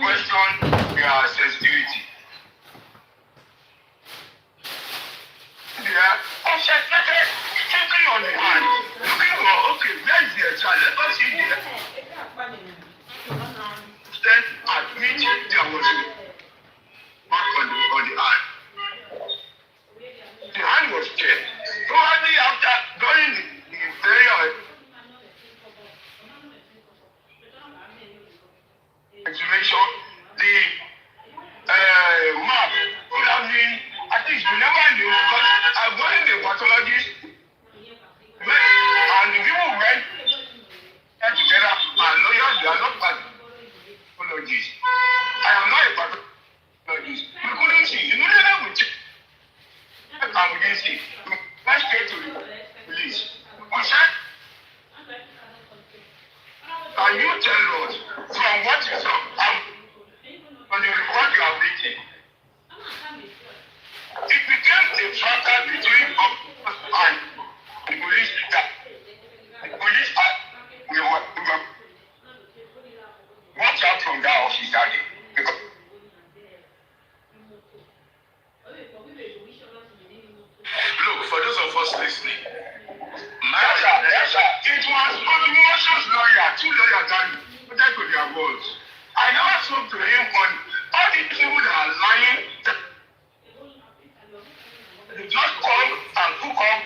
question their sensitivity. They are concentrated, thinking on the hand, looking for, okay, where is their child? Let us see there. Then admit there was a mark on the hand. The hand was dead. Probably after, during the burial, exhumation, the mark would have been, at least we never knew, because I went to the pathologist, and the people went together, and lawyers, they are not pathologists. I am not a pathologist. We couldn't see. You know that we check, and we didn't see. We went straight to the police. We said, can you tell us from what you saw on the report you have written? It became a struggle between us and the police. The police we were watch out from that office that day. Because look, for those of us listening, yes, sir. It was Odumosu's lawyer, two lawyers that put to their words. I never spoke to him on all the people that are lying. They just come and cook up.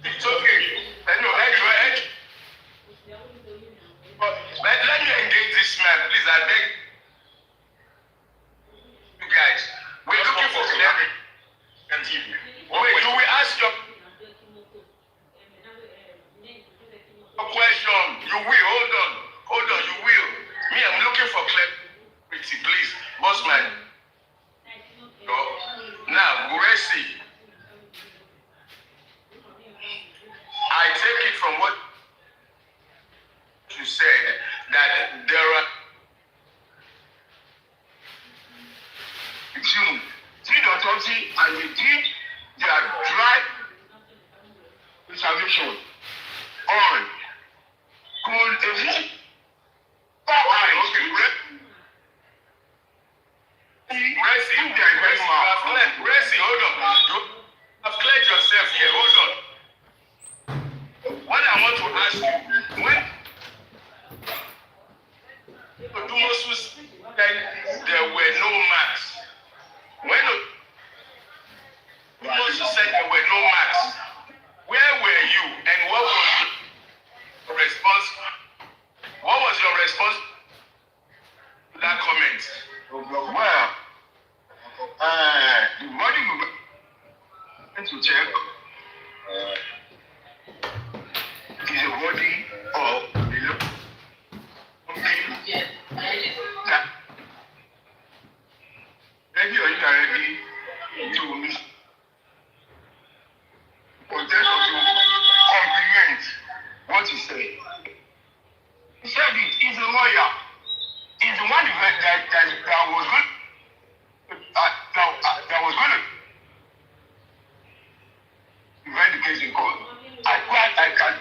It's okay. Let me engage this man, please. I beg you guys. We're looking for clarity. Wait, do we ask your question? You will. Hold on. You will. Me, I'm looking for clarity, please. Boss man. Now, Gurxey, I take it from what you said that there are June, three autopsy and they did their dry examination on could exist. Gurxey, hold on. You have cleared yourself here. Hold on. What I want to ask you, when Odumosu said there were no marks, when Odumosu said there were no marks, where were you and what was your response? What was your response to that comment? Well, the body we went to check is a body of the ready or indirectly to miss protest or to compliment what he said. He said it. He's a lawyer. He's the one that was going to defend the case in court. I can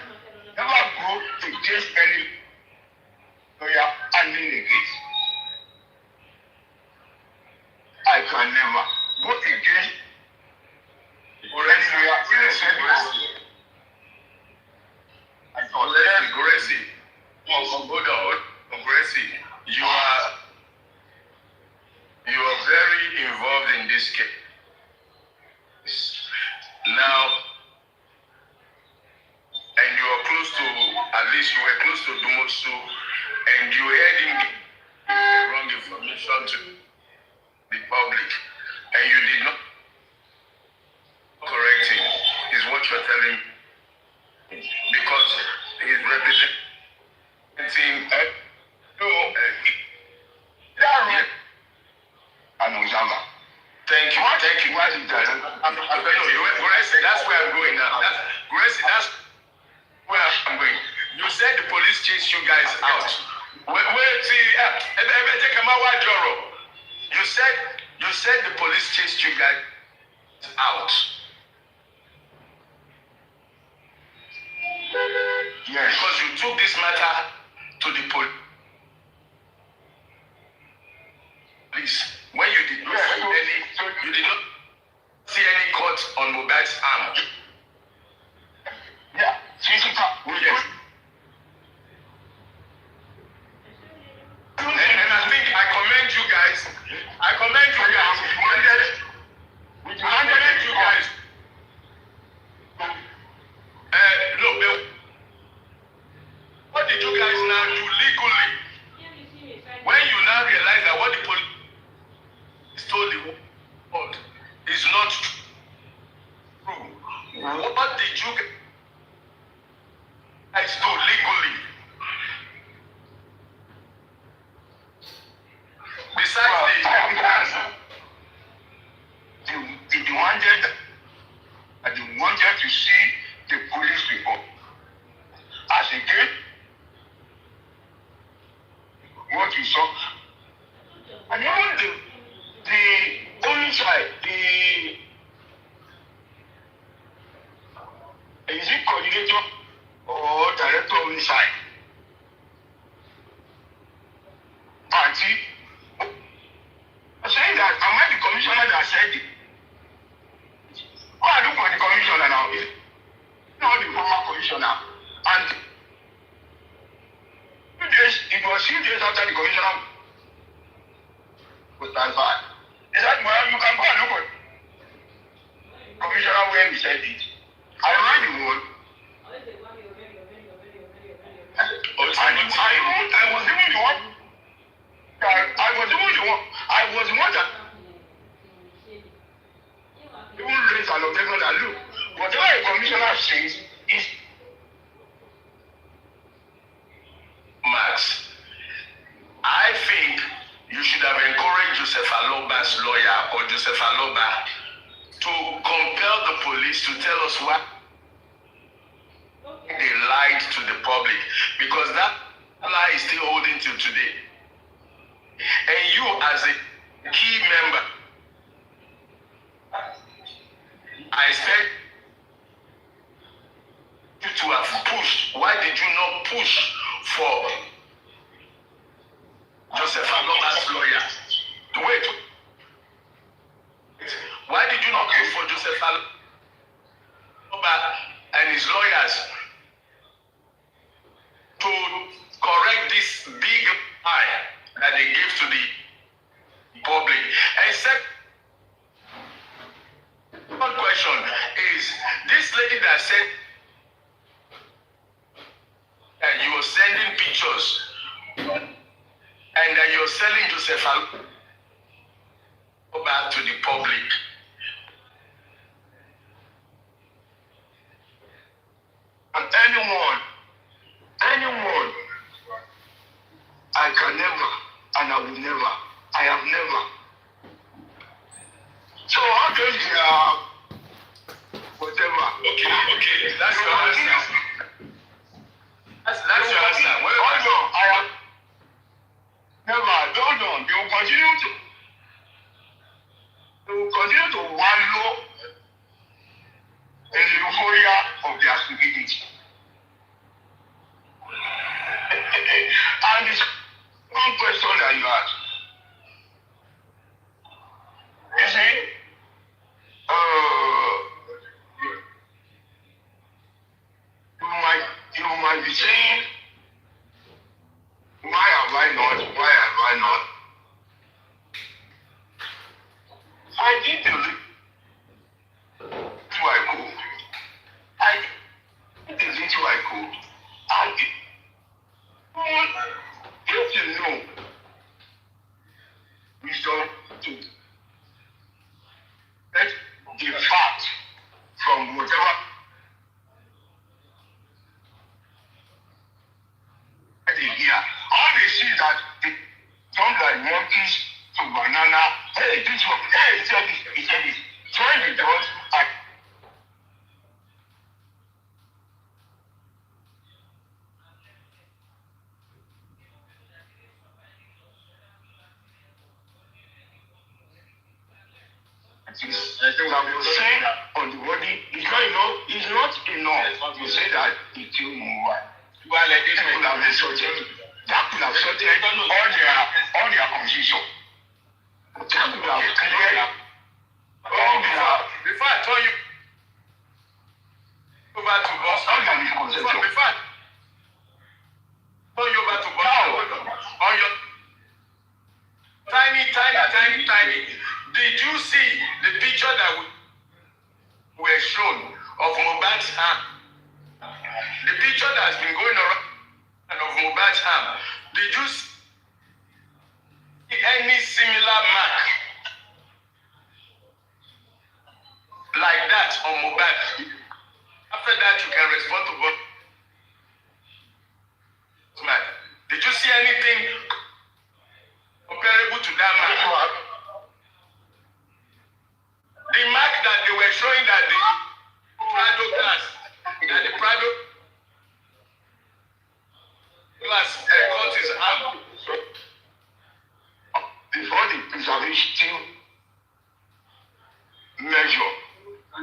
never go against any lawyer handling a case. I can never go against any lawyer in a sense. Gurxey, hold on, Gurxey. You are very involved in this case. Now, and you are close to, at least you were close to Odumosu, and you heard him give wrong information to the public, and you did not correct him, is what you're telling me. Because he's representing an observer. Thank you. Why is that? Gurxey, that's where I'm going now. Gurxey, that's where I'm going. You said the police chased you guys out. You said the police chased you guys out. guy's arm. Yeah, physical. Yes. And I think I commend you guys. I commend you guys. I commend you guys. Look, what did you guys now do legally? When you now realize that what the police told the world is not true, what did you guys do legally? Besides they wanted to see the police report as a game. What you saw, and even the only side, is it coordinator or director on the side? Party. I'm saying that am I the commissioner that said it? Why I look for the commissioner now? It's not the former commissioner. And it was 2 days after the commissioner was transferred. He said, well, you can go and look at the commissioner when he said it. I read the word. I was even the one. I was the one that even raised an objection that look, whatever a commissioner says is Max. I think you should have encouraged Joseph Aloba's lawyer or Joseph Aloba to compel the police to tell us what they lied to the public, because that lie is still holding till today. And you as a key member, I expect you to have pushed. Why did you not push for Joseph Aloba's lawyer? Wait. Why did you not push for Joseph Aloba and his lawyers to correct this big lie that they gave to the public? And second question is, this lady that said that you were sending pictures and that you're selling Joseph back to the public. And anyone, I can never, and I will never, I have never. So how does whatever? Okay, that's your answer. That's your answer. Hold on, I have never. Hold on. They will continue to wallow in the euphoria of their stupidity. And it's one question that you ask. You see, you might be saying, why have I not? I did the little I could. I did the little I could. I did. If you know wisdom to let the fact from whatever they hear. All they see is that they come like monkeys to banana. Hey, this one, hey, he said this. Join the doors and say on the body is not enough to say that it will move. Well, this could have been sorted. That could have sorted all their confusion. That could have cleared all their. Before I tell you picture that's been going around of Mohbad's arm, did you see any similar mark like that on Mohbad? After that, you can respond to both. Did you see anything comparable to that mark? The mark that they were showing that the Prado glass, that the Prado glass caught his arm. Before the preservation measure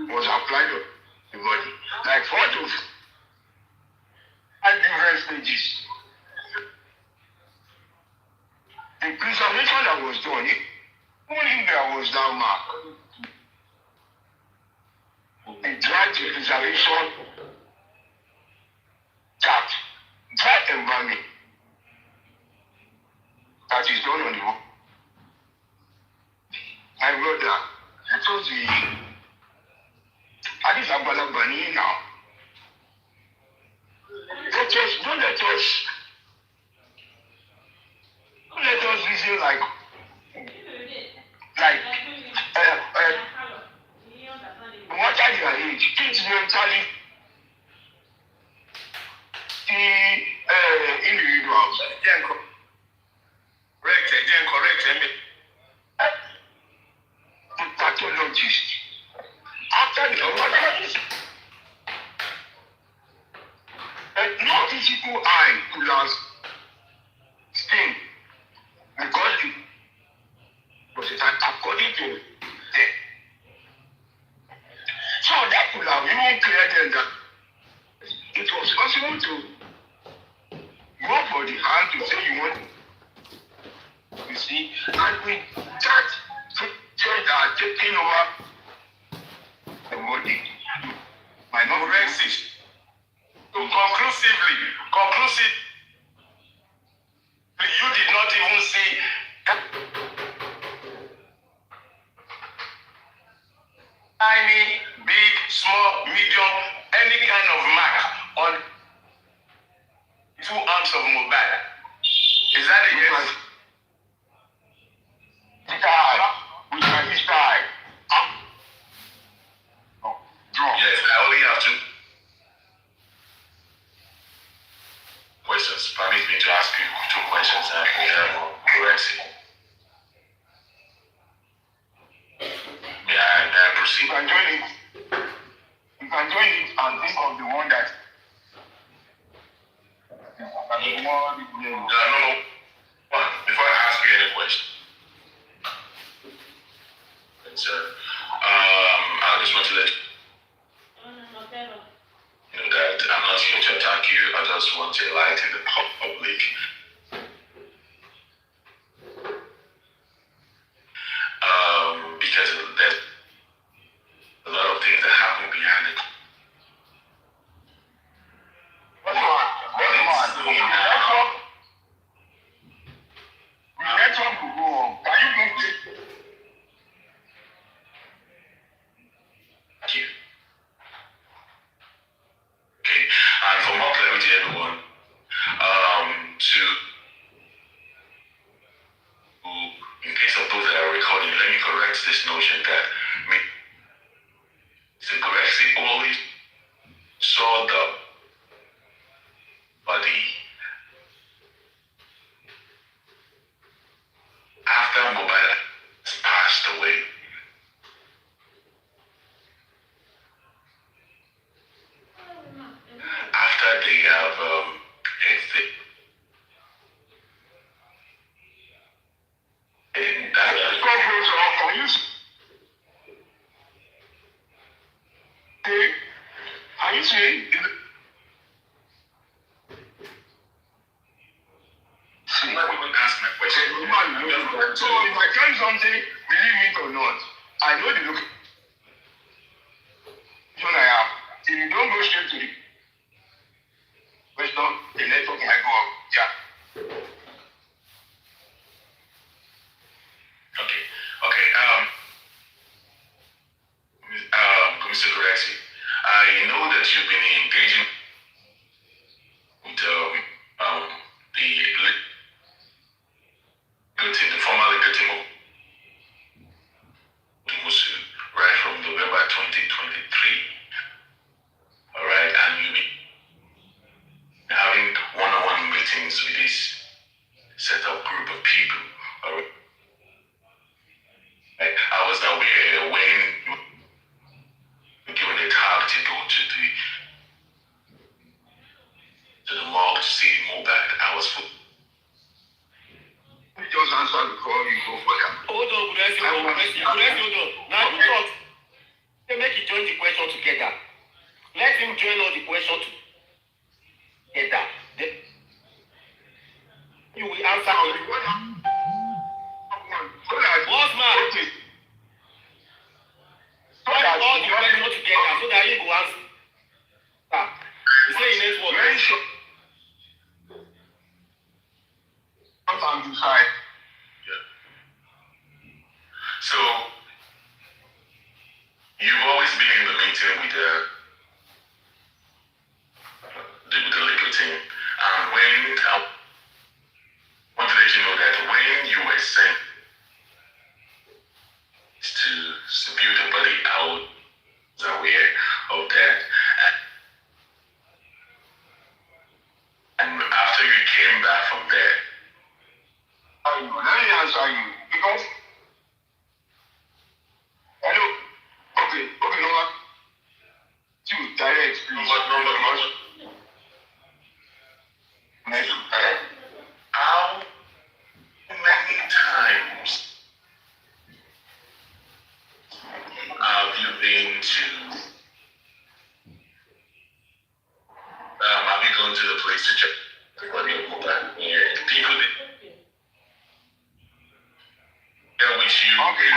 was applied to the body, like 4 to 5 different stages. The preservation that was done, only there was that mark. The dry preservation, that environment that is done on the wall. My brother, that was the Addis Ababa now. Don't let us reason like what are your age? Kids mentally the individuals. Correct. The pathologist. After the pathologist, no physical eye could have seen because it was according to them. So that could have even cleared them that it was possible to go for the hand to say you want, you see, and with that church are taking over the body. My not racist. So conclusively, you did not even see tiny, big, small, medium, any kind of mark on 2 arms of Mohbad. Is that a yes? With my style. Yes, I only have 2 questions. Permit me to ask you 2 questions and we have Gurxey. Yeah, and proceed. You can join it and think of the one that No. Before I ask you any question, I just want to let you know that I'm not here to attack you. I just want to enlighten the public. Because there's a lot of things that happen behind it. The network will go on. Can you move it? Thank you. Okay, and for more clarity, everyone, in case of those that are recording, let me correct this notion that Mr. Gurxey only saw the body after Mohbad passed away. After they have Are you saying? I'm not even asking my question. So if I tell you something, believe it or not, I know the location I have. If you don't go straight to the question, the network might go up. Yeah. Okay. Mr. Gurxey, I know that you've been engaging All right, and you'll be having one-on-one meetings with this set of group of people. All right. I was aware when you were given a task to go to the morgue to see Mohbad. I was full. Just answer before you go for that. Hold on, Gurxey, hold on. Now you talk. Make you join the question together. Let him join all the questions together. You will answer all the questions. Boss man. Join all the questions together so that you go answer. You say you need what? Very sure. Sometimes you try. So, you've always been in the meeting with the legal team. And when I want to let you know that when you were sent to view the body, I was aware of that. And after you came back from there, Let me answer you. Because hello. Okay, no. Two direct, please. how many times have you been to? Have you gone to the place to check the body of Mohbad? Yeah, people there with you. Okay.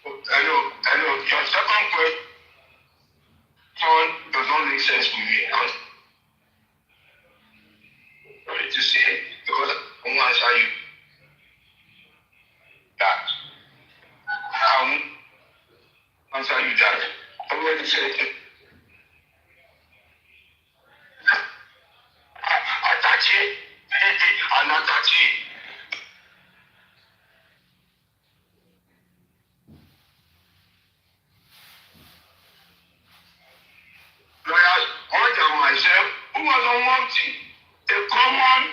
Hello. Your second question does not make sense to me. Sorry to say, because I won't answer you that. I won't answer you that. I already said it. Anatachi. Lawyers, more than myself, who was on one team, a common,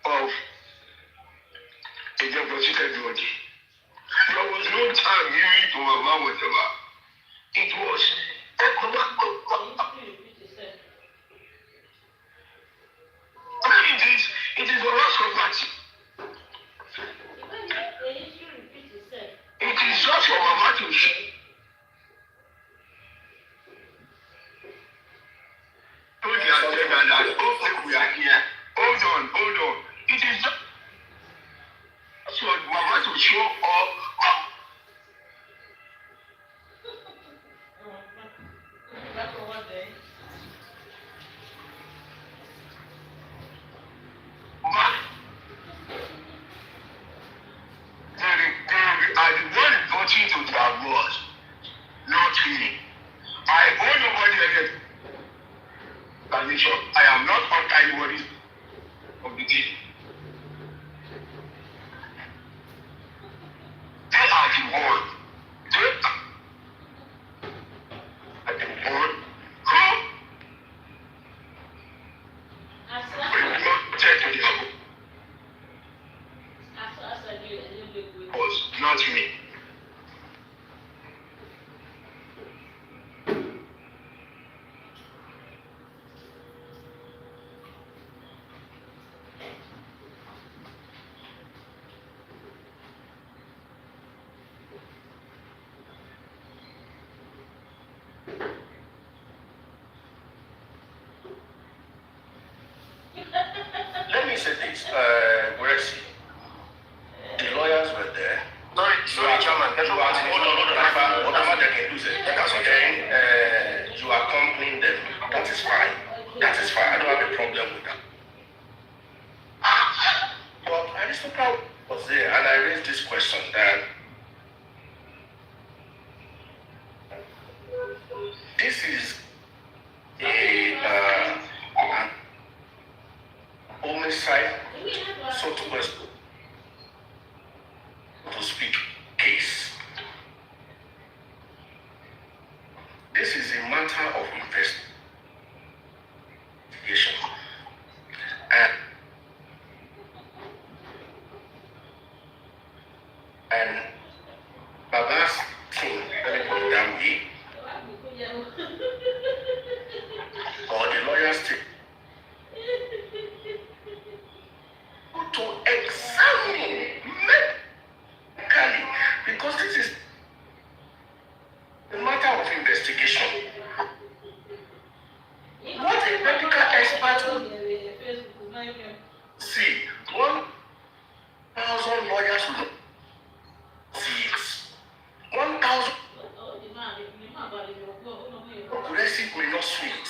of a deposited body. There was no time given to allow whatever. It was it is a loss of property. It is just for Mama to see. We are here. Hold on. It is just for Mama to show up. They are the one reporting to their boss. say this. Gurxey, the lawyers were there. Sorry, Chairman. Whatever they can do, then you accompanying them. That is fine. That is fine. I don't have a problem with that. But Aristotle was there, and I raised this question that this is an homicide, so to speak, case. This is a matter of investigation. And Baba's team, let me put it that way, or the lawyer's team, to examine medically, because this is a matter of investigation. What a medical expert would see, 1,000 lawyers would see it. 1,000 Gurxey may not see it.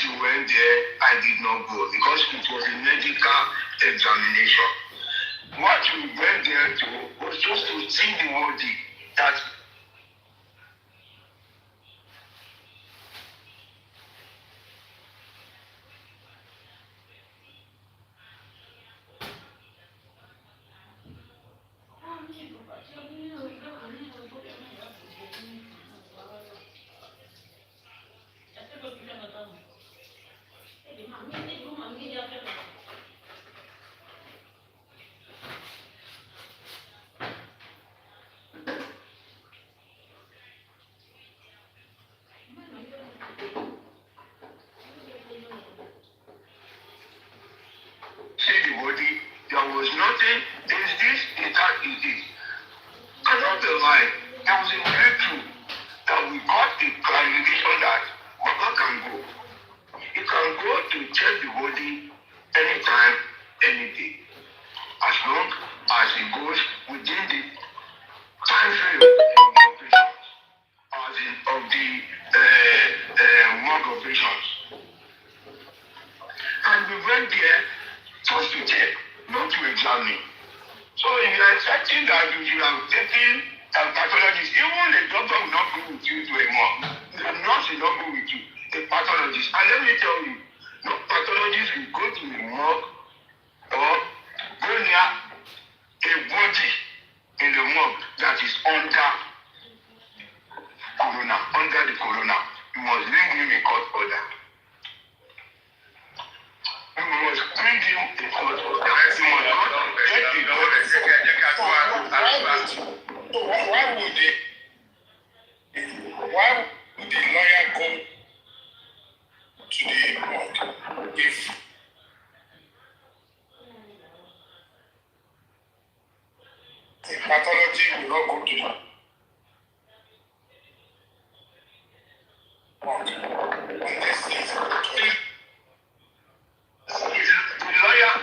You went there, I did not go because it was a medical examination. What we went there to was just to see the body that there was nothing, there's this, is that, is this. Along the line, there was a breakthrough that we got the clarification that Baba can go. He can go to check the body anytime, any day. As long as he goes within the time frame of the operations, as in of the morgue operations. And we went there just to check, not to examine. So if you are expecting that you should have taken a pathologist, even the doctor will not go with you to a morgue. The nurse will not go with you, a pathologist. And let me tell you, no pathologist will go to a morgue or go near a body in the morgue that is under the corona. You must bring him a court order. You must bring him a court order. You must not get the So why would the lawyer go to the morgue if the pathology will not go to the morgue?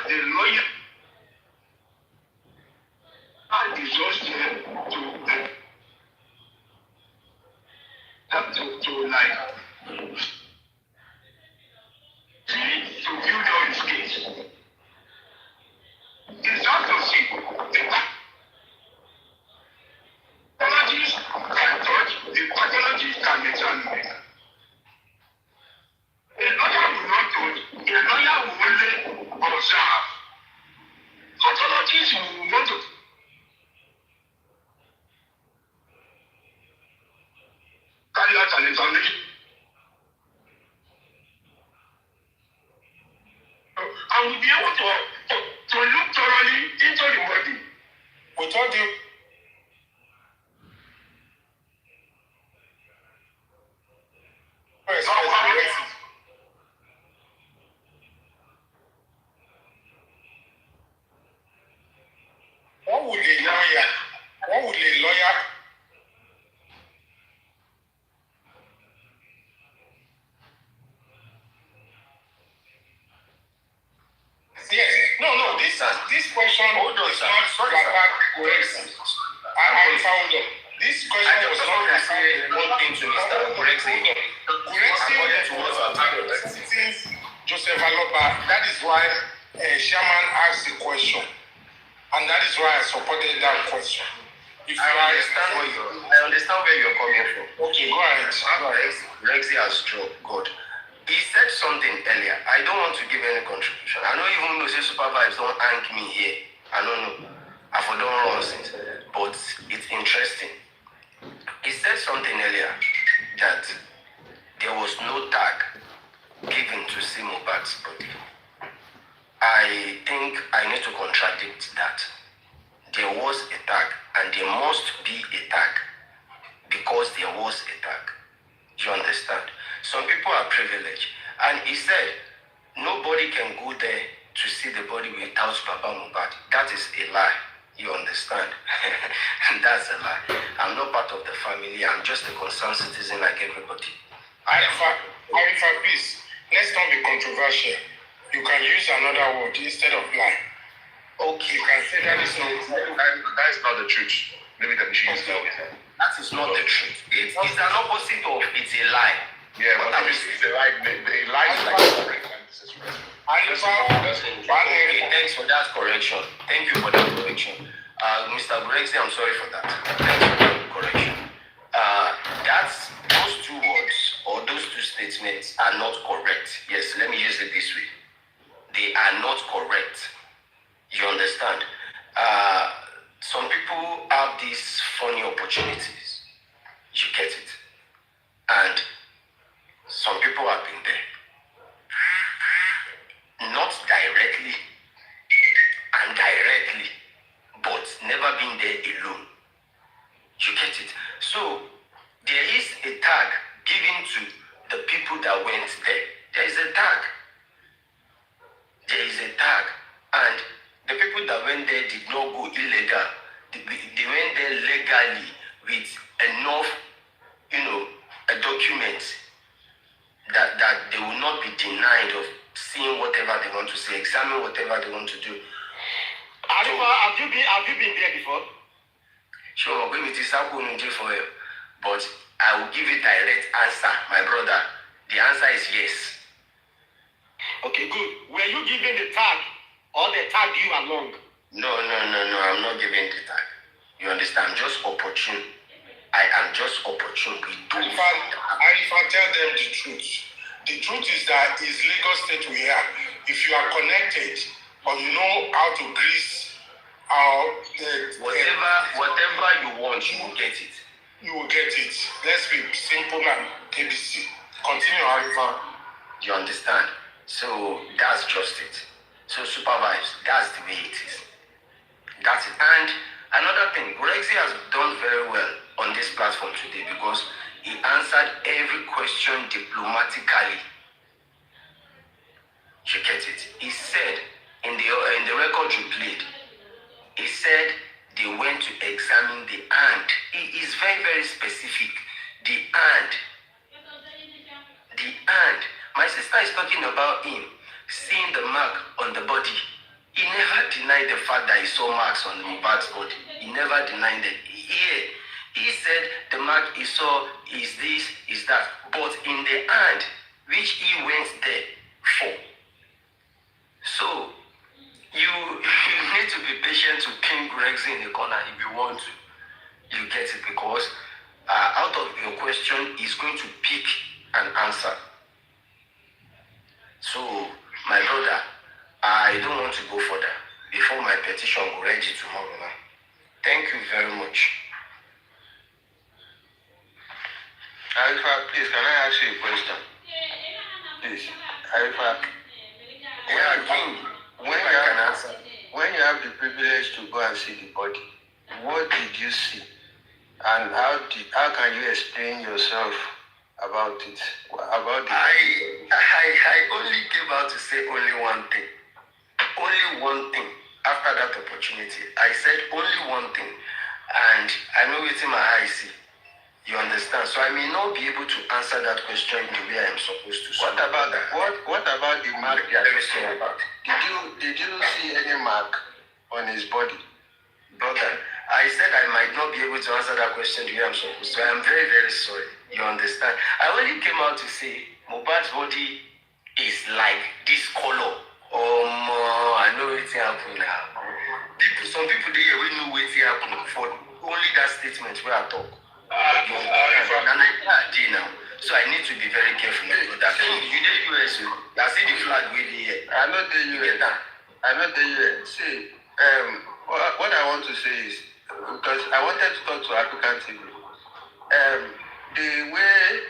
The lawyer is just there to like to build on his case. It's not to see the pathologist can touch, the pathologist can examine it. A lawyer will not touch, a lawyer will only observe. Pathologists will want to carry out an examination. And we'll be able to this I question just was want not to say one thing to Mr. Gurxey. According to what I've representing Joseph Aloba. That is why Chairman asked the question. And that is why I supported that question. If I understand where you're coming from. Okay, go ahead. Gurxey has dropped God. He said something earlier. I don't want to give any contribution. I don't even know say Supervibetv don't hang me here. I don't know. I for don't run since. But it's interesting. He said something earlier that there was no tag given to see Mohbad's body. I think I need to contradict that. There was a tag, and there must be a tag because there was a tag. You understand? Some people are privileged. And he said, nobody can go there to see the body without Baba Mohbad. That is a lie. You understand? That's a lie. I'm not part of the family. I'm just a concerned citizen like everybody. Arifa, please, let's not be controversial. You can use another word instead of lie. Okay, you can say that is not the truth. Maybe that we should use that. That is not the truth. It's an opposite of it's a lie. Yeah, but obviously the lie is like correct and disrespectful. Okay, thanks for that correction. Thank you for that correction. Mr. Gurxey, I'm sorry for that. Thank you for the correction. Those two words or those two statements are not correct. Yes, let me use it this way. They are not correct. You understand? Some people have these funny opportunities. You get it? And some people have been there. Not directly and directly, but never been there alone. You get it? So, there is a tag given to the people that went there. There is a tag. There is a tag. And the people that went there did not go illegal. They went there legally with enough, a document that they will not be denied of seeing whatever they want to say, examine whatever they want to do. Have you been there before? Sure, maybe it is for you, but I will give you direct answer, my brother. The answer is yes. Okay, good. Were you given the tag or they tagged you along? No, I'm not giving the tag. You understand? I'm just opportune. I am just opportune. If I tell them the truth is that it's Lagos State we are. If you are connected or you know how to grease whatever you want, you will get it. You will get it. Let's be simple and ABC. Continue, Arifa. You understand? So that's just it. So Supervibetv, that's the way it is. That's it. And another thing, Gurxey has done very well on this platform today because he answered every question diplomatically. You get it? He said in the record you played, he said they went to examine the hand. He is very, very specific. The hand. My sister is talking about him seeing the mark on the body. He never denied the fact that he saw marks on Mohbad's body. He never denied it. He said the mark he saw is this, is that. But in the hand, which he went there for. So, you need to be patient to pin Gurxey in the corner if you want to. You get it? Because out of your question, he's going to pick an answer. So, my brother, I don't want to go further before my petition will ready tomorrow now. Thank you very much. Arifa, please, can I ask you a question? Please, Arifa. Yeah, King. When you have the privilege to go and see the body, what did you see? And how can you explain yourself about it? I only came out to say only one thing. Only one thing. After that opportunity, I said only one thing. And I know it's in my eyes see. You understand? So I may not be able to answer that question the way I am supposed to. What about that? What about the mark you are talking about? Did you see any mark on his body? Brother, I said I might not be able to answer that question the way I'm supposed to. I am very, very sorry. You understand? I only came out to say Mohbad's body is like this color. I know what's happening now. Some people there we know what's happening for only that statement where I talk. And I did now. So I need to be very careful that you did US. I see the flag with here. I know the US. I know the US. See, what I want to say is, because I wanted to talk to African TV. The way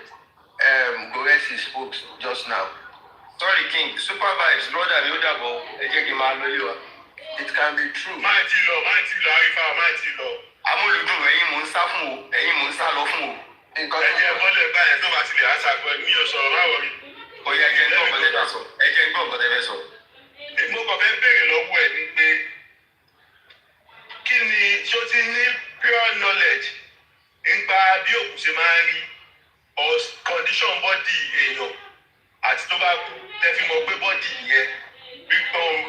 Gurxey spoke just now. Sorry, King. Supervibes, brother, it can be true. Mighty law, mighty law. I'm only doing ẹ̀yin mò ń sá fún o, ẹ̀yin mò ń sá lọ fún o. Nǹkan Ẹ jẹ́ bọ́lẹ̀ báyẹn tó bá ti lè àṣà pẹ̀lú mi ò sọ̀rọ̀ máa wọrí. Ó yẹ ẹjẹ ń gbọ́ ọ̀gọ́dẹ bá sọ. Ẹjẹ ń gbọ́ ọ̀gọ́dẹ bá sọ. Mo kàn fẹ́ béèrè lọ́wọ́ ẹ̀ ní pé kí ni ṣó ti ní pure knowledge nípa bí òkú ṣe máa ń rí or condition body èèyàn àti tó bá kú tẹ́fí mọ̀ pé body yẹn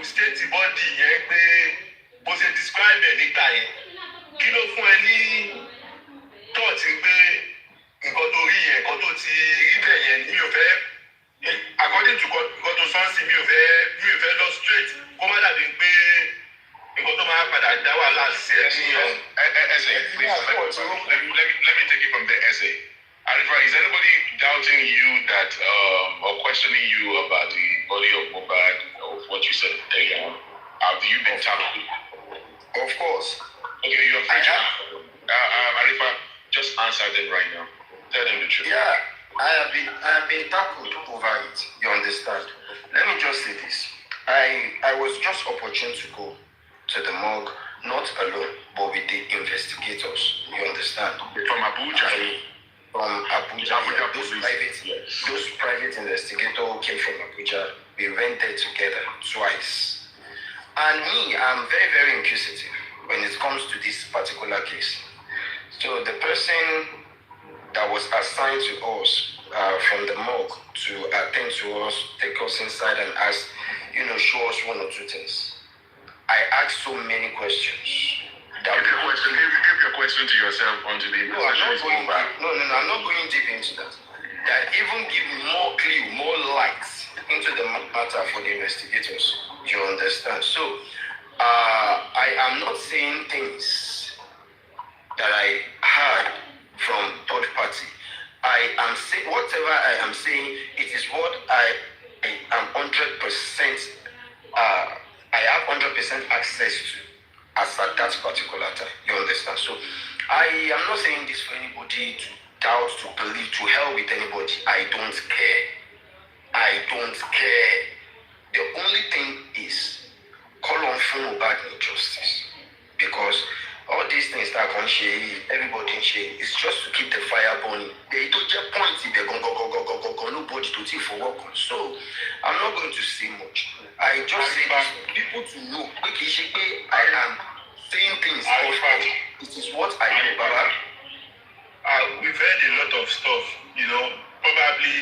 state body yẹn pé bó ṣe describe ẹ̀ nígbà yẹn kí ló fún ẹ ní thought pé nǹkan tó rí yẹn nǹkan tó ti rí bẹ́ẹ̀ yẹn mi ò fẹ́ according to nǹkan tó sọ́nsì mi ò fẹ́ lọ straight kó má dàbí pé nǹkan tó máa padà dá wàhálà sí ẹ ní ọ. Essay, please. Let me take it from the essay. Arifa, is anybody doubting you that or questioning you about the body of Mohbad or what you said earlier on? Have you been tackled? Of course. Okay, you are free to Arifa, just answer them right now. Tell them the truth. Yeah, I have been tackled over it. You understand? Let me just say this. I was just opportune to go to the morgue, not alone, but with the investigators. You understand? From Abuja. From Abuja. Those private investigators who came from Abuja, we went there together twice. And me, I'm very, very inquisitive when it comes to this particular case. So the person that was assigned to us from the morgue to attend to us, take us inside and ask, show us one or two things. I asked so many questions. Keep your question to yourself until the investigation is over. No, I'm not going deep into that. That even give more clue, more lights into the matter for the investigators. You understand? So, I am not saying things that I heard from third party. I am saying whatever I am saying. It is what I am 100%. I have 100% access to as at that particular time. You understand? So I am not saying this for anybody to doubt, to believe, to hell with anybody. I don't care. The only thing is call on for Mohbad injustice. Because all these things that can share, everybody share, it's just to keep the fire burning. They don't just point it, they're going go, nobody to take for work on. So I'm not going to say much. I just say this for people to know. I am saying things. It is what I know, Baba. We've heard a lot of stuff, probably,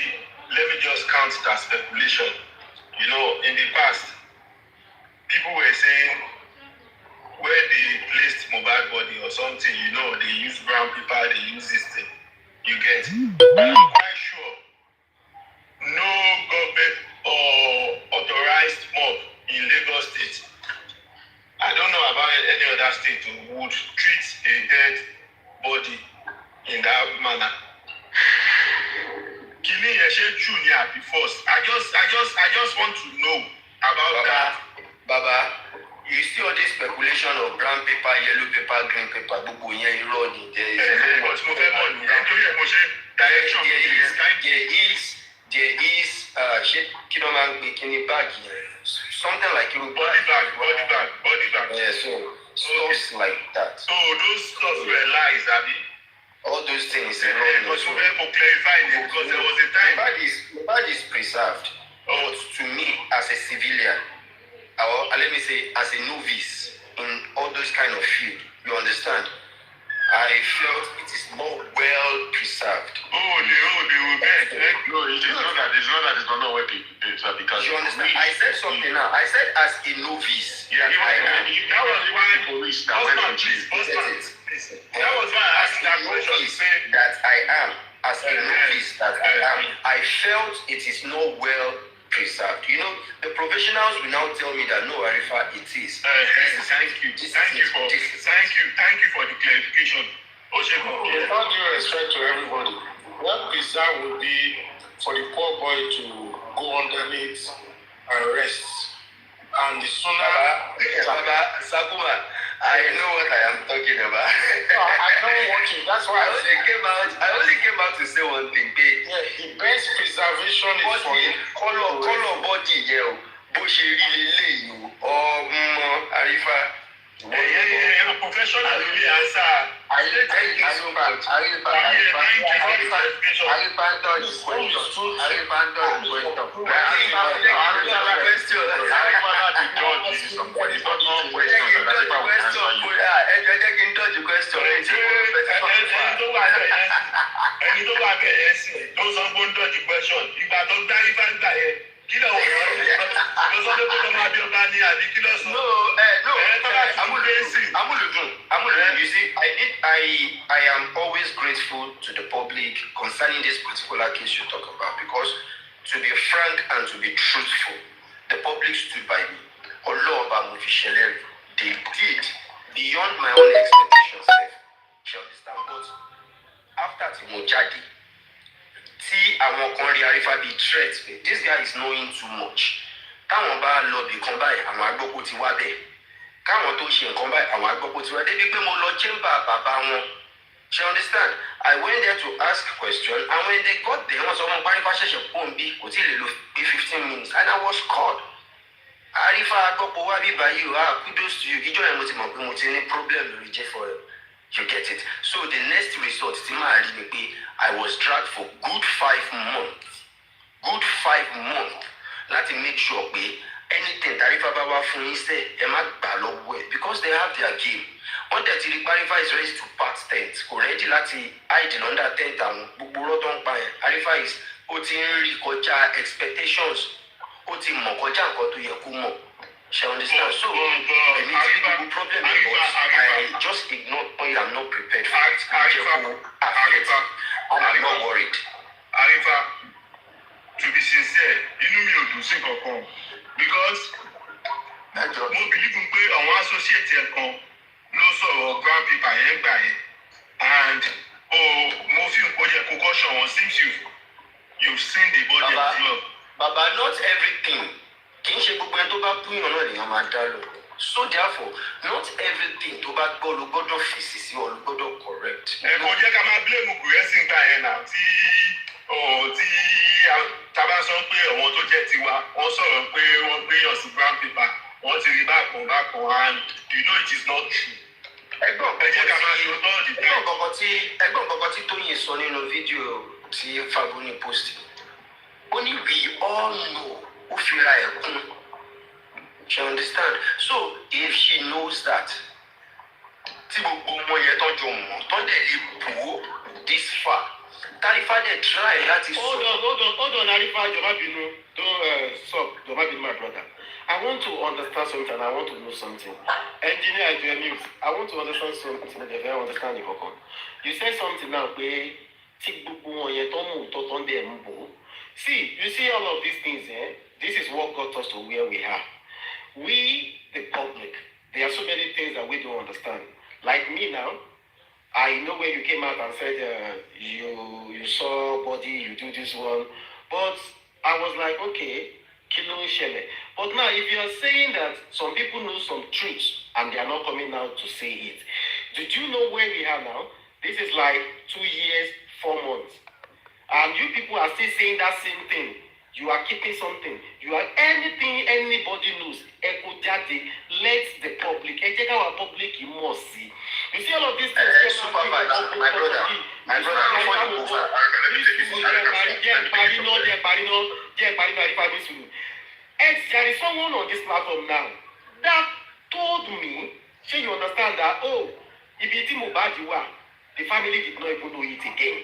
let me just count it as speculation. In the past, people were saying where they placed Mohbad body or something, they use brown paper, they use this thing. You get? And I'm quite sure no government or authorized mob in Lagos State, I don't know about any other state who would treat a dead body in that manner. Kini Yeshe Junior first. I just want to know about that. Baba, you see all this speculation of brown paper, yellow paper, green paper, bubu yen ironi. There is something like body bag. Yeah, so stuff like that. So those stuff were lies, Abi. All those things. Because we were clarifying it because there was a time. Nobody is preserved. But to me, as a civilian, or let me say, as a novice in all those kind of field, you understand? I felt it is more well preserved. No, it is not that it's not well preserved. sir, because You understand? I said something now. I said as a novice. Yeah, That was why police that went to jail. That was why I asked that question. That I am, as a novice that I am, I felt it is not well preserved. You know, the professionals will now tell me that no, Arifa, it is. Thank you for the clarification. With all due respect to everybody, what preserve would be for the poor boy to go underneath and rest. And the sooner... Baba, Sakuma, I know what I am talking about. No, I don't want to. That's why I only came out to say one thing. Yeah, the best preservation is for you. Color body, yeah. Bó ṣe rí leléyìí o, ọmọ Arifa. Professional really answer. Thank you so much. Arifa dodge question. Ẹni tó wà bẹ̀rẹ̀ sí tó sọ pé ń dọ̀jì question ìgbà tó gbá rí bá ń gbà yẹn kí ló wọ̀ ọ́ lọ sọ pé kó máa bí ọba ní àbí kí ló sọ. Amuludun, you see, I am always grateful to the public concerning this particular case you talk about, because to be frank and to be truthful, the public stood by me. Oloba Mufisheleri, they did beyond my own expectations. You understand? But after Timojadi, àwọn kan rí Arifa bíi threat, this guy is knowing too much. Táwọn bá lọ bí kan báyìí, àwọn agbóko ti wá bẹ́ẹ̀. Káwọn tó ṣe nǹkan báyìí, àwọn agbóko ti wá débi pé mo lọ chamber bàbá wọn. You understand? I went there to ask a question, and when they got there, wọ́n sọ wọn pa Arifa ṣẹ̀ṣẹ̀ pọ̀ ń bí kò tí ì lè lo 15 minutes, and I was called. Arifa agbóko wá bí báyìí o, kudos to you. Ìjọ yẹn mo ti mọ̀ pé mo ti ní problem lórí jẹ́ for you get it. So the next result, I was dragged for good 5 months. Good 5 months. Let me make sure anything Tarifa Baba Funi say, because they have their game. One that Arifa is ready to part tent, already lati hide under tent and Arifa is putting rekoja expectations, putting mokoja nko to yekumo. She understand. So the problem is I just ignore point I'm not prepared for it. And I'm not worried. Arifa, to be sincere, inú mi ò dùn sí kankan because mo believe pé àwọn associate ẹ̀ kan ló sọ̀rọ̀ grand paper yẹn gbà yẹn, and mo fi nǹkan yẹ kó caution wọn since you've seen the body as well. Baba, not everything. Kì í ṣe gbogbo ẹni tó bá búyàn náà lèèyàn máa dá lò. So therefore, not everything tó bá gbọ́ ló gbọ́dọ̀ fèsì sí ọ ló gbọ́dọ̀ correct. Kò jẹ́ ká máa blame Gurxey gbà yẹn náà tí tábà sọ pé àwọn tó jẹ́ tiwa wọ́n sọ̀rọ̀ pé wọ́n gbéyàn sí brown paper wọ́n ti rí bákan and you know it is not true. Ẹgbọ́n kankan tí Tóyìn sọ nínú fídíò tí Fabuni post. Ó ní we all know. She understand. So if she knows that, this far, Tarifa they try that is. Hold on, Arifa, don't stop. My brother. I want to understand something and I want to know something. Engineer News, I want to understand something that I understand the cocoon. You said something now, see, you see all of these things, this is what got us to where we are. We, the public, there are so many things that we don't understand. Like me now, I know when you came out and said you saw body, you do this one, but I was like, okay, kilo Cele. But now, if you are saying that some people know some truths and they are not coming out to say it, did you know where we are now? This is like 2 years, 4 months. And you people are still saying that same thing. You are keeping something. You are anything anybody knows. Let the public. Our public you must see. You see all of these things. Supervibetv, my brother. There is someone on this platform now that told me, so you understand that, the family did not even know it again.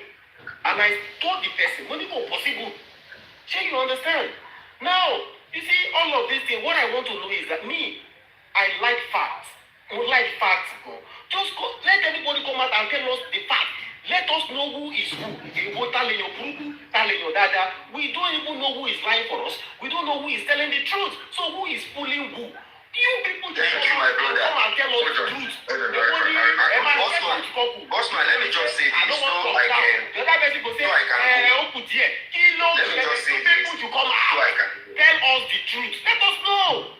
And I told the person, when it was possible, so you understand. Now, you see, all of these things, what I want to know is that I like facts. I like facts. Just go, let everybody come out and tell us the fact. Let us know who is who. We don't even know who is lying for us. We don't know who is telling the truth. So who is fooling who? You people just Thank you, my brother. come and tell us the truth. Bossman, let me just say this. I don't want to talk down. The other person will say, let me just say this. People should come out. Tell us the truth. Let us know.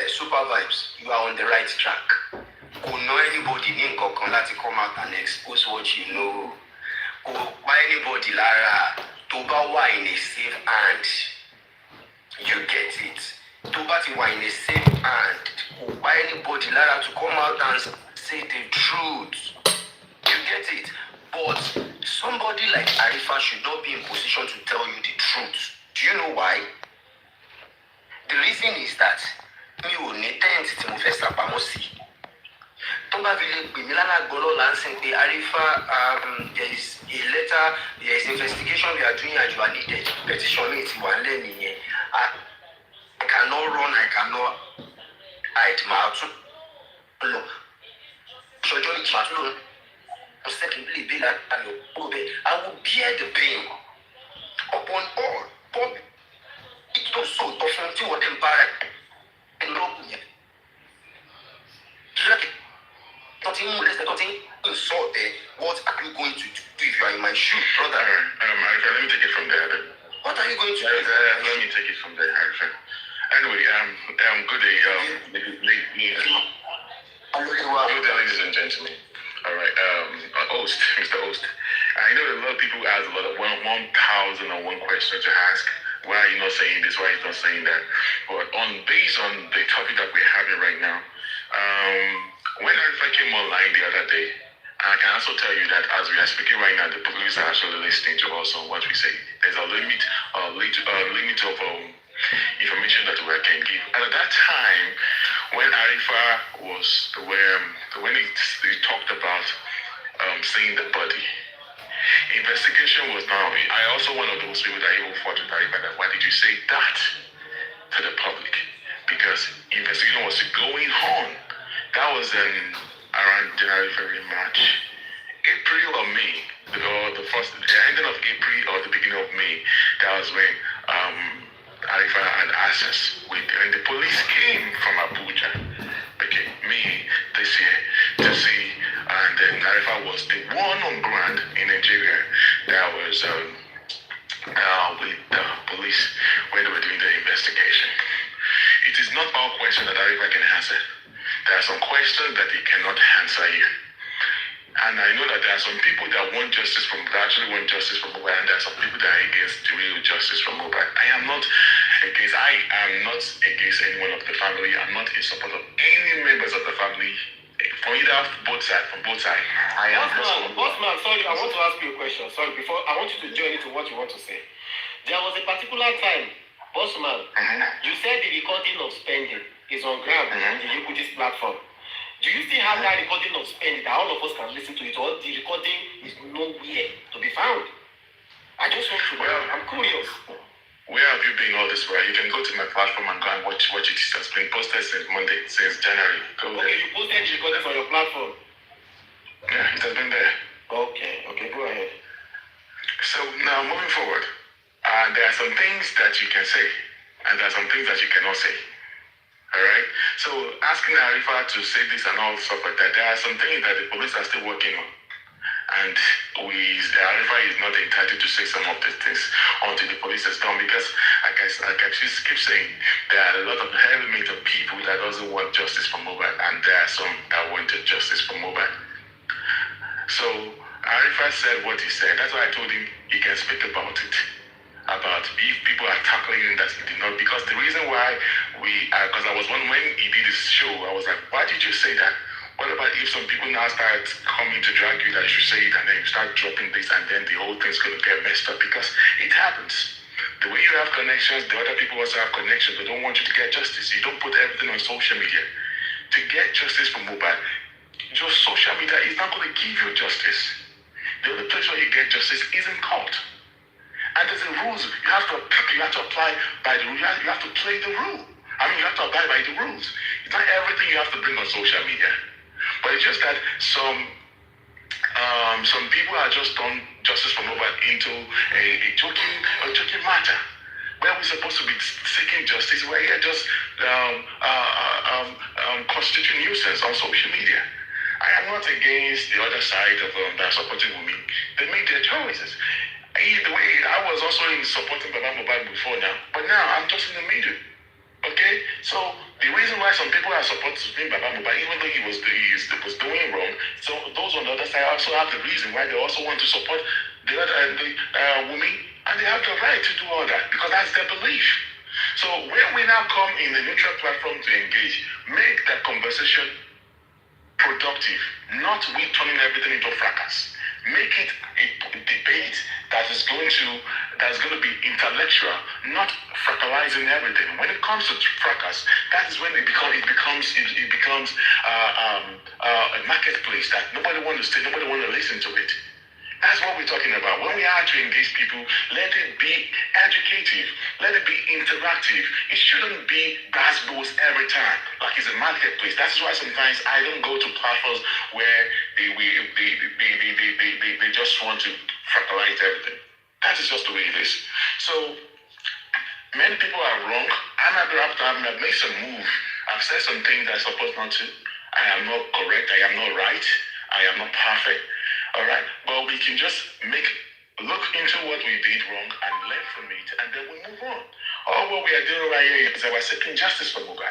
Super Vibes, you are on the right track. Kò ná anybody ní nǹkan kan láti come out and expose what you know. Kò pa anybody lára. Tó bá wà in a safe hand, you get it. Tó bá ti wà in a safe hand, kò pa anybody lára to come out and say the truth. You get it. But somebody like Arifa should not be in position to tell you the truth. Do you know why? The reason is that mi ò ní tent tí mo fẹ́ sápamọ́ sí. Tó bá fi lè pè mí lálàgbọ́lọ́ là ń sìn pé Arifa, there is a letter, there is investigation we are doing and you are needed. Petition mi ti wà nílẹ̀ nìyẹn. I cannot run, I cannot hide. Màá tún lọ. Ṣọjọ́ méjì màá tún lọ. Mo sẹ́kì lè bí láti lọ bẹ́ẹ̀. I will bear the pain upon all. But it's not so tough tí wọ́n dẹ̀ ń bára ẹ̀ lọ́gùn yẹn. Nothing more less than nothing insult there. What are you going to do if you are in my shoe, brother? Arifa, let me take it from there then. What are you going to do? Let me take it from there, Arifa. Anyway, good day, good day, ladies and gentlemen. All right, host, Mr. Host. I know a lot of people ask a lot of 1,001 questions to ask. Why are you not saying this? Why are you not saying that? But based on the topic that we're having right now, when Arifa came online the other day, I can also tell you that as we are speaking right now, the police are actually listening to us on what we say. There's a limit of information that we can give. And at that time, when Arifa was when he talked about seeing the body, investigation was now. I also one of those people that even fought with Arifa that why did you say that to the public? Because investigation was going on. That was around January, February, March, April or May, or the ending of April or the beginning of May. That was when Arifa had access when the police came from Abuja. Okay, May this year to see, and then Arifa was the one on ground in Nigeria that was with the police when they were doing the investigation. It is not all questions that Arifa can answer. There are some questions that he cannot answer you. And I know that there are some people that want justice that actually want justice from mobile, and there are some people that are against the real justice from mobile. I am not against anyone of the family. I'm not in support of any members of the family. From both sides. I am Bossman, sorry, I want to ask you a question. Sorry, before I want you to join into what you want to say. There was a particular time, Bossman, you said the recording of spending is on ground on the Equities platform. Do you still have that recording of spending that all of us can listen to it, or the recording is nowhere to be found? I just want to know. I'm curious. Where have you been all this while? You can go to my platform and go and watch it. It has been posted since January. You posted the recording on your platform? Yeah, it has been there. Okay, go ahead. So now moving forward, there are some things that you can say, and there are some things that you cannot say. Alright? So asking Arifa to say this and all stuff like that, there are some things that the police are still working on. And Arifa is not entitled to say some of these things until the police has done, because like I just keep saying, there are a lot of element of people that doesn't want justice for mobile, and there are some that wanted justice for mobile. So Arifa said what he said. That's why I told him he can speak about it. About if people are tackling him that he did not, because the reason why because I was when he did his show, I was like, why did you say that? What about if some people now start coming to drag you that you should say it, and then you start dropping this, and then the whole thing's going to get messed up? Because it happens. The way you have connections, the other people also have connections. They don't want you to get justice. You don't put everything on social media. To get justice from mobile, just social media is not going to give you justice. The only place where you get justice is in court. And there's a rules. You have to apply by the rule. You have to play the rule. I mean, you have to abide by the rules. It's not everything you have to bring on social media. But it's just that some people are just turned justice for mobile into a joking matter. Where we're supposed to be seeking justice, we're here just constituting nuisance on social media. I am not against the other side of that supporting women. They make their choices. Either way, I was also in supporting Baba Mobile before now, but now I'm just in the middle. Okay, so the reason why some people are supporting Baba Mobile, even though he was doing wrong, so those on the other side also have the reason why they also want to support the women, and they have the right to do all that because that's their belief. So when we now come in a neutral platform to engage, make that conversation productive, not we turning everything into fracas. Make it a debate that is going to be intellectual, not fractalizing everything. When it comes to fracas, that is when it becomes a marketplace that nobody wants to stay, nobody wants to listen to it. That's what we're talking about. When we are to engage people, let it be educative, let it be interactive. It shouldn't be gospels every time, like it's a marketplace. That's why sometimes I don't go to platforms where they just want to fractalize everything. That is just the way it is. So many people are wrong. I've made some move. I've said some things that I'm supposed not to. I am not correct. I am not right. I am not perfect. All right, but we can just look into what we did wrong and learn from it, and then we move on. All what we are doing right here is that we're seeking justice for Mugabe.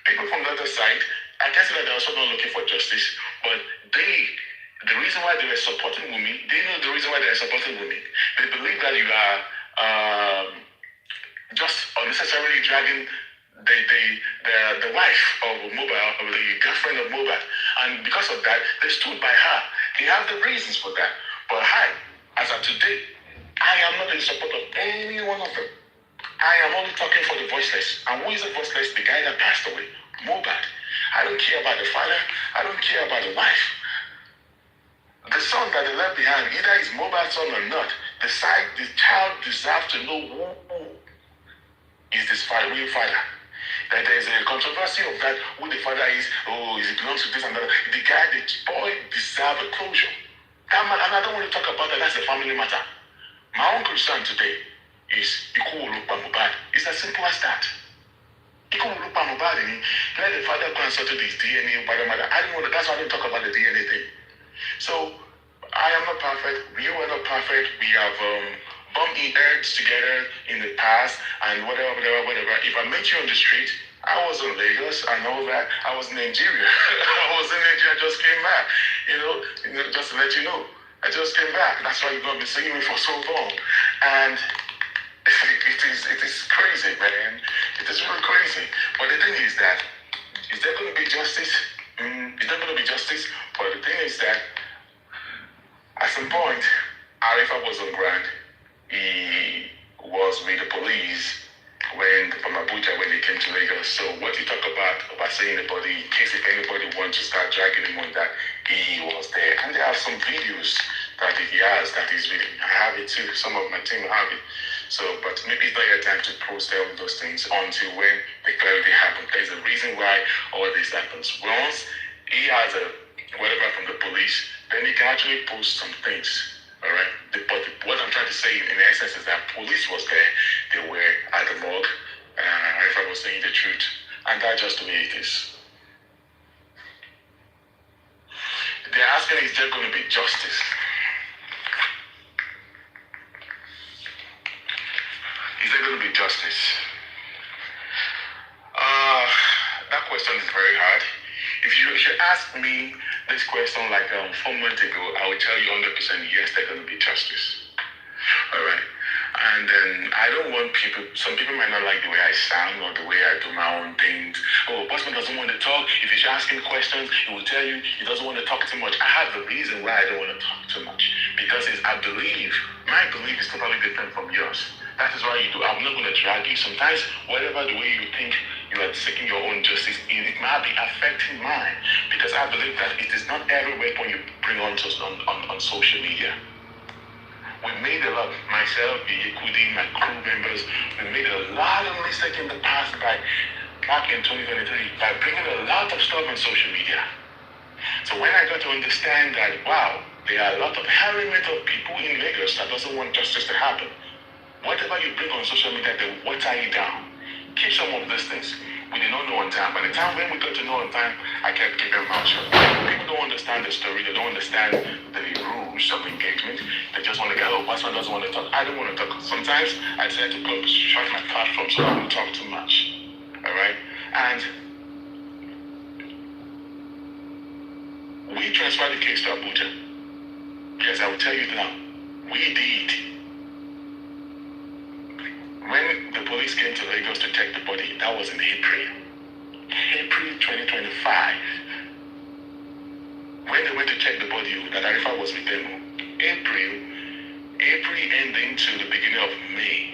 People from the other side, I can see that they're also not looking for justice, but the reason why they were supporting women, they know the reason why they are supporting women. They believe that you are just unnecessarily dragging the wife of Mobile, or the girlfriend of Mobile, and because of that, they stood by her. They have the reasons for that. But as of today, I am not in support of any one of them. I am only talking for the voiceless. And who is the voiceless? The guy that passed away, Mobile. I don't care about the father. I don't care about the wife. The son that they left behind, either is Mobile's son or not, the child deserves to know who is this real father. That there is a controversy of that, who the father is, he belongs to this and that. The boy deserves a closure. And I don't want to talk about that, that's a family matter. My own concern today is it's as simple as that. Let the father go and settle his DNA by the mother. I don't want to, that's why I don't talk about the DNA thing. So I am not perfect, you are not perfect, we have bumped heads together in the past and whatever. If I met you on the street, I was in Lagos and all that. I was in Nigeria. I was in Nigeria, I just came back. Just to let you know. I just came back. That's why you've not been seeing me for so long. And it is crazy, man. It is really crazy. But the thing is that, is there going to be justice? Is there going to be justice? But the thing is that, at some point, Arifa was on ground. He was with the police from Abuja when they came to Lagos. So what you talk about saying anybody, in case if anybody wants to start dragging him on that, he was there. And there are some videos that he has that he's with him. I have it too. Some of my team have it. So, but maybe it's not your time to post all those things until when the clarity happens. There's a reason why all this happens. Once he has whatever from the police, then he can actually post some things. All right. But what I'm trying to say in essence is that police was there. They were at the morgue. If I was saying the truth, and that's just the way it is. They're asking, is there going to be justice? Is there going to be justice? That question is very hard. If you should ask me this question like 4 months ago, I would tell you 100% yes, there's going to be justice. All right. And then I don't want some people might not like the way I sound or the way I do my own things. Bossman doesn't want to talk. If you ask him questions, he will tell you he doesn't want to talk too much. I have the reason why I don't want to talk too much. Because my belief is totally different from yours. That is why I'm not going to drag you. Sometimes, whatever the way you think you are seeking your own justice, it might be affecting mine. Because I believe that it is not every weapon you bring on social media. We made a lot, myself, Yekudi, my crew members, we made a lot of mistakes in the past back in 2023 by bringing a lot of stuff on social media. So when I got to understand that, wow, there are a lot of element of people in Lagos that doesn't want justice to happen. Whatever you bring on social media, they water you down. Keep some of these things. We did not know on time. By the time when we got to know on time, I kept keeping mouth shut. People don't understand the story. They don't understand the rules of engagement. They just want to go, oh, Pastor doesn't want to talk. I don't want to talk. Sometimes I try to shut my platform so I don't talk too much. All right? And we transferred the case to Abuja. Yes, I will tell you now. We did. When the police came to Lagos to take the body, that was in April 2025. When they went to check the body, that Arifa was with them. April ending to the beginning of May,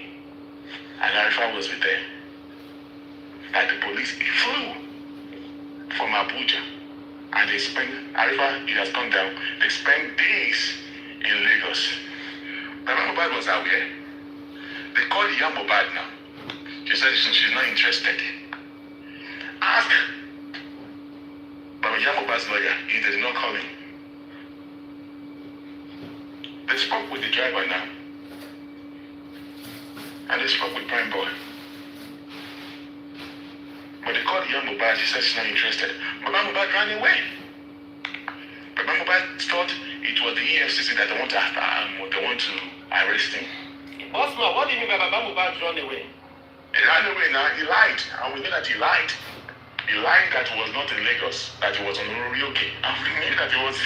and Arifa was with them. That the police flew from Abuja, and they spent, Arifa, it has gone down, they spent days in Lagos. Baba Mohbad was aware. They called the young Mohbad now. She said she's not interested. Ask Baba Mohbad's lawyer. He did not call him. They spoke with the driver now. And they spoke with Prime Boy. But they called the young Mohbad. She said she's not interested. Baba Mohbad ran away. Baba Mohbad thought it was the EFCC that they want to arrest him. Bossman, what do you mean by Baba Mohbad run away? He ran away now. He lied. And we knew that he lied. He lied that he was not in Lagos, that he was on Orioke. And we knew that he was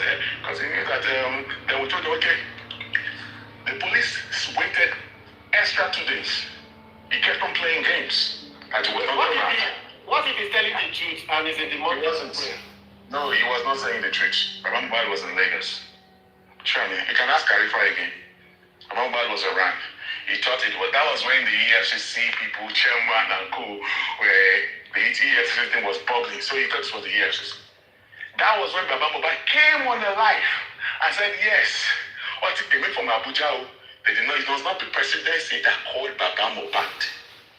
there. Because he knew that then we told him, okay. The police waited extra 2 days. He kept on playing games. That he was not around. What if he's telling the truth and is in the mountain? No, he was not saying the truth. Baba Mohbad was in Lagos. Try me. You can ask Arifa again. Baba Mohbad was around. He thought it was, that was when the EFCC people, chairman and co, where the EFCC thing was bubbling. So he thought it was the EFCC. That was when Baba Mohbad came on the live and said, yes, what it came in from Abuja, they did not, it was not the presidency that called Baba Mohbad.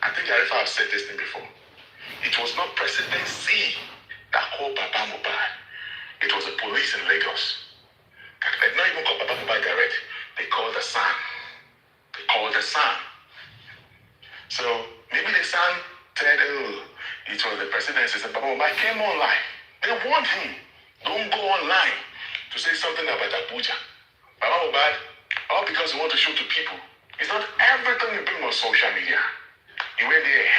I think Arifa have said this thing before. It was not presidency that called Baba Mohbad. It was the police in Lagos. They did not even call Baba Mohbad direct. They called the Sun. So maybe the Sun said, oh, it was the presidency. So Baba Mohbad came online. They warned him, don't go online to say something about Abuja. Baba Mohbad, all because you want to show to people. It's not everything you bring on social media. You went there.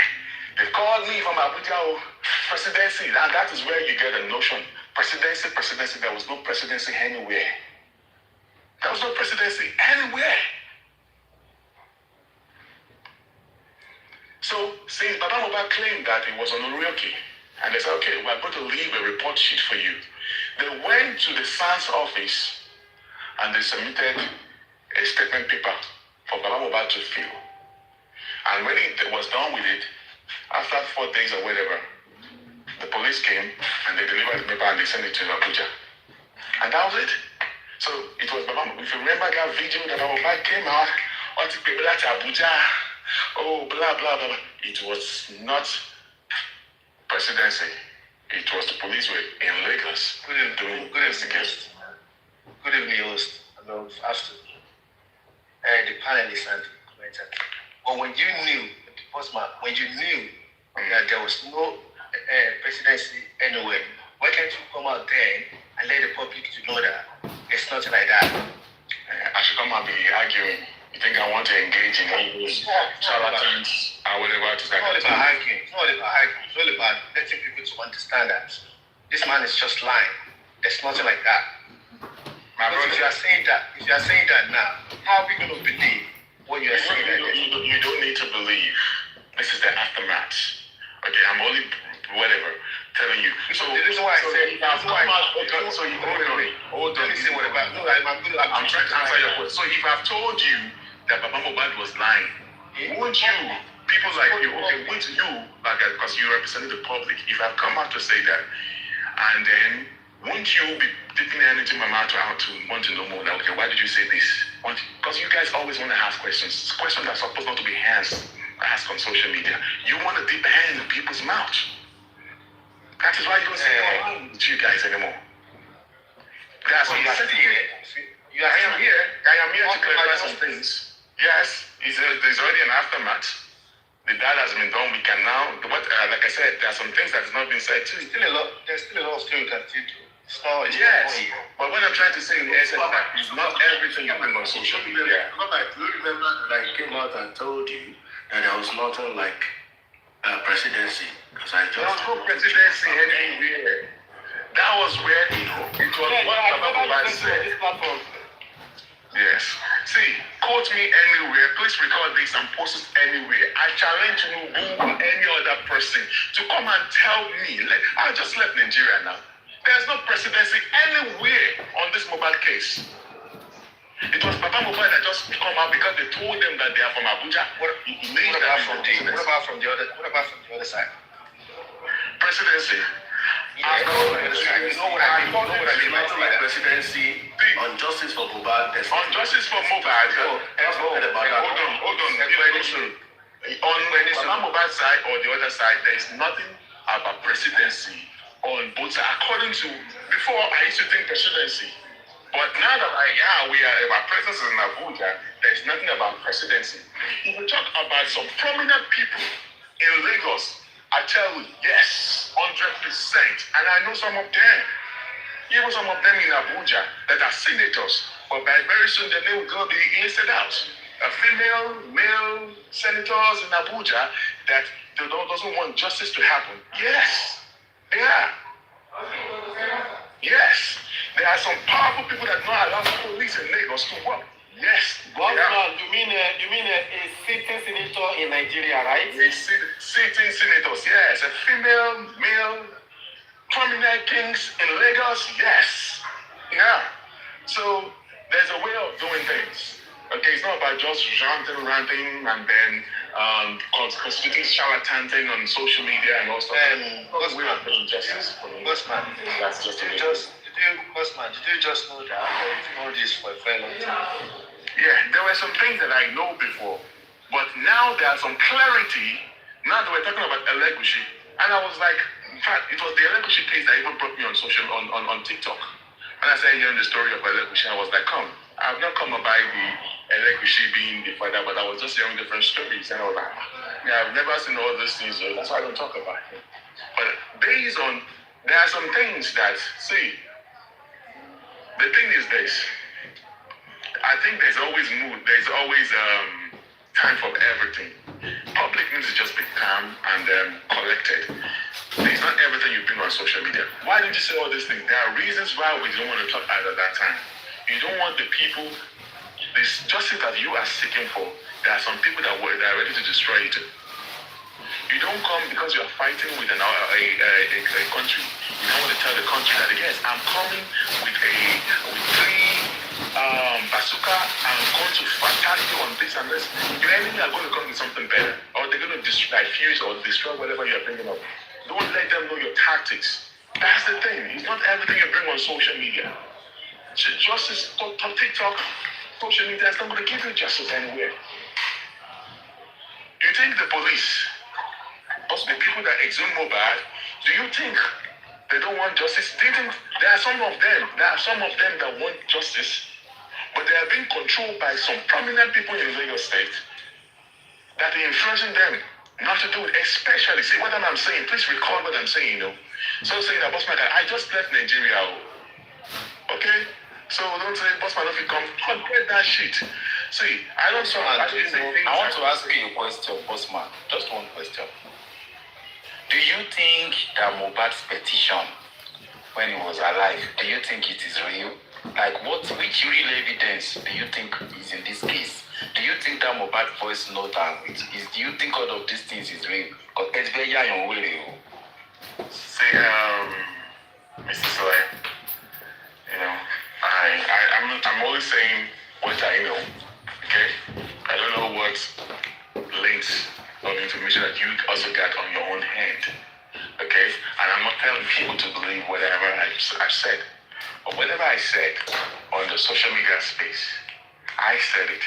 They called me from Abuja, presidency, and that is where you get a notion. Presidency. There was no presidency anywhere. There was no presidency anywhere. So, since Baba Mohbad claimed that he was on Orioke, and they said, okay, we're going to leave a report sheet for you. They went to the SANS office and they submitted a statement paper for Baba Mohbad to fill. And when it was done with it, after 4 days or whatever, the police came and they delivered the paper and they sent it to Abuja. And that was it. So it was Baba Mohbad. If you remember that video that Baba Mohbad came out, what the people at Abuja, oh, blah, blah, blah. It was not presidency. It was the police were in Lagos. Good evening, host. Hello, afternoon. The panelists and commentators. But when you knew, the postman, when you knew that there was no presidency anywhere, why can't you come out then and let the public to know that it's nothing like that? I should come and be arguing. You think I want to engage in all those charlatans or whatever to It's that? not about hiking. It's not about hiking. It's all about letting people to understand that this man is just lying. There's nothing like that. My brother, If you are saying that now, how are we going to believe what you are saying? You don't need to believe. This is the aftermath. Okay, I'm only whatever telling you. So the reason why I said, so you hold on. let me say what about. No, I'm trying to answer your question. So if I've told you that Baba Mohbad was lying, won't you, people like you, okay, won't you, like, because you represented the public, if I've come out to say that, and then won't you be dipping anything my mouth out to want to know more? Like, okay, why did you say this? Because you guys always want to ask questions. Questions that are supposed not to be asked on social media. You want to dip a hand in people's mouth. That is why you don't see anyone with you guys anymore. That's what you're sitting here. I am here to clarify some things. Yes, there's already an aftermath. The dial has been done. We can now, like I said, there are some things that has not been said too. There's still a lot of things we can still do. It's not. Yes, but what I'm trying to say in essence is that it's not everything you bring on social media. Do you remember that I came out and told you that there was nothing like presidency? Because There was no presidency anywhere. That was where it was what Baba said. Yes. See, quote me anywhere. Please record this and post it anywhere. I challenge you or any other person to come and tell me. I just left Nigeria now. There's no presidency anywhere on this mobile case. It was Papa Mobile that just come out because they told them that they are from Abuja. What about from the other side? Presidency. I know what I mean by presidency on justice for Mohbad. On justice for Mohbad. Hold on. On Papa Mohbad's side or the other side, there is nothing about presidency on both sides. According to before, I used to think presidency, but now that our presence is in Abuja, there is nothing about presidency. If we talk about some prominent people in Lagos, I tell you, yes, 100%. And I know some of them, even some of them in Abuja that are senators, but very soon their name will be listed out. Female, male senators in Abuja that doesn't want justice to happen. Yes, they are. Yes, there are some powerful people that don't allow the police in Lagos to work. Yes. You mean a sitting senator in Nigeria, right? Sitting senators, yes. A female, male, prominent kings in Lagos, yes. Yeah. So there's a way of doing things. Okay, it's not about just ranting, and then constituting charlataning on social media and all stuff. We are doing justice for me. Bossman, That's just did you just know that you've known this for a very long time? Yeah, there were some things that I know before, but now there's some clarity. Now that we're talking about Elegushi, and I was like, in fact, it was the Elegushi case that even brought me on TikTok. When I started hearing the story of Elegushi, I was like, I've not come about the Elegushi being the father, but I was just hearing different stories, and I was like, I've never seen all these things, so that's why I don't talk about it. But based on, there are some things that, see, the thing is this. I think there's always time for everything. Public needs to just be calm and collected. It's not everything you bring on social media. Why did you say all these things? There are reasons why we don't want to talk at that time. You don't want the people, this justice that you are seeking for, there are some people that are ready to destroy it. You don't come because you are fighting with a country. You don't want to tell the country that, yes, I'm coming with three bazooka, I'm going to fatality on this and this. Your enemy are going to come with something better, or they're going to diffuse or destroy whatever you're bringing up. Don't let them know your tactics. That's the thing. It's not everything you bring on social media. Justice, TikTok, social media is not going to give you justice anywhere. You think the police, also the people that exhume Mohbad, do you think they don't want justice? Do you think there are some of them that want justice, but they are being controlled by some prominent people in Lagos State that are influencing them not to do it, especially, see what I'm saying, please recall what I'm saying, So saying that, Bossman, I just left Nigeria, okay? So don't say, Bossman, if you come, forget that shit. See, I want to ask you a question, Bossman, just one question. Do you think that Mohbad's petition, when he was alive, do you think it is real? Like, which real evidence do you think is in this case? Do you think that Mohbad voice note do you think all of these things is real? Because it's very young, See, Mr. Cele, I'm always saying what I know, okay? I don't know what links of information that you also got on your own hand, Okay? And I'm not telling people to believe whatever I've said. But whatever I said on the social media space, I said it.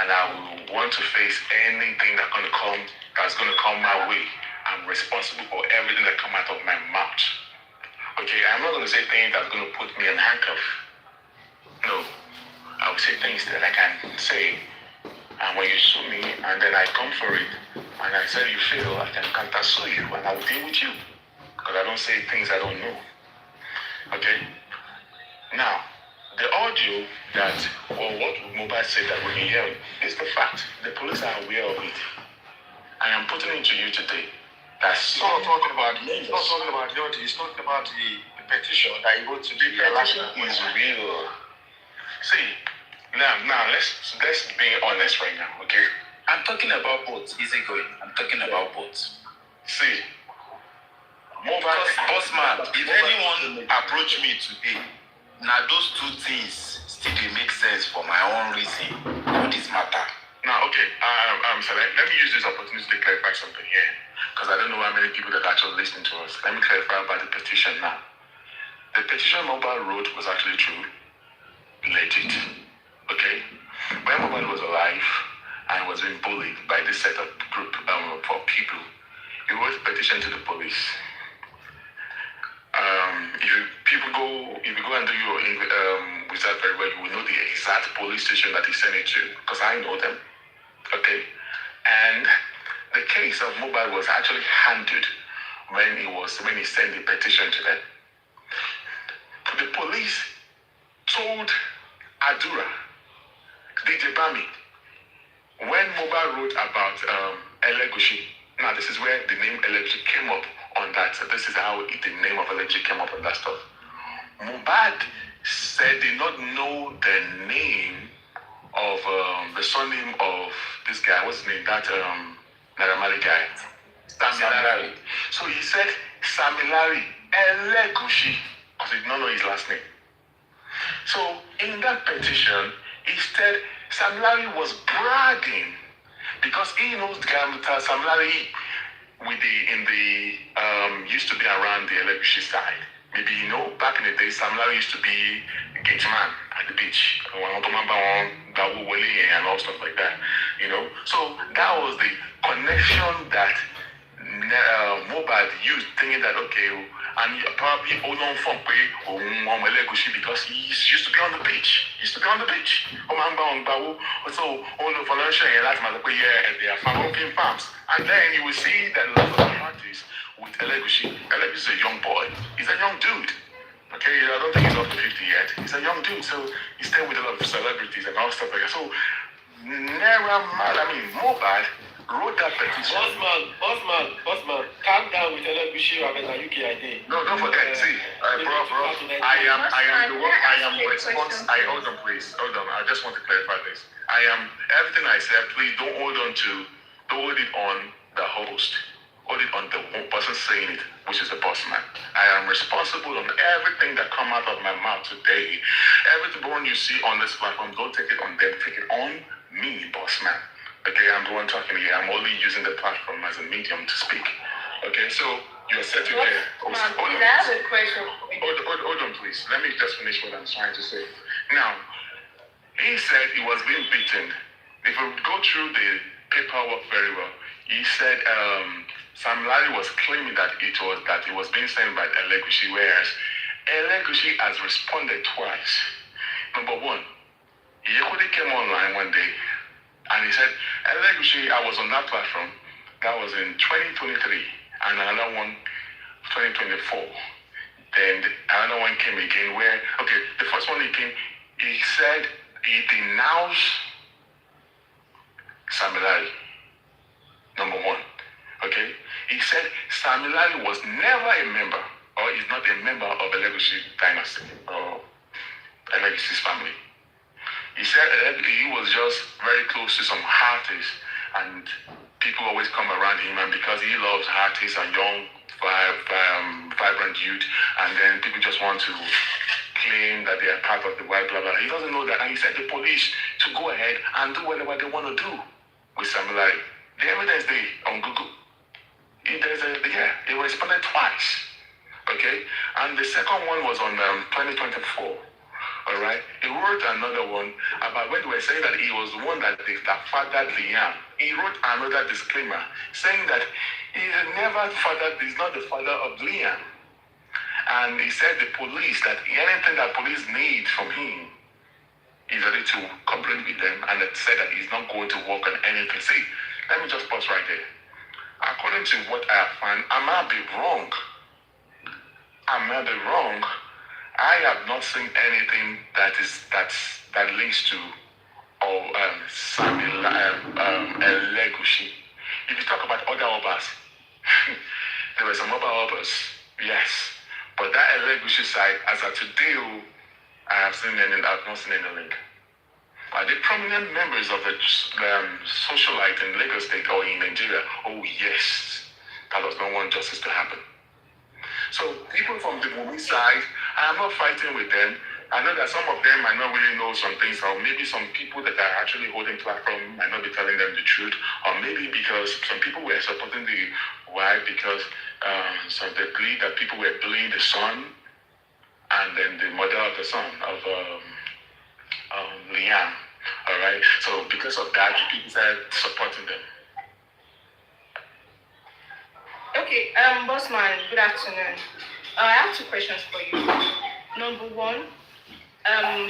And I will want to face anything that's gonna come my way. I'm responsible for everything that comes out of my mouth. Okay, I'm not gonna say things that's gonna put me in handcuff. No. I will say things that I can say. And when you sue me and then I come for it and I say you fail, I can counter sue you and I will deal with you. Because I don't say things I don't know. Okay? Now, the audio that, or what Mobile said that when you hear it, is the fact. The police are aware of it. I am putting it to you today. That's He's not talking about the audio, he's talking about the petition that he wrote to the petition is real. See, now let's be honest right now, okay? I'm talking about both. Easy going. I'm talking about both. See, because bossman, if anyone approach me today, now those two things still dey make sense for my own reason for this matter. Now, okay, so let me use this opportunity to clarify something here, because I don't know how many people that are actually listening to us. Let me clarify about the petition now. The petition Mobile wrote was actually true, legit, okay? When Mobile was alive and was being bullied by this set of group of people, he wrote a petition to the police. If you go and do your research very well, you will know the exact police station that he sent it to, because I know them. Okay, and the case of Mobile was actually handled when he sent the petition to them. The police told Adura, DJ Bami, when Mobile wrote about Elegushi. Now this is where the name Elegushi came up on that. So this is how the name of Elegushi came up on that stuff. Mobad said did not know the name of the surname of this guy. What's his name? That Naramali guy. Samilari. So he said Samilari Elegushi because he did not know his last name. So in that petition, he said Samilari was bragging because he knows the guy Samilari used to be around the Elegushi side. Maybe back in the day, Samilari used to be a gate man at the beach. And all stuff like that. So that was the connection that Mobile used, thinking that and probably hold on from Elegushi because he used to be on the beach. So all the financial they are farming farms. And then you will see that a lot of parties with Elegushi. Elegushi is a young boy. He's a young dude. Okay, I don't think he's up to 50 yet. He's a young dude, so he's staying with a lot of celebrities and all stuff like that. So Mobile wrote that petition. Bossman, calm down with Elegushi and UKID. No, don't forget. See, bro, hold on, please. Hold on. I just want to clarify this. Everything I said, please don't hold it on the host. Hold it on the person saying it, which is the boss man. I am responsible on everything that come out of my mouth today. Everything you see on this platform, don't take it on them, take it on me, boss man. Okay, I'm the one talking here. I'm only using the platform as a medium to speak. Okay, so you're set to there. I have a question. Hold on, please. Let me just finish what I'm trying to say. Now, he said he was being beaten. If we go through the paperwork very well, he said Sam Larry was claiming that it was being sent by Elegushi, whereas Elegushi has responded twice. Number one, Yekudi came online one day and he said, Elegushi, I was on that platform. That was in 2023 and another one 2024. Then another one came again where, the first one he came, he said he denounced Samilari. Number one. Okay? He said Samilari was never a member, or is not a member of the Elegushi dynasty, or Elegush's family. He said he was just very close to some artists, and people always come around him, and because he loves artists and young, vibrant youth, and then people just want to claim that they are part of the white blah blah. He doesn't know that, and he said the police to go ahead and do whatever they want to do with Samilari. The evidence there on Google. He responded twice. Okay, and the second one was on 2024. All right, he wrote another one about when they were saying that he was the one that fathered Liam. He wrote another disclaimer saying that he had never fathered, he's not the father of Liam. And he said the police, that anything that police need from him, he's ready to cooperate with them, and it said that he's not going to work on anything. See, let me just pause right there. According to what I have found, I might be wrong. I have not seen anything that links to Samuel Gurxey. If you talk about other obas, there were some other obas, yes, but that Gurxey side, as of today, I've not seen any link. Are they prominent members of the socialite in Lagos State or in Nigeria? Oh yes, that does not want justice to happen. So people from the movie side, I am not fighting with them. I know that some of them might not really know some things, or maybe some people that are actually holding platform might not be telling them the truth, or maybe because some people were supporting the wife because so they believe that people were bullying the son and then the mother of the son of Liam. All right. So because of that, people started supporting them. Okay, Bossman, good afternoon. I have 2 questions for you. Number 1,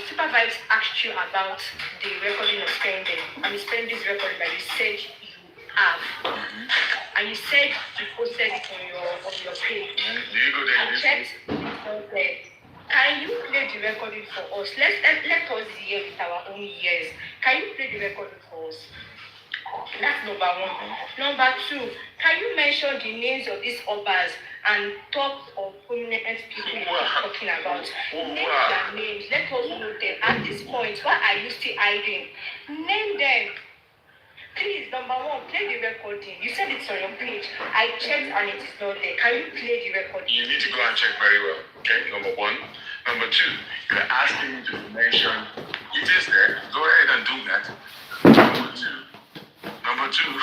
Supervibetv asked you about the recording of spending. Spending this recording that you said you have. And you said you posted it on your page. Do you go there? I checked it on there. Can you play the recording for us? Let us hear with our own ears. Can you play the recording for us? That's number 1. Number 2, can you mention the names of these obas and top of prominent people you're talking about? Name their names. Let us know them. At this point, why are you still hiding? Name them. Please, number 1, play the recording. You said it's on your page. I checked and it is not there. Can you play the recording? You need to go and check very well. Okay, number 1. Number 2, you're asking me to mention. It is there. Go ahead and do that. Number two,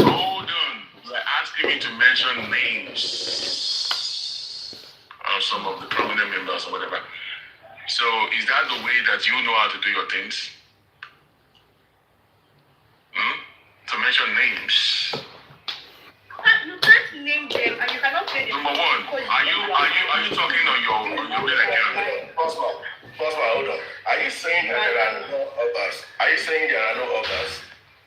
hold on. You're asking me to mention names of some of the prominent members or whatever. So is that the way that you know how to do your things? To mention names. You can't name them and you cannot play them. Number 1, are you talking on your mail account? Pastor, hold on. Are you saying that there are no others? Are you saying there are no others?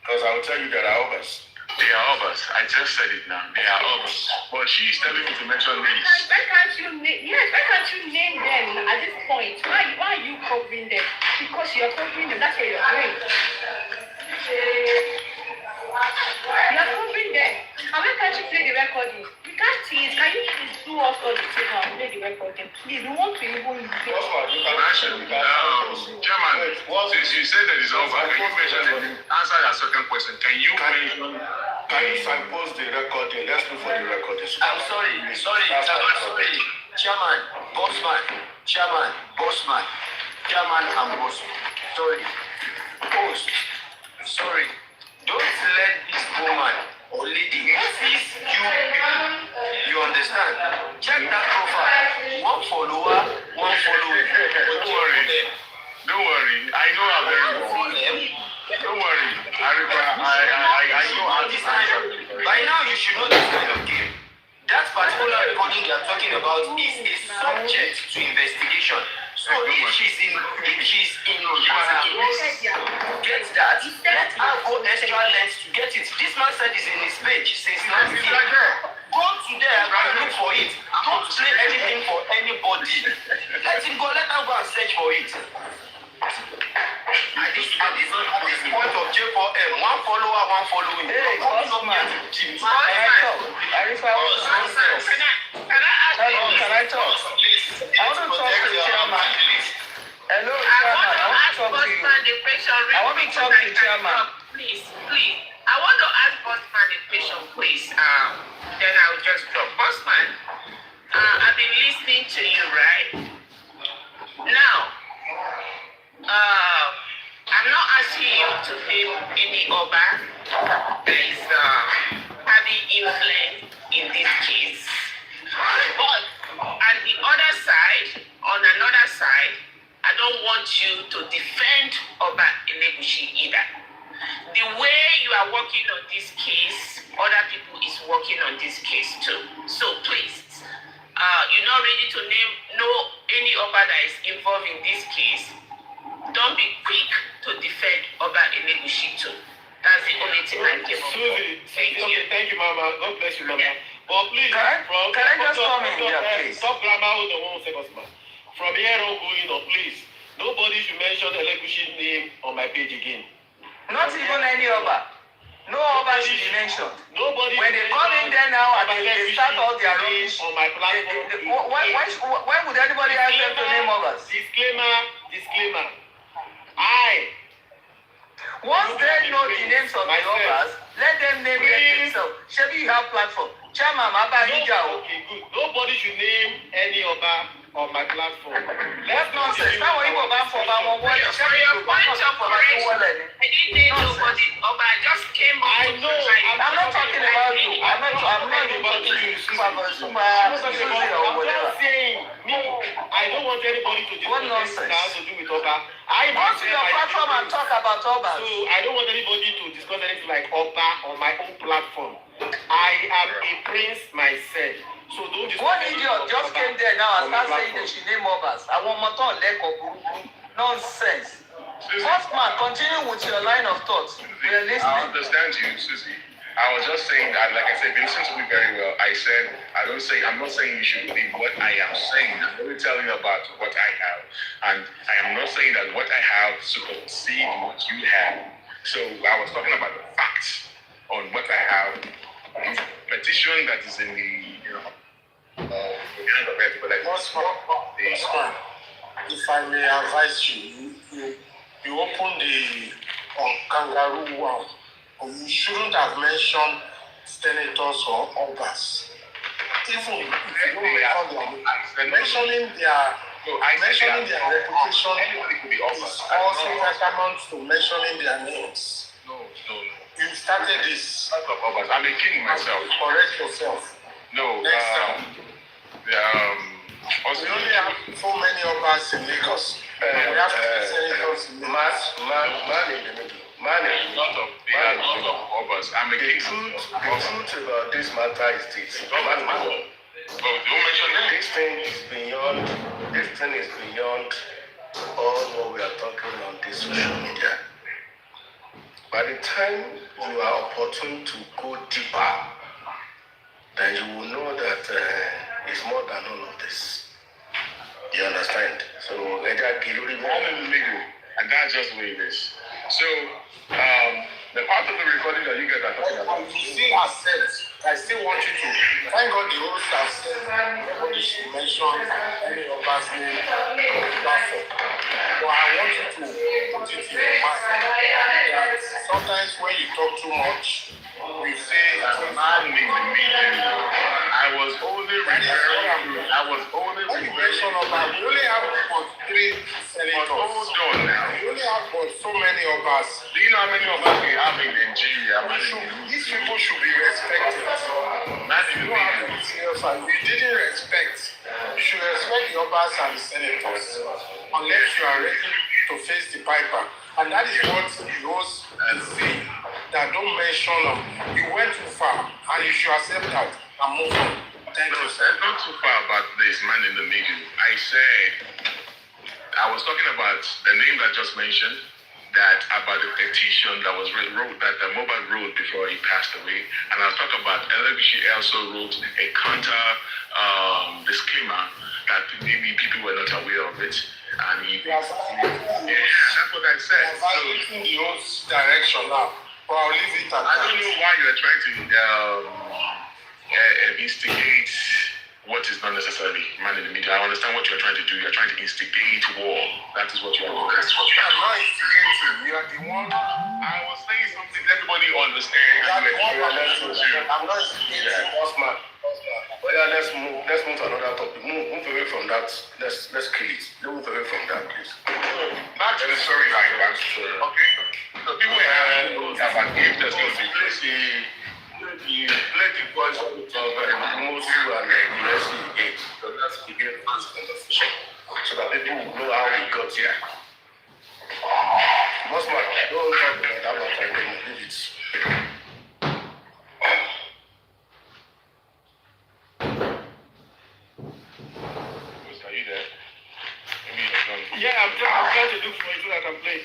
Because I will tell you there are others. They are others. I just said it now. They are others. But she is telling me to mention names. Why can't you name them at this point? Why are you covering them? Because you're covering them. That's what you're doing. You're covering them. And why can't you play the recording? We can't see it. Can you please do us all the favor and play the recording? Please, we want to even get Chairman, since you said that it's over, can you mention answer that second question? Can you mention? Can you signpost the recording? Let's look for the recording. I'm sorry. Chairman, Bossman, and Bossman. Sorry. Post. Sorry. Don't let this woman or lady sees you people. You understand? Check that profile. 1 follower, 1 following. Don't worry. I know how very well. Don't worry. I know how to answer. By now you should know this kind of game. That particular recording they are talking about is a subject to investigation. So if she's in get that, let her go extra lengths to get it. This man said it's in his page since last year. Go to there and look for it. Don't play anything for anybody. Let him go, let her go and search for it. At this point of J4M, 1 follower, 1 following. Hey, Bossman. Can I talk? I want to talk to the chairman. Hello, chairman. I want to talk to you. I want to talk to the chairman. Please. I want to ask Bossman a question, please. Then I will just drop. Bossman, I've been listening to you, right? Now, I'm not asking you to name any Oba that is part having influence in this case. But at the other side, on another side, I don't want you to defend Oba Elegushi either. The way you are working on this case, other people is working on this case too. So please, you're not ready to name any Oba that is involved in this case. Don't be quick to defend Oba Elegushi too. That's the only thing I came up with. Thank you. Thank you, Mama. God bless you, Mama. Yeah. But please, Can I just come in here, please? Stop grammar, hold on 1 second, man. From here on going on, please. Nobody should mention Elegushi name on my page again. Not even any Oba. No Oba should be mentioned. Nobody. When they come in there now and they start all their rubbish on my platform. When would anybody ask them to name Obas? Disclaimer. Once they know the names of the Obas, let them name them themselves. Shebi, you have platform. Chairman, Abahija. Okay, good. Nobody should name any Oba on my platform. That's nonsense. Now what you Oba for Oba? For your point of correction, I didn't name nobody. Oba, I just came up. I know. I'm not talking about you. I'm not even talking to you. I'm just saying, I don't want anybody to What discuss nonsense? anything that has to do with Oba. Go to your platform and talk about Obas. So I don't want anybody to discuss anything like Oba on my own platform. I am a prince myself. So don't discuss. One idiot just came there now and started saying they should name Obas. I want Moton Leko. Nonsense. First man, continue with your line of thought. We are I listening. understand you, Susie. I was just saying that, like I said, you listen to me very well. I said, I'm not saying you should believe what I am saying. I'm only telling you about what I have. And I am not saying that what I have supersedes what you have. So I was talking about the facts on what I have. It's a petition that is in the, hand of everybody. If I may advise you open the kangaroo one. You shouldn't have mentioned senators or Obas. Even if you don't recall them, mentioning their reputation is also tantamount to mentioning their names. No. You started this. I'm a king myself. Correct yourself. No. Next time. We only have so many Obas in Lagos. We have senators in Lagos. There are a lot of Obas. I'm a king. The truth about this matter is this. Don't mention names. This thing is beyond all what we are talking on this social media. By the time you are opportune to go deeper, then you will know that it's more than all of this. You understand? So, I'm in the middle, and that's just the way it is. So, the part of the recording that you guys are talking about. You still accept. I still want you to thank God the host has said nobody should mention any Oba's name on the platform. But I want you to put it in your mind that sometimes when you talk too much, we say Man in the middle. I was only when you mention Oba, we only have 3 senators. Hold on now. We only have so many Obas. Do you know how many Obas we have in Nigeria? These people should be respected. Man in the middle. You didn't respect. You should respect the Obas and the senators unless you are ready to face the piper. And that is what the host is saying. That don't mention them. You went too far and you should accept that and move on. Thank you, sir. Not too far about this man in the middle. I was talking about the name that just mentioned, that about the petition that was wrote, that the mobile wrote before he passed away. And I was talking about Elegushi also wrote a counter disclaimer that maybe people were not aware of it. And that's what I said. So, in the host direction now, but I'll leave it at that. I don't know why you're trying to instigate what is not necessarily man in the middle. I understand what you're trying to do. You're trying to instigate war. That is what you're doing. That's what you're I'm not instigating. You are the one. I was saying something everybody understands. I'm not instigating. Osman. Well, yeah, let's move to another topic. Move away from that. Let's kill it. Move away from that, please. Back to the story like that. Okay. So people have a gift that's going to be you played the voice of Mosu and Gurxey again. So that's the game conversation. So that people will know how we got here. Most man, don't talk about that much again. Leave it. Are you there? Maybe you're done. Yeah, I'm trying to look for it so that I can play.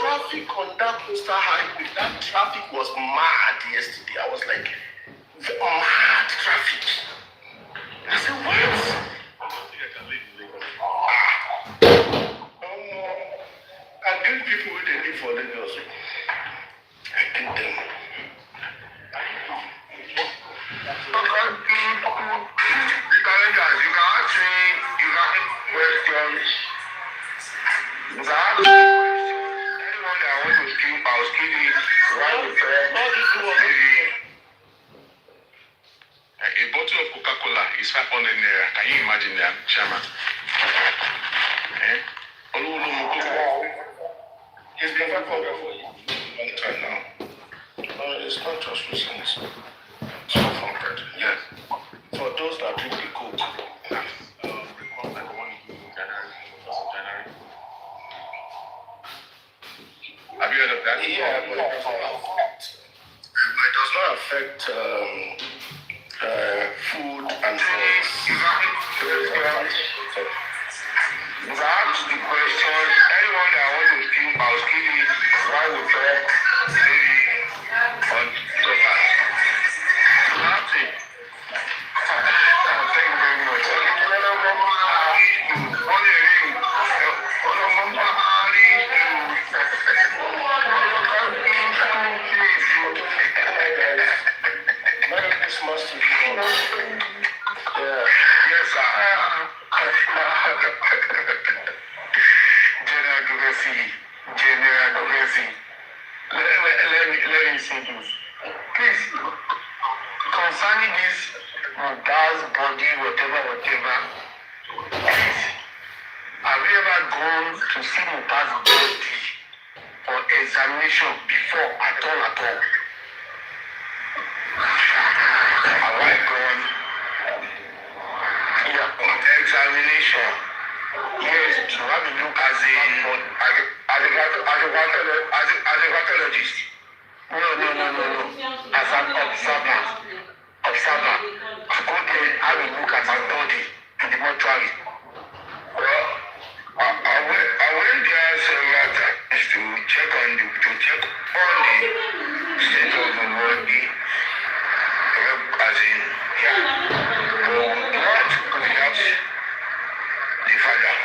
Traffic on that coastal highway, that traffic was mad yesterday. I was like, mad traffic. I said, what? I don't think I can live in Lagos. I give people what they need for Lagos. I give them. You can ask me, you can ask questions. You can ask me. A bottle of Coca-Cola is 500 naira. Can you imagine that, Chairman? It's been 500 for you. Long time now. No, it's not just recent. It's 500. Yes. For those that drink the Coke. Reform like the one you do in January, 1st of January. Have you heard of that? Yeah, but it does not affect food and drugs. You can ask the question, anyone that wants to speak, I'll give you why we talk maybe on Twitter. That's it. Thank you very much. Merry Christmas to you. Yeah. Yes, sir. General Gurxey. Let me say this. Please, concerning this gas body, whatever, please, have you ever gone to see Mohbad's body for examination before at all? Have I gone? Yeah, on examination. Yes, to have a look as a pathologist. No. As an observer. Go there, have a look at her body in the mortuary. Well, I went there several times to check on the state of the body. As in, not without the father.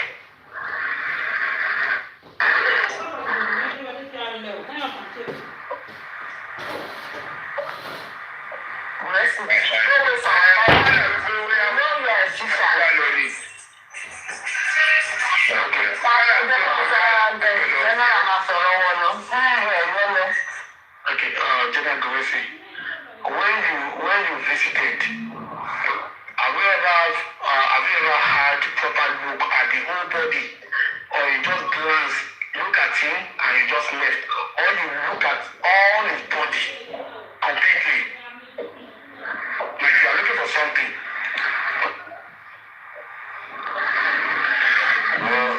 Okay, General Gurxey, when you visited, have you ever had proper look at the whole body, or you just glance, look at him and you just left, or you look at all his body completely, like you are looking for something? Well,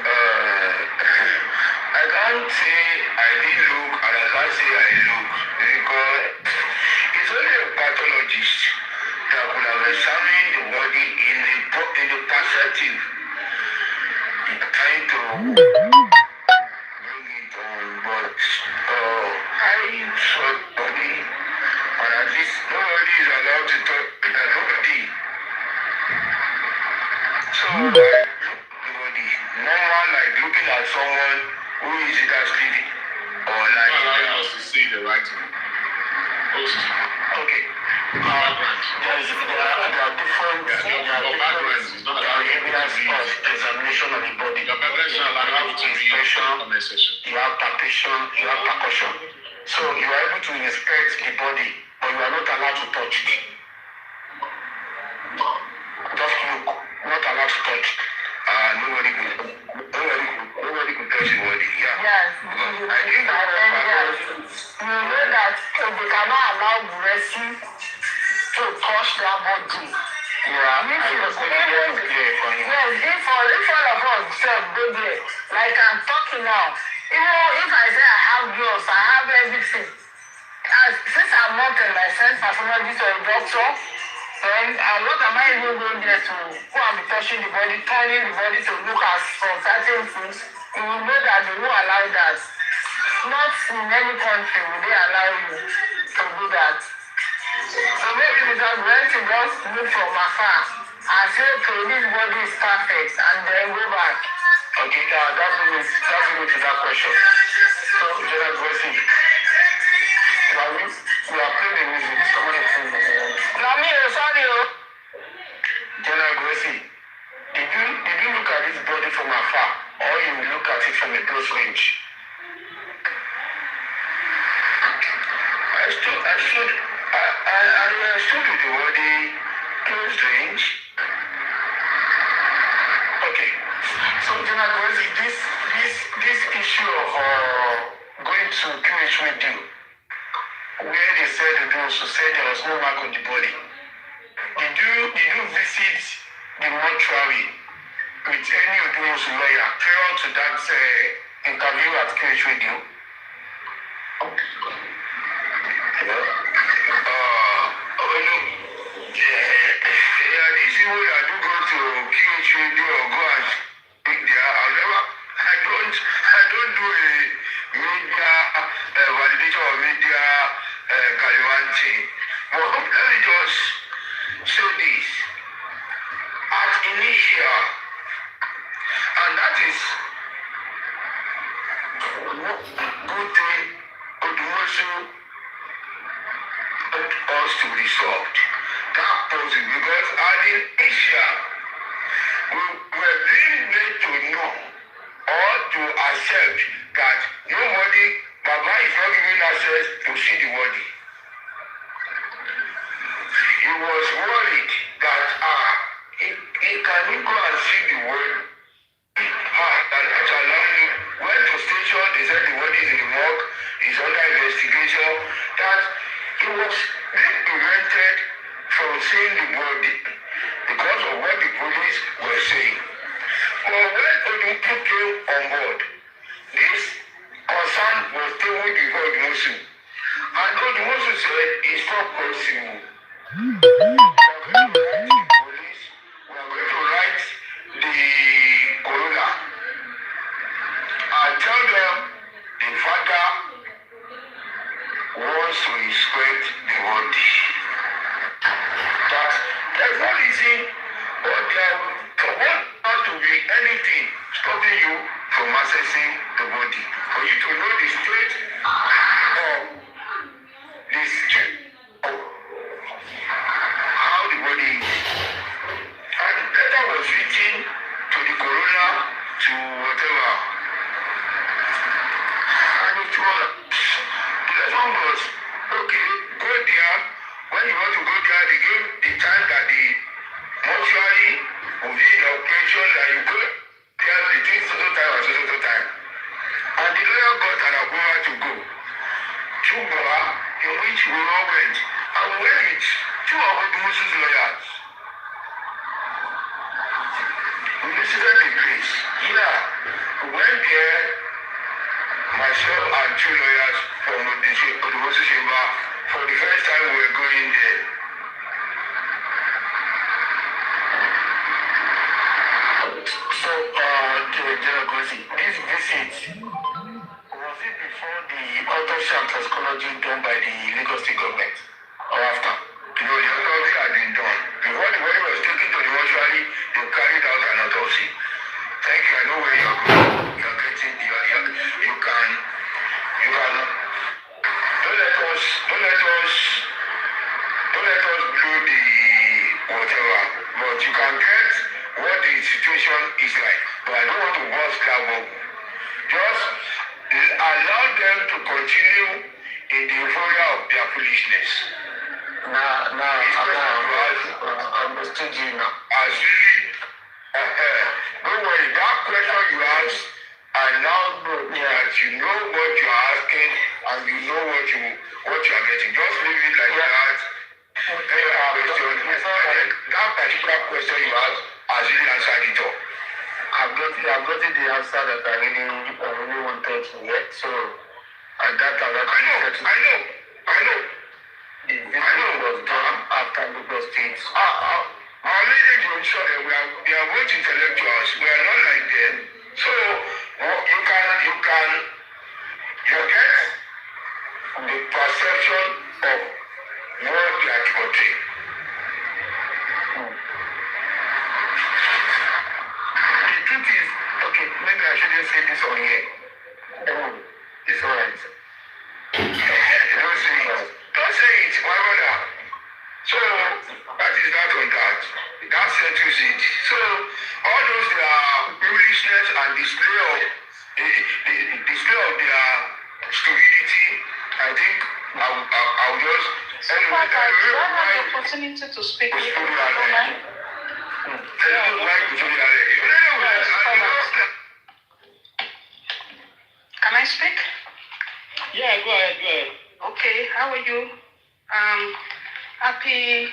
I can't say I did look and I can't say I look because it's only a pathologist that could have examined the body in the perspective, trying to palpation, you have percussion. So you are able to inspect the body, but you are not allowed to touch it. Just look, not allowed to touch. Nobody could touch the body. Yeah. Yes. You know that they cannot allow Gurxey to touch their body. Yeah. If all of us said go there, like I'm talking now, even if I say I have gloves, I have everything. Since I'm not a licensed pathologist or a doctor, then what am I even going there to go and be touching the body, turning the body to look at some certain things? You will know that they won't allow that. Not in any country will they allow you to do that. So maybe Mr. Gurxey just look from afar and say, okay, this body is perfect, and then go back. Okay, that's me to that question. So, General Gurxey, we are playing the music. Somebody sing the music. Sorry. General Gurxey, did you look at this body from afar, or you look at it from a close range? I stood with the body close range. Okay. So, General Gurxey, this issue of going to QH with you, where they said there was no mark on the body. Did you visit the mortuary with any of those lawyer prior to that interview at QH Radio? Hello? These people that do go to QH Radio or go and speak there, I don't do a media validation or media Galimanti. But let me just say this. At initial, and that is good thing Odumosu helped us to resolve. That person, because at initial, we were being made to know or to accept that nobody, Baba is not giving access to see the body. He was worried that he can go and see the body. That allowed him. Went to station, they said the body is in the morgue, is under investigation. That he was being prevented from seeing the body because of what the police were saying. But when Odumosu came on board, this concern was tabled before Odumosu. And Odumosu said it's not possible. We are going to write the police, we are going to write the coroner and tell them the father wants to inspect the body. That there's no reason or there want not to be anything stopping you from accessing the body. For you to know the state of the state of how the body is. And the letter was written to the coroner, to whatever. And it was, the letter was, okay, go there. When you want to go there, they gave the time that the mortuary will be in operation, that you go there between so time and so time. And the lawyer got an approval to go. Chuba, in which we all went. And we went with two of Odumosu's lawyers. We visited the place. Yeah, we went there, myself and two lawyers from Odumosu Chamber. For the first time we were going there. So, General Gurxey, this visit, was it before the autopsy and toxicology done by the Lagos State government or after? No, the autopsy had been done. Before the body was taken to the mortuary, they carried out an autopsy. Thank you, I know where you are going. You are getting, you can, don't let us blow the whatever, but you can get what the situation is like. But I don't want to burst that bubble. Just allow them to continue in the euphoria of their foolishness. Now, I understood you now. As really, don't worry, that question you asked, I now know that you know what you're asking and you know what you're getting. Just leave it like that. That particular question you asked has really answered it all. I've gotten the answer that I really wanted to get. So, that I know. The video was done after Lagos State. Our ladies will show that they are both intellectuals. We are not like them. So you get the perception of what they are portraying. The truth is, okay, maybe I shouldn't say this on here. It's alright. Don't say it, my brother. So that is that on that. That settles it. So all those foolishness and display of their stupidity, I think I will just Supervibetv, do I have the opportunity to speak with you? Can I speak? Yeah, go ahead. Okay, how are you? Happy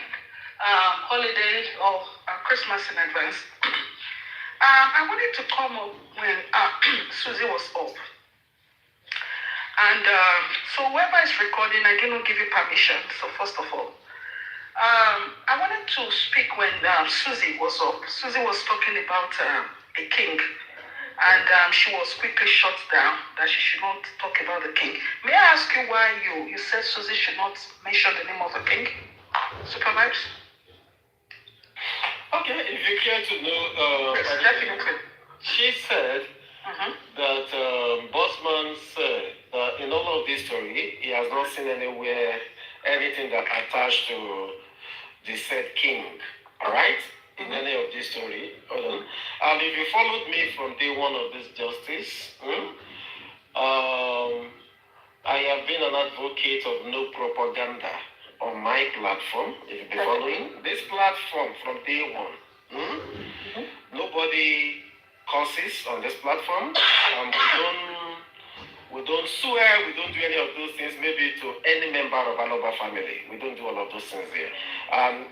holiday or Christmas in advance. I wanted to come up when Susie was up. And so whoever is recording, I didn't give you permission. So first of all, I wanted to speak when Susie was up. Susie was talking about a king. And she was quickly shut down that she should not talk about the king. May I ask you why you said Susie should not mention the name of the king? Supervibetv? Okay, if you care to know, Yes, definitely. she said that Bossman said that in all of this story, he has not seen anywhere anything that attached to the said king. All right? In any of this story. Hold on. And if you followed me from day one of this justice, I have been an advocate of no propaganda on my platform. If you've been following this platform from day one, nobody curses on this platform. We don't swear, we don't do any of those things, maybe to any member of Aloba family. We don't do all of those things here.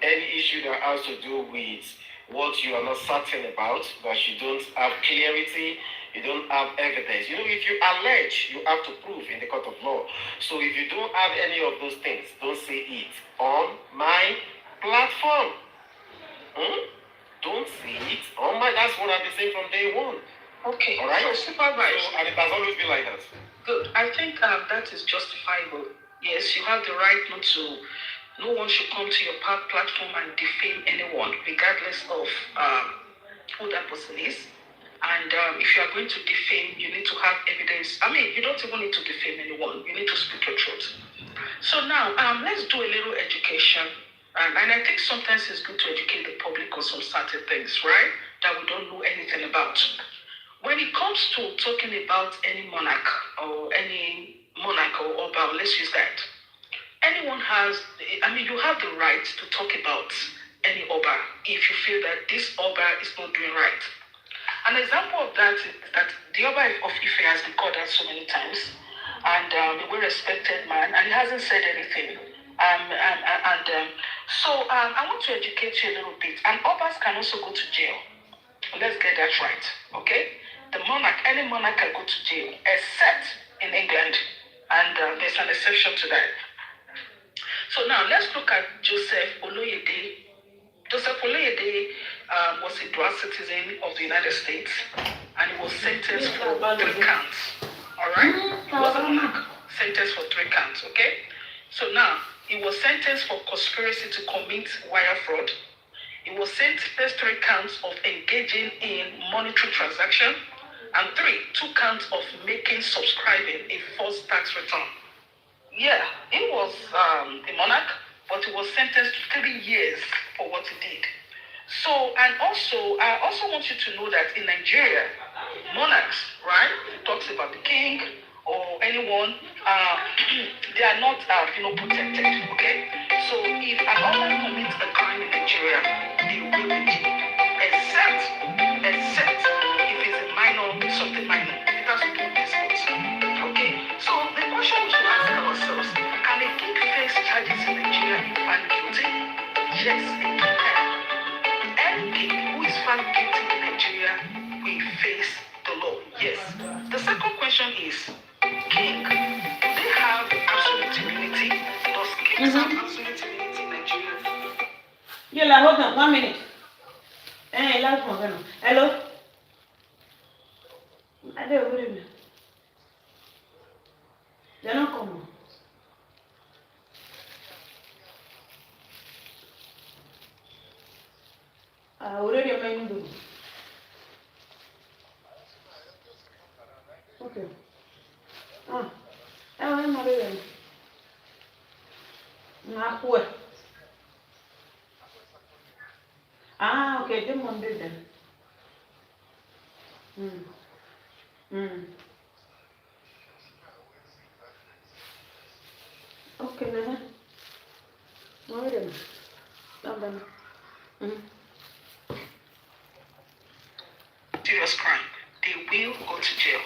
Any issue that has to do with what you are not certain about, that you don't have clarity, you don't have evidence. You know, if you allege, you have to prove in the court of law. So if you don't have any of those things, don't say it on my platform. Don't say it on my, that's what I've been saying from day one. Okay, all right? So Supervibetv. And it has always been like that. Good. I think that is justifiable. Yes, you have the right not to. No one should come to your platform and defame anyone, regardless of who that person is. And if you are going to defame, you need to have evidence. I mean, you don't even need to defame anyone. You need to speak your truth. So now, let's do a little education. And I think sometimes it's good to educate the public on some certain things, right? That we don't know anything about. When it comes to talking about any monarch or Oba, let's use that. Anyone has, you have the right to talk about any Oba if you feel that this Oba is not doing right. An example of that is that the Oba of Ife has been called out so many times, and a well-respected man, and he hasn't said anything. So I want to educate you a little bit. And Obas can also go to jail. Let's get that right, okay? The monarch, any monarch can go to jail, except in England, and there's an exception to that. So now let's look at Joseph Oloyede. Joseph Oloyede was a dual citizen of the United States, and he was sentenced for 3 counts. All right? He was a monarch, sentenced for 3 counts, okay? So now, he was sentenced for conspiracy to commit wire fraud. He was sentenced 3 counts of engaging in monetary transaction, and 2 counts of subscribing a false tax return. Yeah, he was a monarch, but he was sentenced to 3 years for what he did. So, and also, I also want you to know that in Nigeria, monarchs, right, talks about the king, or anyone, they are not, protected. Okay. So if an orphan commits a crime in Nigeria, they will be jailed, except if it's a minor, something minor. It has to do with this sport. Okay. So the question we should ask ourselves: can a king face charges in Nigeria if found guilty? Yes, it can. Any king who is found guilty in Nigeria will face the law. Yes. The second question is, king, do they have absolute immunity? Does kings have absolute immunity in Nigeria? Yeah, hold on, 1 minute. Last one. Hello? I don't know. They're not coming. Already I'm in. Okay. I'm not even. Not what? Okay, them one did then. Okay, now. No, wait a minute. I'm done. Serious crime, they will go to jail.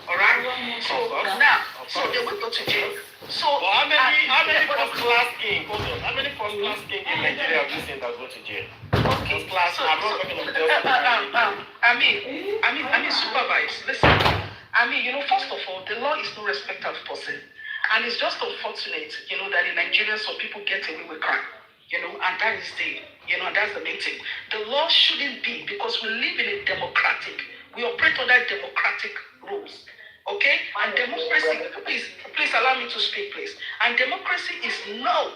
Alright? So they will go to jail. So How many first-class king? Hold on. How many first-class king in Nigeria have you seen that go to jail? okay. First-class. I'm not talking of just. I mean, supervise. Listen. First of all, the law is no respecter of person. And it's just unfortunate, that in Nigeria some people get away with crime. And that is that's the main thing. The law shouldn't be, because we live in a democratic, we operate under democratic rules. Okay? And democracy, please allow me to speak, please. And democracy is no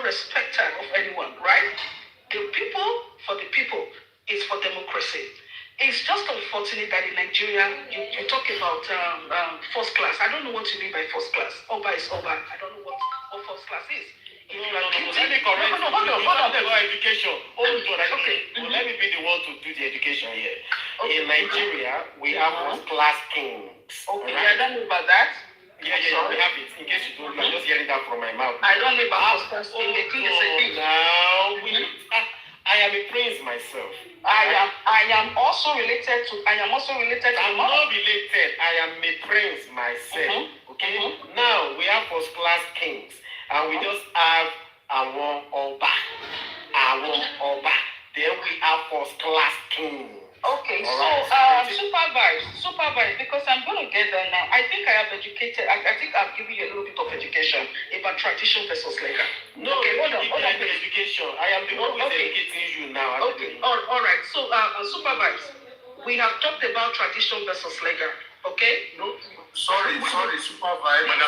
respecter of anyone, right? The people for the people is for democracy. It's just unfortunate that in Nigeria, you talk about first class. I don't know what you mean by first class. Oba is Oba. I don't know what first class is. Hold on. Education. Okay. Let me be the one to do the education here. Okay. In Nigeria, we have first-class kings. Okay, right? I don't know about that. Yeah, we have it. In case you don't, you're just hearing that from my mouth. I don't know about first-class king. The king is a king. Now, I am a prince myself. I am also related to. I'm not related. I am a prince myself. Okay. Now we have first-class kings, and we just have our Oba. Then we have first-class kings. Okay, supervise, because I'm going to get there now. I think I have educated, I think I've given you a little bit of education about tradition versus legal. No, okay, hold on. Education. I am the one who is educating you now. Okay, all right. So, supervise. We have talked about tradition versus legal. Okay? No, sorry, supervise. Supervise, let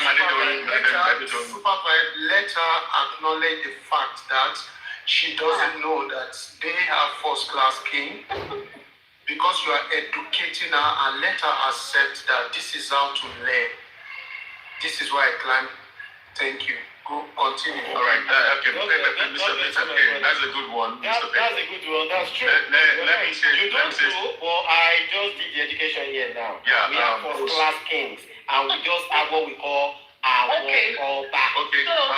her acknowledge the fact that she doesn't know that they have first-class king. Because you are educating her, and let her accept that this is how to learn. This is why I climb. Thank you. Go continue. All right. Okay. Mr. K, that's a good one. That's a good one. That's true. Let me say. You don't know, but I just did the education here now. Yeah. We have first-class kings, and we just have what we call our Oba. Okay.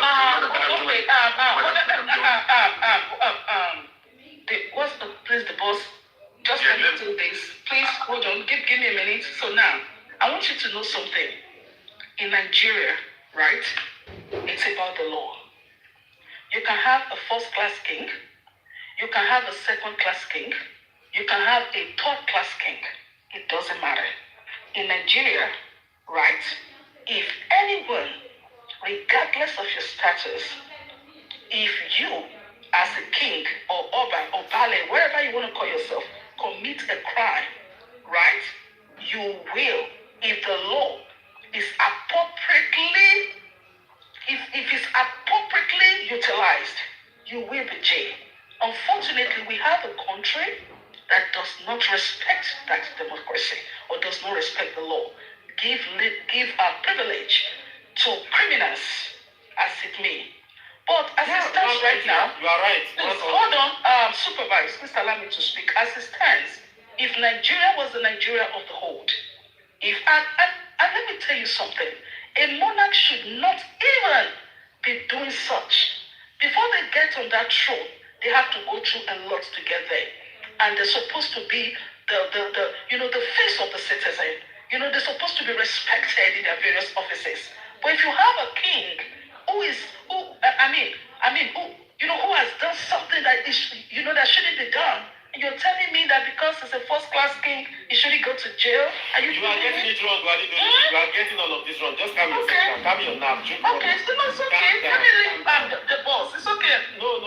What's the place? The boss. Just let me do this. Please hold on. Give me a minute. So now, I want you to know something. In Nigeria, right? It's about the law. You can have a first-class king. You can have a second-class king. You can have a third-class king. It doesn't matter. In Nigeria, right? If anyone, regardless of your status, if you, as a king or Oba or Bale, whatever you want to call yourself, commit a crime, right? You will, if the law is appropriately, if it's appropriately utilized, you will be jailed. Unfortunately, we have a country that does not respect that democracy or does not respect the law. Give a privilege to criminals as it may. But as it stands right now, you are right. Please, hold on, supervise. Please allow me to speak. As it stands, if Nigeria was the Nigeria of the whole, if and And let me tell you something. A monarch should not even be doing such. Before they get on that throne, they have to go through a lot to get there. And they're supposed to be the face of the citizen. They're supposed to be respected in their various offices. But if you have a king who has done something that that shouldn't be done, and you're telling me that because he's a first-class king, he shouldn't go to jail? You are getting it wrong, Wadi. You are getting all of this wrong. Just calm yourself down. Calm your nerve. Okay, it's okay. Let me leave the boss. It's okay. No.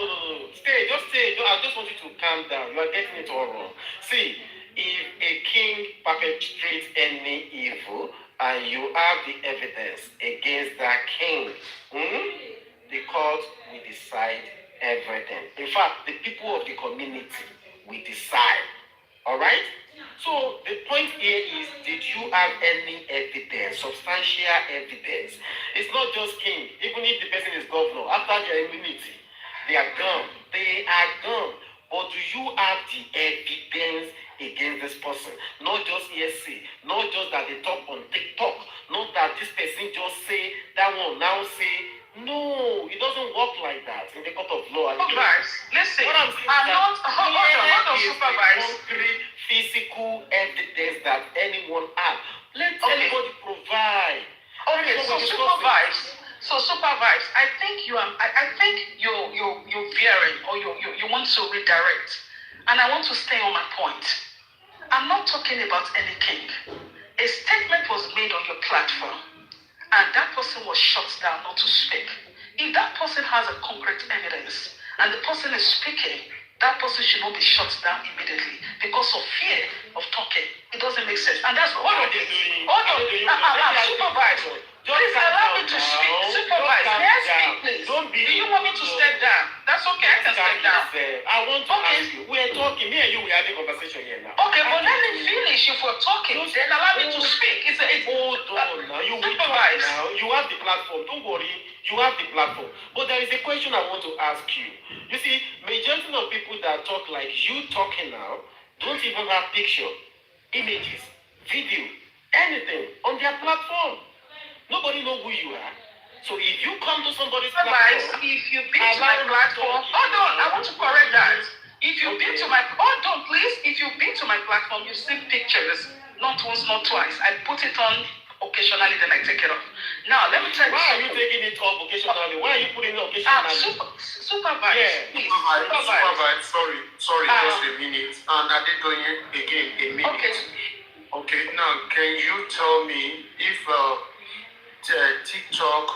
Stay. I just want you to calm down. You are getting it all wrong. See, if a king perpetrates any evil and you have the evidence against that king, the court will decide everything. In fact, the people of the community will decide. Alright? So the point here is, did you have any evidence, substantial evidence? It's not just king. Even if the person is governor, after their immunity, they are gone. But do you have the evidence against this person? Not just hearsay, not just that they talk on TikTok, not that this person just say, that one now say. No, it doesn't work like that in the court of law. Listen, what I'm saying hold on, supervise. Concrete physical evidence that anyone has. Let anybody provide. Okay, so supervise. I think you're veering, or you want to redirect, and I want to stay on my point. I'm not talking about any king. A statement was made on your platform, and that person was shut down not to speak. If that person has a concrete evidence and the person is speaking, that person should not be shut down immediately because of fear of talking. It doesn't make sense. And that's what I'm doing. Supervise. Please allow me to speak. Supervise. May I speak, please? Do you want me to step down? That's okay. I can step down. I want to ask you. We're talking. Me and you, we're having a conversation here now. Okay, but let me finish. If we're talking, then allow me to speak. Hold on now. You supervise now. You have the platform. Don't worry. You have the platform. But there is a question I want to ask you. You see, majority of people that talk like you talking now don't even have picture, images, video, anything on their platform. Nobody knows who you are. So if you come to somebody's platform, if you've been to my platform, hold on, I want to correct that. If you've been to my, hold on please, if you've been to my platform, you've seen pictures, not once, not twice. I put it on occasionally, then I take it off. Now, let me tell you why are you taking it off occasionally? Why are you putting it occasionally? Supervise. Yeah. Please. Supervise. Sorry, just a minute. And I did go in again a minute. Okay, now can you tell me if TikTok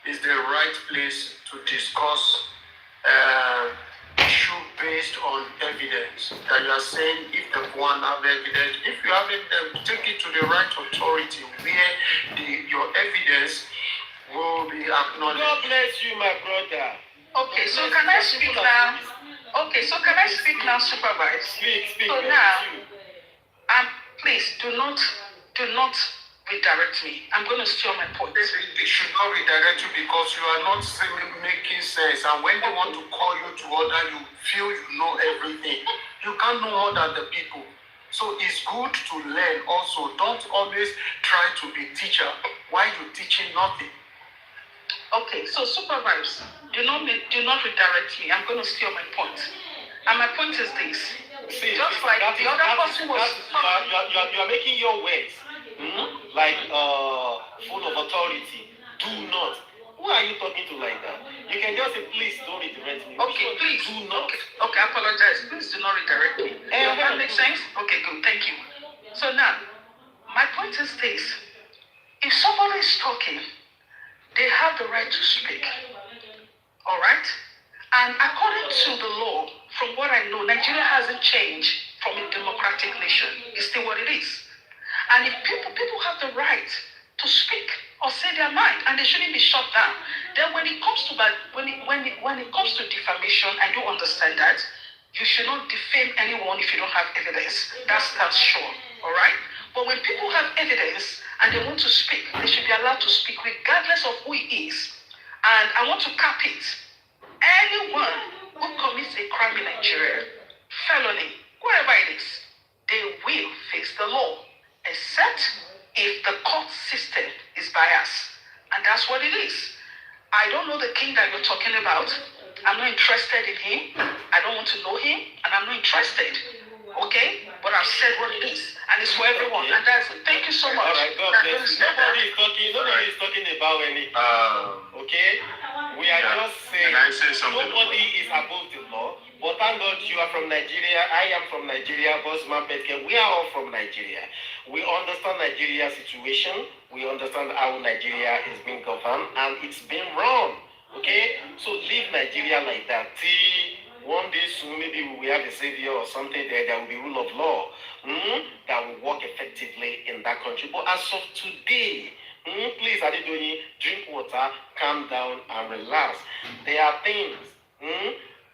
is the right place to discuss issue based on evidence? That you are saying if the one have evidence, if you have evidence, take it to the right authority where your evidence will be acknowledged. God bless you, my brother. Okay, so can I speak now? Okay, so can I speak now, supervise? Speak. So now, please do not redirect me. I'm going to stay on my point. They should not redirect you because you are not making sense. And when they want to call you to order, you feel you know everything. You can't know more than the people. So it's good to learn also. Don't always try to be teacher while you're teaching nothing. Okay, so supervise, do not redirect me. I'm going to stay on my point. And my point is this. Just like the other person was... You are making your words like full of authority. Do not. Who are you talking to like that? You can just say, please don't redirect me. Okay, please. Do not. Okay, I apologize. Please do not redirect me. Does that make sense? Okay, good. Thank you. So now, my point is this. If somebody is talking, they have the right to speak. All right? And according to the law, from what I know, Nigeria hasn't changed from a democratic nation. It's still what it is. And if people have the right to speak or say their mind, and they shouldn't be shut down, then when it comes to defamation, I do understand that you should not defame anyone if you don't have evidence. That's sure. All right? But when people have evidence and they want to speak, they should be allowed to speak regardless of who he is. And I want to cap it. Anyone who commits a crime in Nigeria, felony, wherever it is, they will face the law, except if the court sees king that you're talking about. I'm not interested in him. I don't want to know him, and I'm not interested. Okay? But I've said what it is, and it's for everyone. And that's it. Thank you so much. All right, God bless you. Nobody is talking about anything. Okay? We are just saying Can I say something? nobody is above the law. But thank God you are from Nigeria. I am from Nigeria. Bossman Petke. We are all from Nigeria. We understand Nigeria's situation. We understand how Nigeria is being governed, and it's been wrong. Okay? So leave Nigeria like that. See, one day soon, maybe we will have a savior or something there. There will be rule of law that will work effectively in that country. But as of today, please, Adedoyin, drink water, calm down, and relax. There are things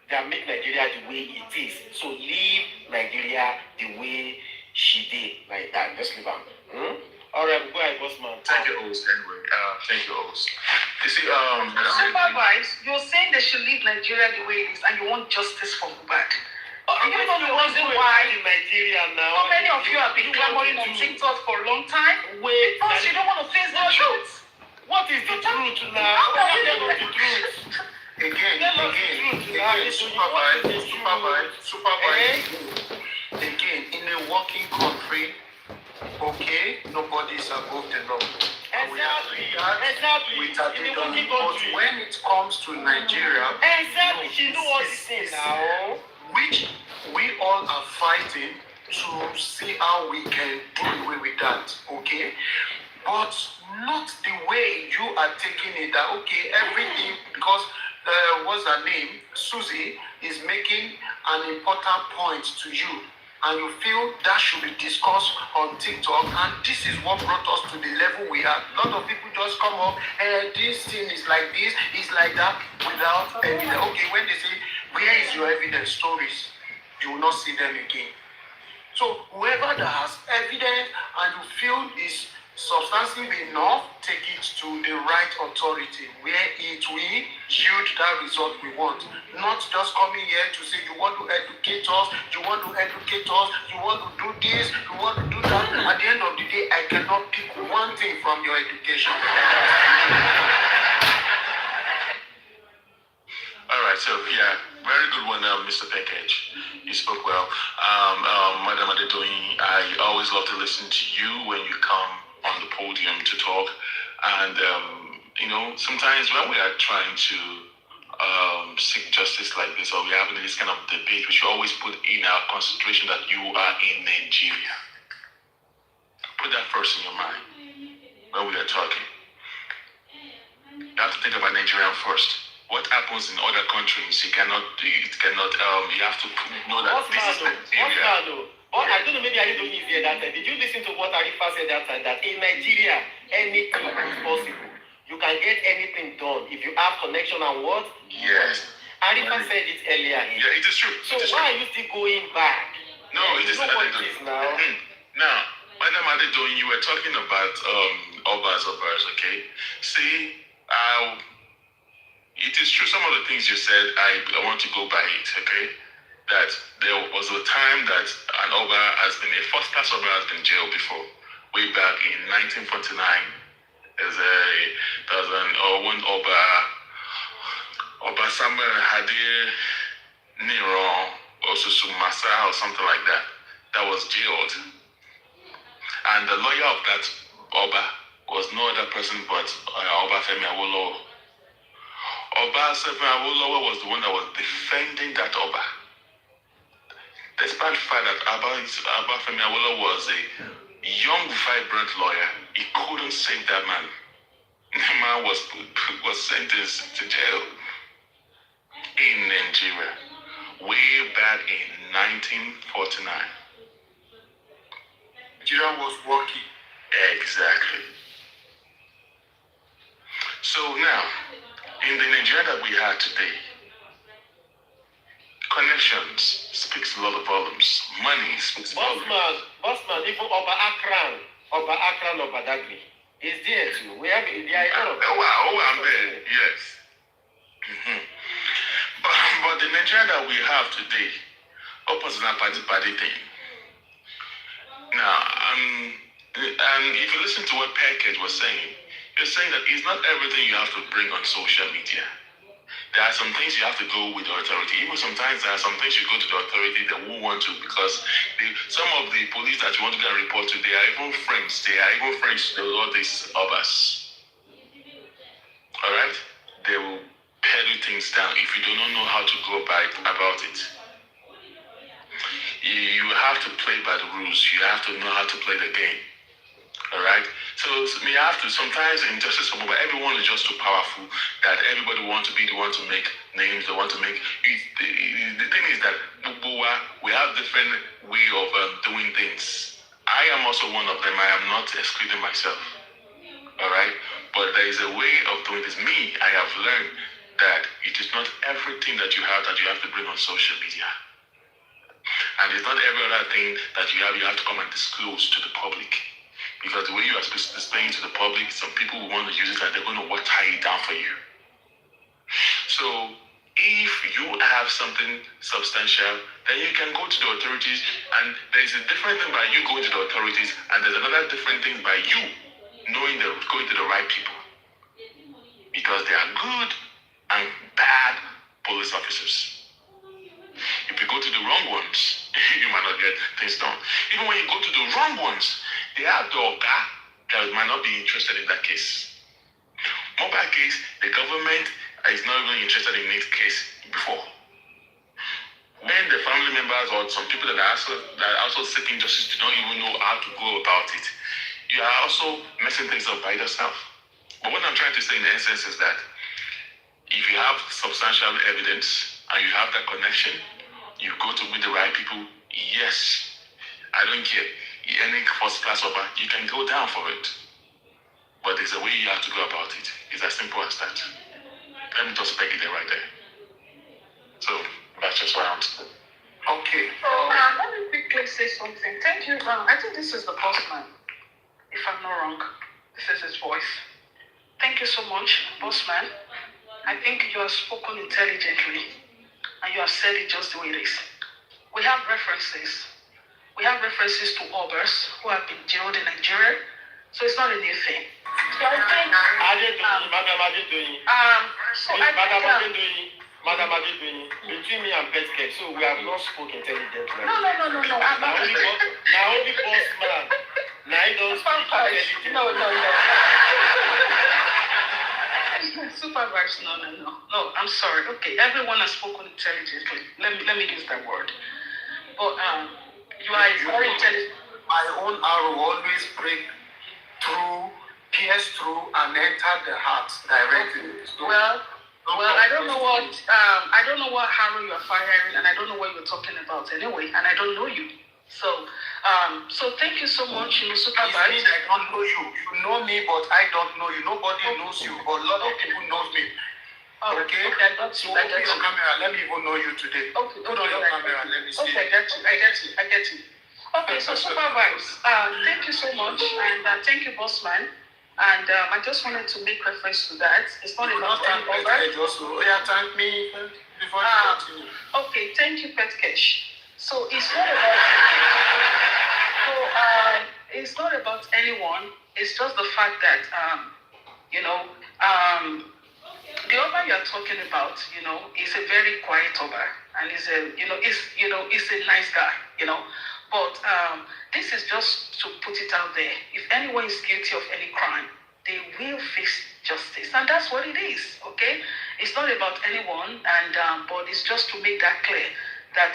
that make Nigeria the way it is. So leave Nigeria the way she did, like that. Just leave her. All right, go ahead, Bossman. Thank you, host. Anyway, thank you, host. You see, Supervise, you're saying they should leave Nigeria the way it is, and you want justice for Mohbad. Do you know the reason why in Nigeria now? so many of you have been clamoring on TikTok for a long time? Wait, because you don't want to face the truth. What is the truth now? What is the truth? Again, supervise. Again, in a working country, okay, nobody is above the law. Exactly. With Adedoyin, but when it comes to Nigeria, she know all these things now. Which we all are fighting to see how we can do away with that, okay? But not the way you are taking it, that, okay, everything, because what's her name? Susie is making an important point to you, and you feel that should be discussed on TikTok, and this is what brought us to the level we are. A lot of people just come up, this thing is like this, is like that, without evidence. Okay, when they say, where is your evidence? Stories, you will not see them again. So whoever that has evidence and you feel is substantive enough, take it to the right authority where it will yield that result we want. Not just coming here to say you want to educate us, you want to educate us, you want to do this, you want to do that. At the end of the day, I cannot pick one thing from your education. All right, so yeah, very good one, Mr. Package. You spoke well. Madam Adedoyin, I always love to listen to you when you come on the podium to talk. And, sometimes when we are trying to seek justice like this, or we're having this kind of debate, we should always put in our consideration that you are in Nigeria. Put that first in your mind when we are talking. You have to think about Nigeria first. What happens in other countries, you have to know that this is Nigeria. I don't know, maybe I didn't hear that time. Did you listen to what Arifa said that time? That in Nigeria, anything is possible. You can get anything done if you have connection and what? Yes. Arifa said it earlier. Yeah, it is true. So why are you still going back? No, it is not. What it is now? Now, Madam Adedoyin, you were talking about Obas, okay? See, it is true, some of the things you said, I want to go by it, okay? That there was a time that an Oba has been, a first-class Oba has been jailed before. Way back in 1949, there was one Oba Samuel Hadir Nero, also Sumasa or something like that, that was jailed. And the lawyer of that Oba was no other person but Oba Femi Awolowo. Oba Femi Awolowo was the one that was defending that Oba. Despite the fact that Oba Femi Awolowo was a young, vibrant lawyer, he couldn't save that man. The man was sentenced to jail in Nigeria way back in 1949. Nigeria was working. Exactly. So now, in the Nigeria that we have today, connections speaks a lot of volumes. Money speaks volumes. Bossman, even Oba Akran, Oba Dagri is there too. We have I'm there. Yes. Mm-hmm. But the Nigeria that we have today, opposite that party thing. Now, and if you listen to what Package was saying, you're saying that it's not everything you have to bring on social media. there are some things you have to go with the authority. Even sometimes there are some things you go to the authority that won't want to, because some of the police that you want to get a report to, they are even friends. They are even friends to all these others. All right? They will pedal things down if you do not know how to go about it. You have to play by the rules. You have to know how to play the game. All right? So we have to, sometimes in justice for mobile, everyone is just too powerful that everybody wants to be the one to make names, the one to make. The thing is that we have different way of doing things. I am also one of them. I am not excluding myself. All right? But there is a way of doing this. Me, I have learned that it is not everything that you have to bring on social media. And it's not every other thing that you have to come and disclose to the public. Because the way you are displaying to the public, some people will want to use it and they're going to tie it down for you. So if you have something substantial, then you can go to the authorities, and there's a different thing by you going to the authorities, and there's another different thing by you knowing that going to the right people. Because there are good and bad police officers. If you go to the wrong ones, you might not get things done. Even when you go to the wrong ones, they have the oga that might not be interested in that case. Mobile case, the government is not even interested in this case before. When the family members or some people that are also seeking justice do not even know how to go about it, you are also messing things up by yourself. But what I'm trying to say in essence is that if you have substantial evidence and you have that connection, you go to meet the right people, yes, I don't care. Any first class offer, you can go down for it. But there's a way you have to go about it. It's as simple as that. Let me just peg it there right there. So that's just what I'm saying. Okay. So let me quickly say something. Thank you. I think this is the bossman. If I'm not wrong, this is his voice. Thank you so much, bossman. I think you have spoken intelligently, and you have said it just the way it is. We have references. We have references to others who have been jailed in Nigeria, so it's not a new thing. So I think, Madam Adedoyin, between me and Petke, so we have not spoken intelligently. No. I'm not. Now only postman. Now he don't speak intelligently. No. Supervise, no. I'm sorry. Okay, everyone has spoken intelligently. Let me use that word. But you are very intelligent. My own arrow always break through, pierce through, and enter the heart directly. Okay. Well, I don't know what arrow you are firing, and I don't know what you're talking about anyway, and I don't know you. So thank you so much, Supervise. I don't know you. You know me, but I don't know you. Nobody knows you, but a lot of people know me. Okay, I got you. So open your camera. Let me even know you today. Okay, put on your camera. Let me see. Okay, I get you. Okay, so Supervise, thank you so much, and thank you, bossman. And I just wanted to make reference to that. It's not about thank me before you continue. Okay, thank you, Petkesh. So it's not about anyone. It's just the fact that the Oba you're talking about, is a very quiet Oba, and is a nice guy, But this is just to put it out there. If anyone is guilty of any crime, they will face justice, and that's what it is. Okay, it's not about anyone, and but it's just to make that clear that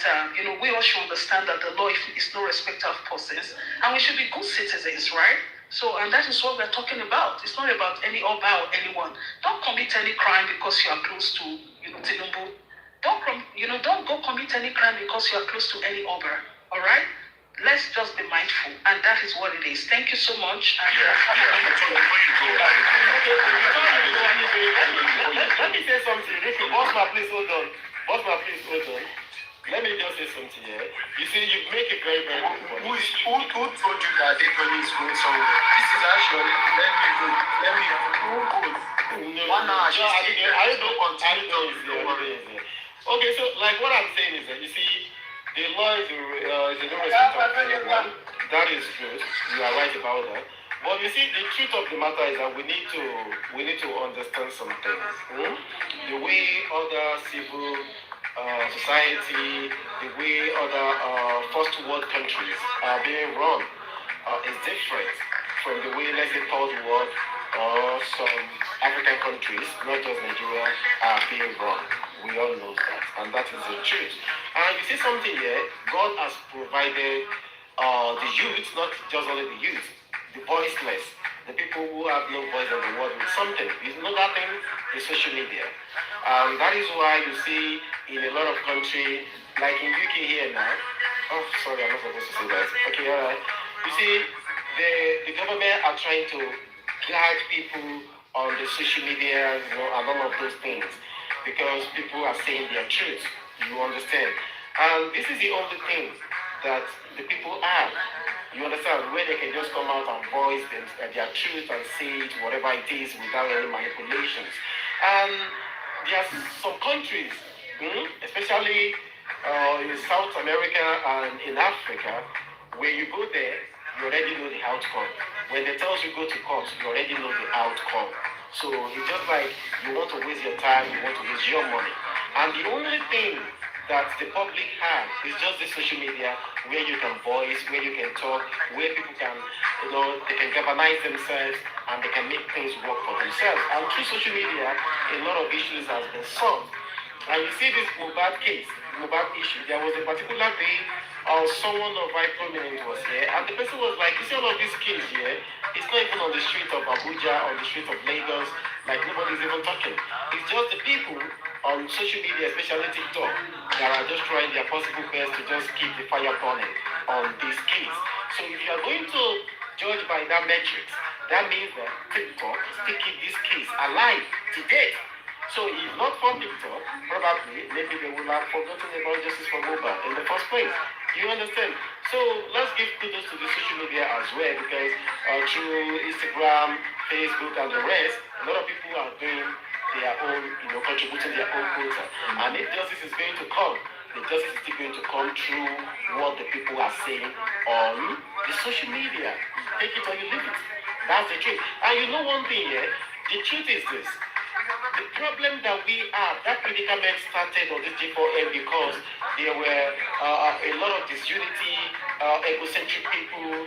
we all should understand that the law is no respecter of persons, and we should be good citizens, right? So, and that is what we're talking about. It's not about any Oba or anyone. Don't commit any crime because you are close to, Tinubu. Don't go commit any crime because you are close to any Oba. All right? Let's just be mindful, and that is what it is. Thank you so much. And let me say something. Bossman, please hold on. Let me just say something here. You see, you make it very, very good point. Who told you that Adedoyin is going somewhere? This is actually, let me go. 1 hour, I don't continue. Okay, so like what I'm saying is that, you see, the law is a no respect of anyone. That is true. You are right about that. But you see, the truth of the matter is that we need to understand some things. The way other civil society, the way other first world countries are being run is different from the way, let's say, third world or some African countries, not just Nigeria, are being run. We all know that, and that is the truth. And you see something here, God has provided the youth, not just only the youth, the voiceless, the people who have no voice in the world with something. You know that thing? The social media. That is why you see in a lot of countries, like in UK here now, oh sorry, I'm not supposed to say that. Okay, alright. You see, the government are trying to guide people on the social media, you know, and all of those things, because people are saying their truth. You understand? And this is the only thing that the people have. You understand? Where they can just come out and voice their truth and say it, whatever it is, without any manipulations. And there are some countries, especially in South America and in Africa, where you go there, you already know the outcome. When they tell you go to court, you already know the outcome. So it's just like you want to waste your time, you want to waste your money. And the only thing that the public have is just the social media where you can voice, where you can talk, where people can, you know, they can galvanize themselves and they can make things work for themselves. And through social media, a lot of issues has been solved. And you see this Mohbad case, Mohbad issue, there was a particular day someone of high prominence was here, and the person was like, you see all of these kids here, it's not even on the street of Abuja, on the street of Lagos, like nobody's even talking. It's just the people on social media, especially TikTok, that are just trying their possible best to just keep the fire burning on this case. So if you are going to judge by that metrics, that means that TikTok is taking this case alive to date. So if not for TikTok, probably, maybe they will have forgotten about justice for Mohbad in the first place. You understand? So let's give kudos to the social media as well, because through Instagram, Facebook, and the rest, a lot of people are doing their own, you know, contributing their own quota. And if justice is going to come, the justice is still going to come through what the people are saying on the social media. Take it or you leave it. That's the truth. And you know one thing here, the truth is this. The problem that we have, that predicament started on this G4M because there were a lot of disunity, egocentric people,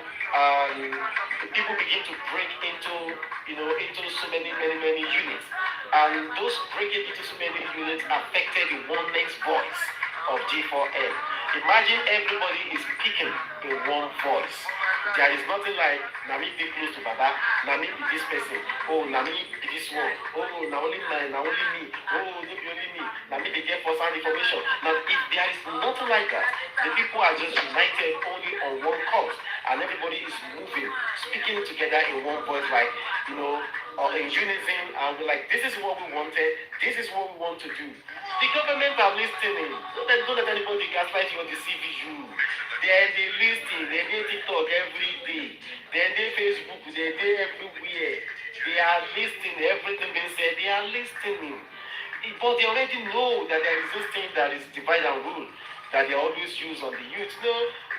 people begin to break into, you know, into so many units. And those breaking into so many units affected the oneness voice of G4M. Imagine everybody is speaking in one voice. There is nothing like Nami be close to Baba, Nami be this person, oh Nami be this one, oh na only me, oh no be only me, Nami they get first hand information. Now if there is nothing like that, the people are just united only on one cause, and everybody is moving, speaking together in one voice, like, you know, in unison, and we're like, this is what we wanted, this is what we want to do. The government are listening. Don't let anybody gaslight you or deceive you. They listen, they do TikTok every day. They do Facebook, they do everywhere. They are listening, everything being said, they are listening. But they already know that there is this thing that is divide and rule, that they always use on the youth. No,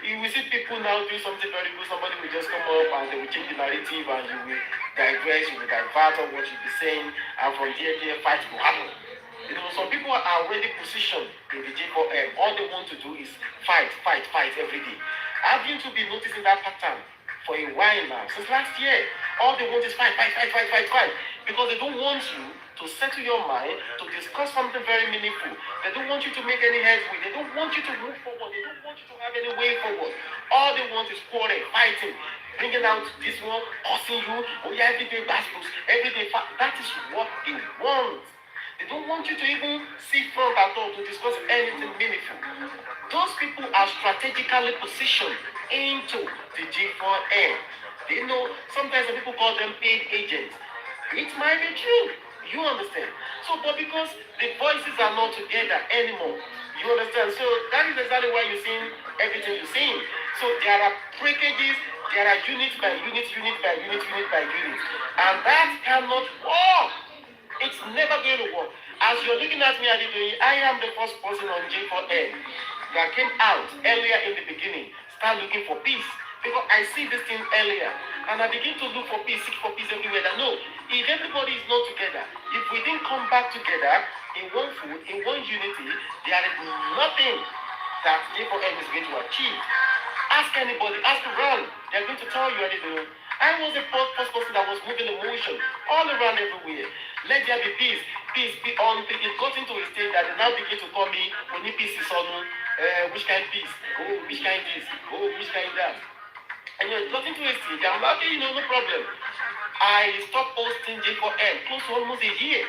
you will see people now do something very good, somebody will just come up and they will change the narrative and you will digress, you will divert on what you'll be saying, and from there, fight will happen. You know, some people are already positioned in the G4M. All they want to do is fight every day. I've been to be noticing that pattern for a while now, since last year. All they want is fight. Because they don't want you to settle your mind, to discuss something very meaningful. They don't want you to make any headway. They don't want you to move forward. They don't want you to have any way forward. All they want is quarreling, fighting, bringing out this one, cursing you. Oh yeah, everyday gospels, everyday fight. That is what they want. They don't want you to even see front at all to discuss anything meaningful. Those people are strategically positioned into the G4M. They know, sometimes the people call them paid agents. It might be true. You understand? So, but because the voices are not together anymore, you understand? So that is exactly why you're seeing everything you're seeing. So there are breakages, there are unit by unit. And that cannot work. It's never going to work. As you're looking at me, I am the first person on J4M that came out earlier in the beginning, start looking for peace. Because I see this thing earlier, and I begin to look for peace, seek for peace everywhere. That no, if everybody is not together, if we didn't come back together in one food, in one unity, there is nothing that J4M is going to achieve. Ask anybody, ask around. They're going to tell you anything. I was the first person that was moving emotion all around everywhere. Let there be peace. Peace be on. It got into a state that they now begin to call me when the peace is on. Which kind of peace? Oh, which kind this? Oh, which kind that? And it got into a stage. I'm like, okay, no problem. I stopped posting J4M close to almost a year.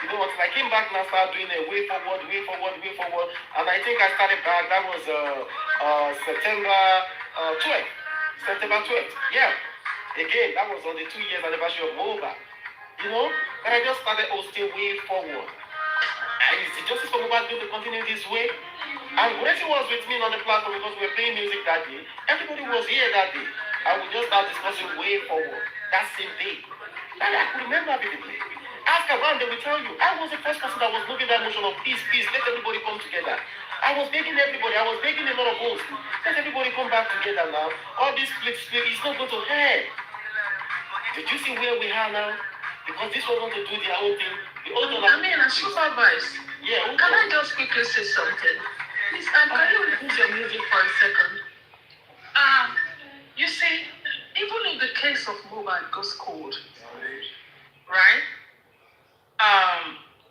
Until I came back and I started doing a way forward. And I think I started back, that was September 12th. September 12th, yeah. Again, that was on the 2 years anniversary of MOBA. But I just started posting way forward. And is the justice for MOBA going to continue this way? And Gurxey was with me on the platform because we were playing music that day. Everybody was here that day. And we just started discussing way forward. That same day. And I could remember vividly. Ask around, they will tell you. I was the first person that was moving that motion of peace, let everybody come together. I was begging everybody, I was begging a lot of hosts. Let everybody come back together now. All this split, it's not going to hurt. Did you see where we are now? Because this was going to do their own thing. I mean, as supervised. Yeah. Can I just quickly say something? Please, can you repeat your music for a second? You see, even if the case of Mobile goes cold, right?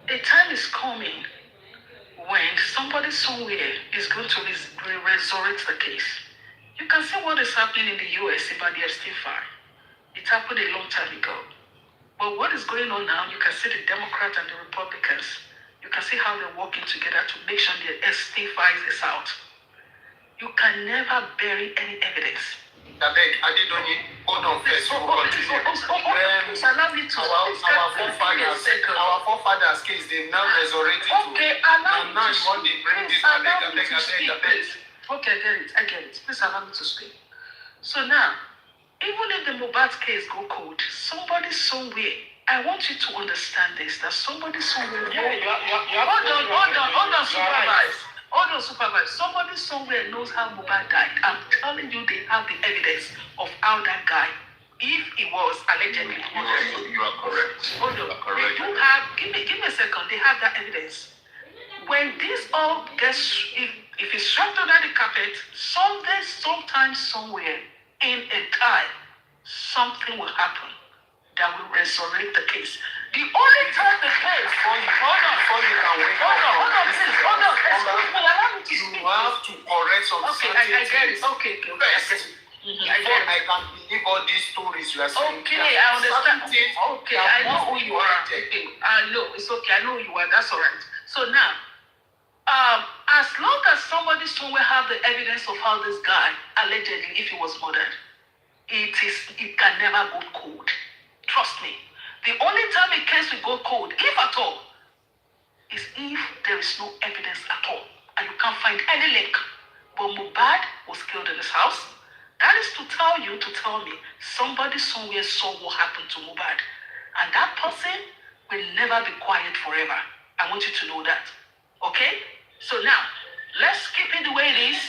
A time is coming when somebody somewhere is going to resurrect the case. You can see what is happening in the US, but they are still fine. It happened a long time ago. But what is going on now, you can see the Democrats and the Republicans. You can see how they're working together to make sure the ST files this out. You can never bury any evidence. Hold on first. Please allow me to Our forefathers' case, they now resurrected. Okay, allow me now to you want to bring this Okay, I get it. Please allow me to speak. So now, even if the Mohbad case go cold, somebody somewhere, I want you to understand this, that somebody somewhere... Hold on, supervise. Hold on, supervise. Somebody somewhere knows how Mohbad died. I'm telling you, they have the evidence of how that guy, if he was allegedly... You are correct. Hold on. They do have... Give me a second. They have that evidence. When this all gets... If it's swept under the carpet, sometime, somewhere, in a time, something will happen that will resurrect the case. The only time the case... Hold on, please. You have to correct some I get it. Okay. I can believe all these stories you are saying. Okay, I understand. Okay, I know who you are. Okay, I know. It's okay. I know who you are. That's all right. So now, as long as somebody somewhere have the evidence of how this guy, allegedly, if he was murdered, it can never go cold. Trust me. The only time a case will go cold, if at all, is if there is no evidence at all and you can't find any link. But Mohbad was killed in his house. That is to tell me, somebody somewhere saw what happened to Mohbad. And that person will never be quiet forever. I want you to know that. Okay? So now, let's keep it the way it is.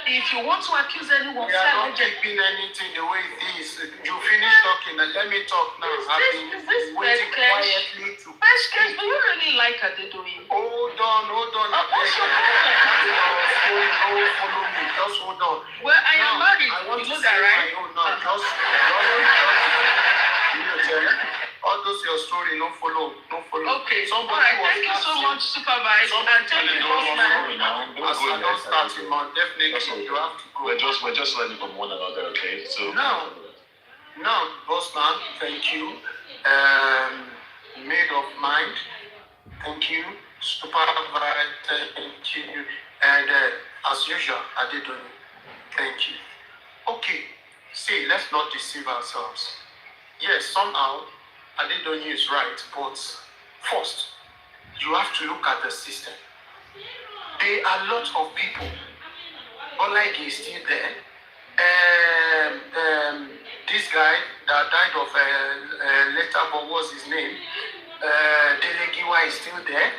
If you want to accuse anyone, we are not keeping anything the way it is. You finish talking and let me talk now. I've been waiting quietly to... First case, do you really like Adedoyin? Hold on. What's your problem? Don't follow me. Just hold on. Well, I am married. I want you to know say that, right? my own now. Just all those your story, no follow. Okay. All right. Thank you so much, supervisor. And thank you, bossman. As I don't start him on, definitely you have to go. We're just learning from one another, okay? So now, bossman, thank you. Maid of mind, thank you. Supervibetv, thank you. And as usual, Adedoyin, thank you. Okay, see, let's not deceive ourselves. Yes, somehow Adedoyin is right, but first, you have to look at the system. There are lots of people. Olagi is still there. This guy that died of later, but what's his name? Delegiwa is still there.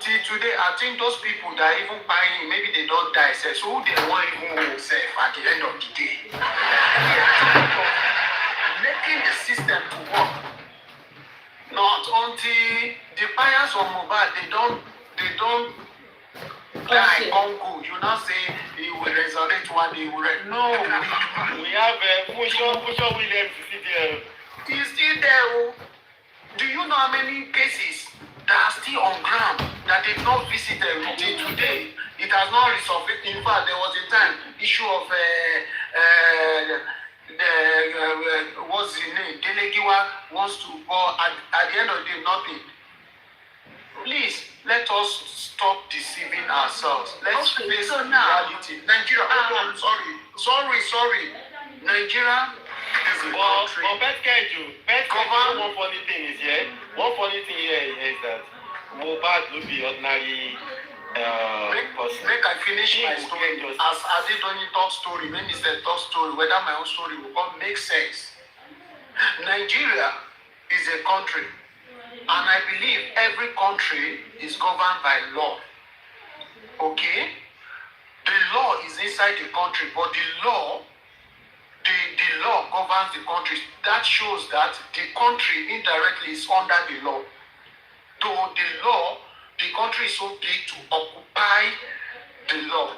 till today, I think those people that even buying, maybe they don't die, so who they want even hold self at the end of the day. We are tired of making the system to work. Not until the buyers of mobile, they don't die, Congo. You now say he will resurrect one day. No, we have Pusho Williams is still there. He's still there. Oh. Do you know how many cases that are still on ground that they've not visited until today? It has not resolved. In fact, there was a time issue of what's his name? Delegiwa wants to go at the end of the day, nothing. Please let us stop deceiving ourselves. Let's face reality. Nigeria, sorry. Nigeria is a country. One funny thing is here. One funny thing here is that Mohbad will be ordinary. Make I finish my story. As Adedonyi talk story, when he said talk story, whether my own story will come make sense. Nigeria is a country, and I believe every country is governed by law. Okay? The law is inside the country, but the law governs the country. That shows that the country indirectly is under the law. Though the country is so big to occupy the law.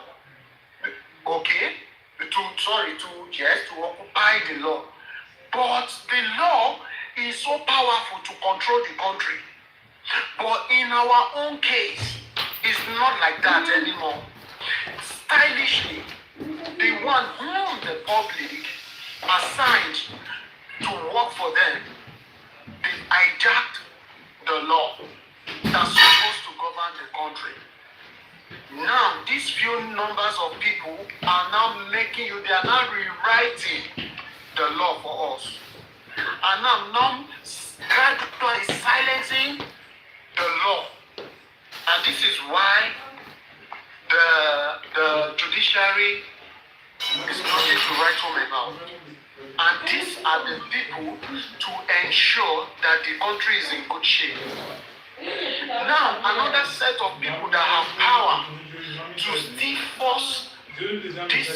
Okay? To occupy the law. But the law is so powerful to control the country. But in our own case, it's not like that anymore. Stylishly, the one whom the public assigned to work for them, they hijacked the law that's supposed to govern the country. Now, these few numbers of people are now they are now rewriting the law for us. And now gradually silencing the law. And this is why the judiciary is nothing to write home about. And these are the people to ensure that the country is in good shape. Now, another set of people that have power to still force these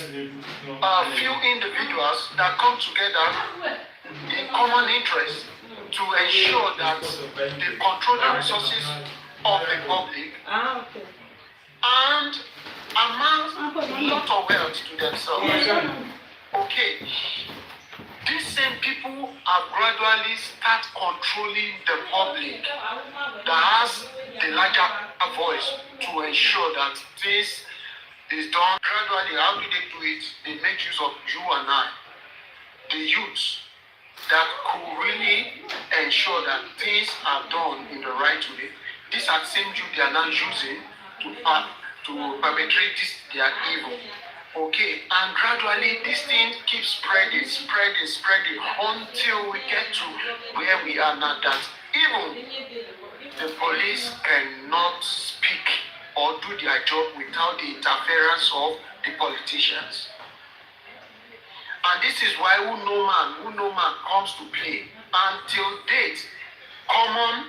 few individuals that come together in common interest to ensure that they control the resources of the public and amass a lot of wealth to themselves. Okay. These same people have gradually start controlling the public that has the larger voice to ensure that this is done gradually. How do they do it? They make use of you and I, the youths, that could really ensure that things are done in the right way. These are the same youth they are now using to perpetrate this their evil. Okay, and gradually this thing keeps spreading until we get to where we are now, that even the police cannot speak or do their job without the interference of the politicians. And this is why who no man comes to play. Until date, common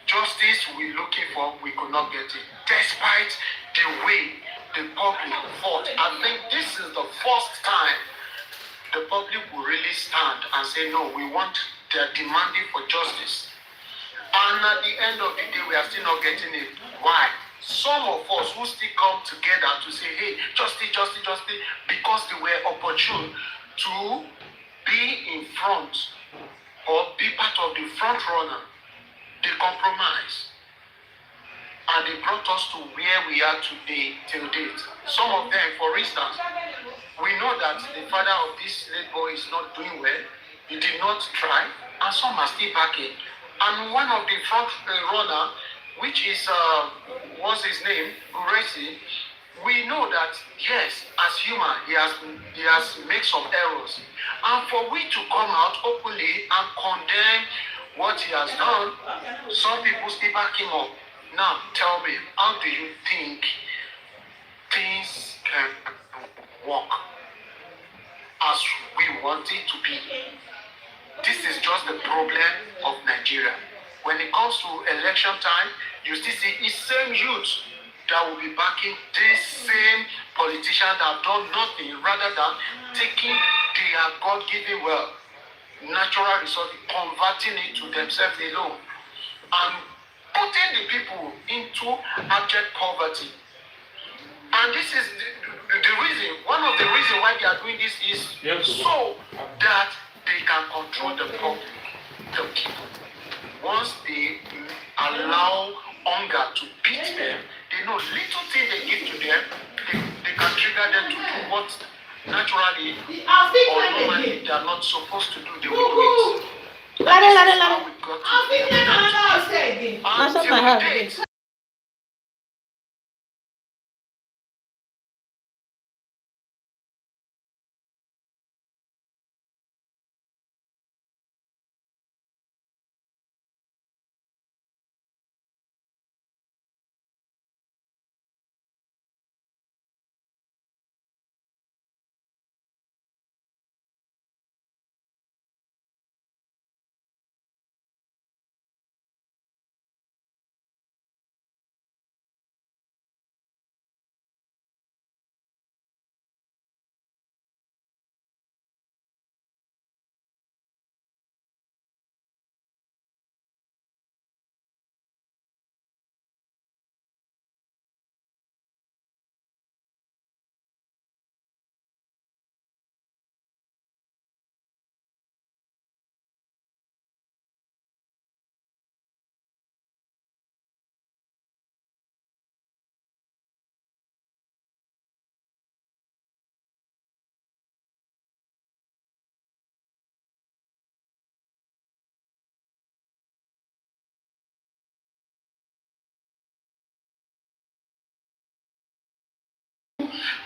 justice we're looking for, we could not get it, despite the way the public fought. I think this is the first time the public will really stand and say, no, they're demanding for justice. And at the end of the day, we are still not getting it. Why? Some of us who still come together to say, hey, justice, because they were opportune to be in front or be part of the front runner, they compromise. And they brought us to where we are today, till date. Some of them, for instance, we know that the father of this late boy is not doing well. He did not try, and some are still backing. And one of the front runner, which is, what's his name, Gurxey, we know that, yes, as human, he has made some errors. And for we to come out openly and condemn what he has done, some people still back him up. Now, tell me, how do you think things can work as we want it to be? This is just the problem of Nigeria. When it comes to election time, you still see the same youth that will be backing this same politician that have done nothing rather than taking their God-given wealth, natural resources, converting it to themselves alone, and putting the people into abject poverty. And this is the reason, one of the reasons why they are doing this is so that they can control the public, the people. Once they allow hunger to beat them, they know little thing they give to them, they can trigger them to do what naturally or normally they are not supposed to do. They will do it. And this is how we got to until date.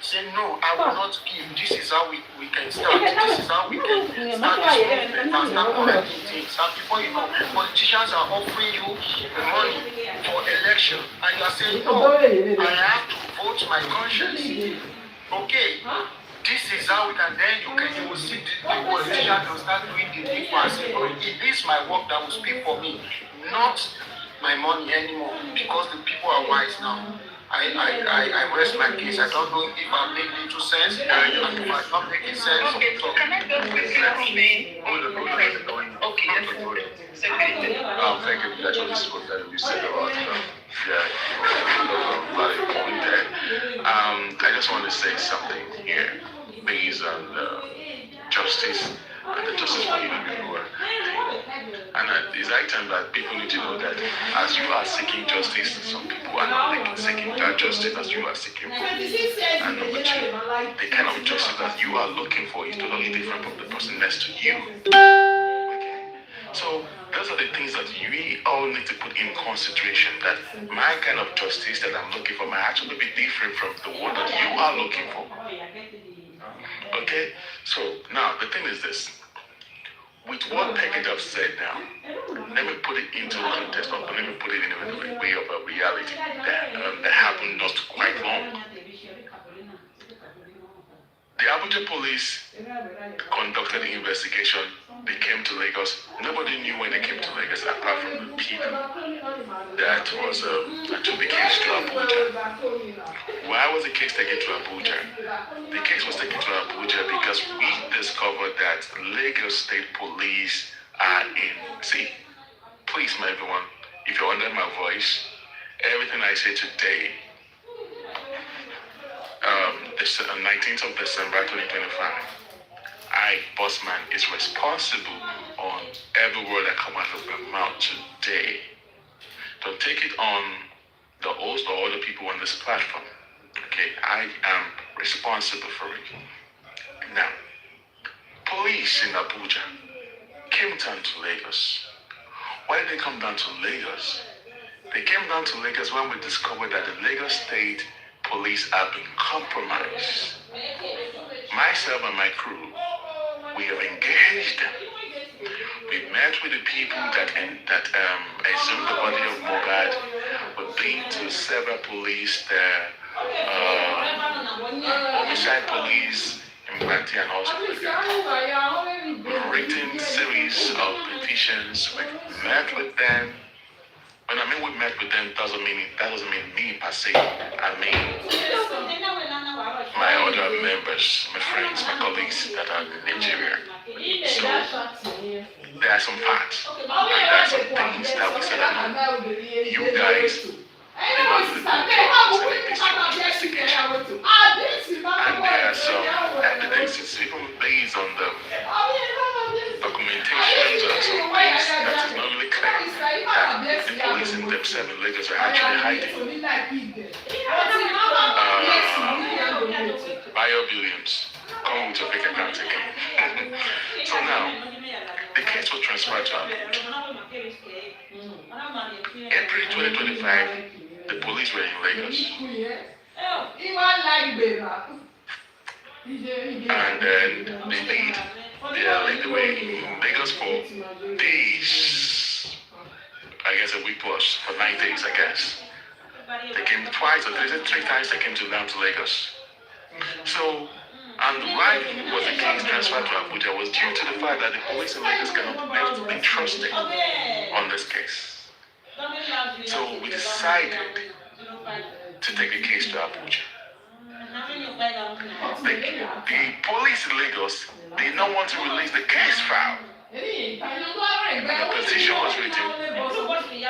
Say, no, I will not give. This is how we can start. This is how we can start this movement and start correcting things. And before you know, politicians are offering you money for election. And you are saying, no, I have to vote my conscience. Okay, this is how we can, then you will see the politician will start doing the thing for us. It is my work that will speak for me, not my money anymore, because the people are wise now. I rest my case. I don't know if I'm making little sense, and if I'm not making sense. Okay, so can I just quickly explain? Okay, yes. Thank you. That's what you said about valid point there. I just want to say something here based on justice and the justice for human everywhere. And it's high time that people need to know that as you are seeking justice, some people are not seeking that justice as you are seeking for. And number two, the kind of justice that you are looking for is totally different from the person next to you. Okay? So those are the things that we all need to put in consideration, that my kind of justice that I'm looking for might actually be different from the one that you are looking for. Okay? So now the thing is this. With what package I've said now, let me put it into context, or let me put it in a way of a reality that happened not quite long. The Abuja police conducted the investigation. They came to Lagos. Nobody knew when they came to Lagos apart from the people that was took the case to Abuja. Why was the case taken to Abuja? The case was taken to Abuja because we discovered that Lagos State Police are in. See, please, my everyone, if you're under my voice, everything I say today, this 19th of December 2025, I, Bossman, is responsible on every word that comes out of my mouth today. Don't take it on the host or other people on this platform. Okay, I am responsible for it. Now, police in Abuja came down to Lagos. Why did they come down to Lagos? They came down to Lagos when we discovered that the Lagos State Police have been compromised. Myself and my crew, we have engaged them. We met with the people that exhumed the body of Mohbad. We've been to several police there, homicide police in Banti and also like that. We've written series of petitions. We met with them. When I mean we met with them, that doesn't mean me per se. I mean my other members, my friends, my colleagues that are in Nigeria. So there are some facts and there are some things that we said that no, you guys did not do the good job concerning this investigation. And there are some evidences, even based on the documentations and some things that is not really clear that the police in themselves in Lagos are actually hiding bio-billions coming with your bank account again. So now, the case was transferred to Abuja. April 2025, the police were in Lagos. And then they were in Lagos for days. I guess a week plus, for 9 days, I guess. They came twice or three times they came down to Lagos. So, and why was the case transferred to Abuja was due to the fact that the police in Lagos cannot be trusted on this case. So we decided to take the case to Abuja. The police in Lagos did not want to release the case file. And a petition was written to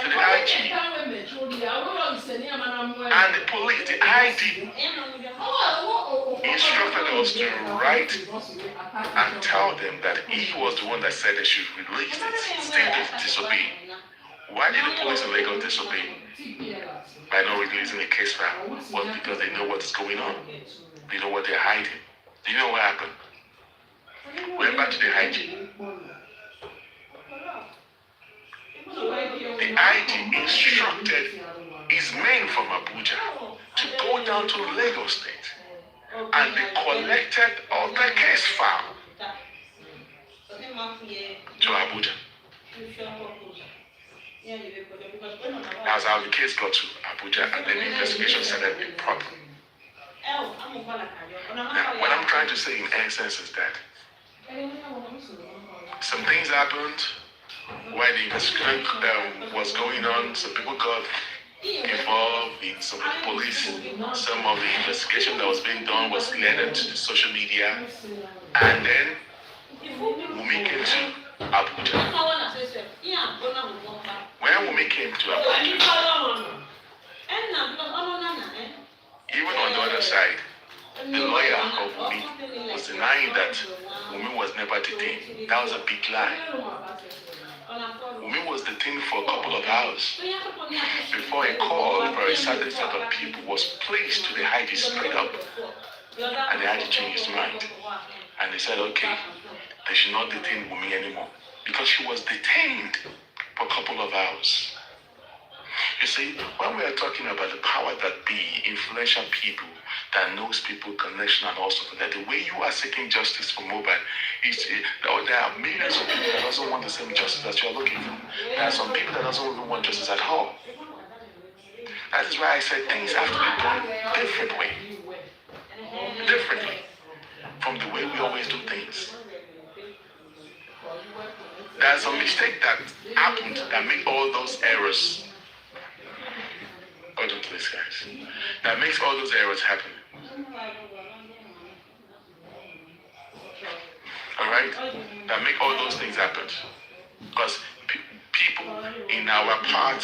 the IG. And the police, the IG, instructed us to write and tell them that he was the one that said they should release it. Still they disobeyed. Why did the police in Lagos disobey by not releasing the case file? Well, because they know what is going on. They know what they're hiding. Do you know what happened? Went back to the IG. The IG instructed his men from Abuja to go down to Lagos State, and they collected all the case file to Abuja. That's how the case got to Abuja, and then the investigation started being proper. Now, what I'm trying to say in essence is that some things happened while the investigation was going on. Some people got involved in some of the police. Some of the investigation that was being done was led to the social media. And then Wumi came to Abuja. When Wumi came to Abuja, even on the other side, the lawyer of Wumi was denying that Wumi was never detained. That was a big lie. Wumi was detained for a couple of hours before a call for a certain set of people was placed to the IG straight up. And the IG changed his mind. And they said, okay, they should not detain Wumi anymore. Because she was detained for a couple of hours. You see, when we are talking about the power that be, influential people that knows people, connection, and also that the way you are seeking justice for mobile is there are millions of people that doesn't want the same justice that you are looking for. There are some people that doesn't even want justice at all. That is why I said things have to be done differently from the way we always do things. There's a mistake that happened that made all those errors. Hold on, please, guys. That makes all those errors happen. Alright? That make all those things happen. Because people in our part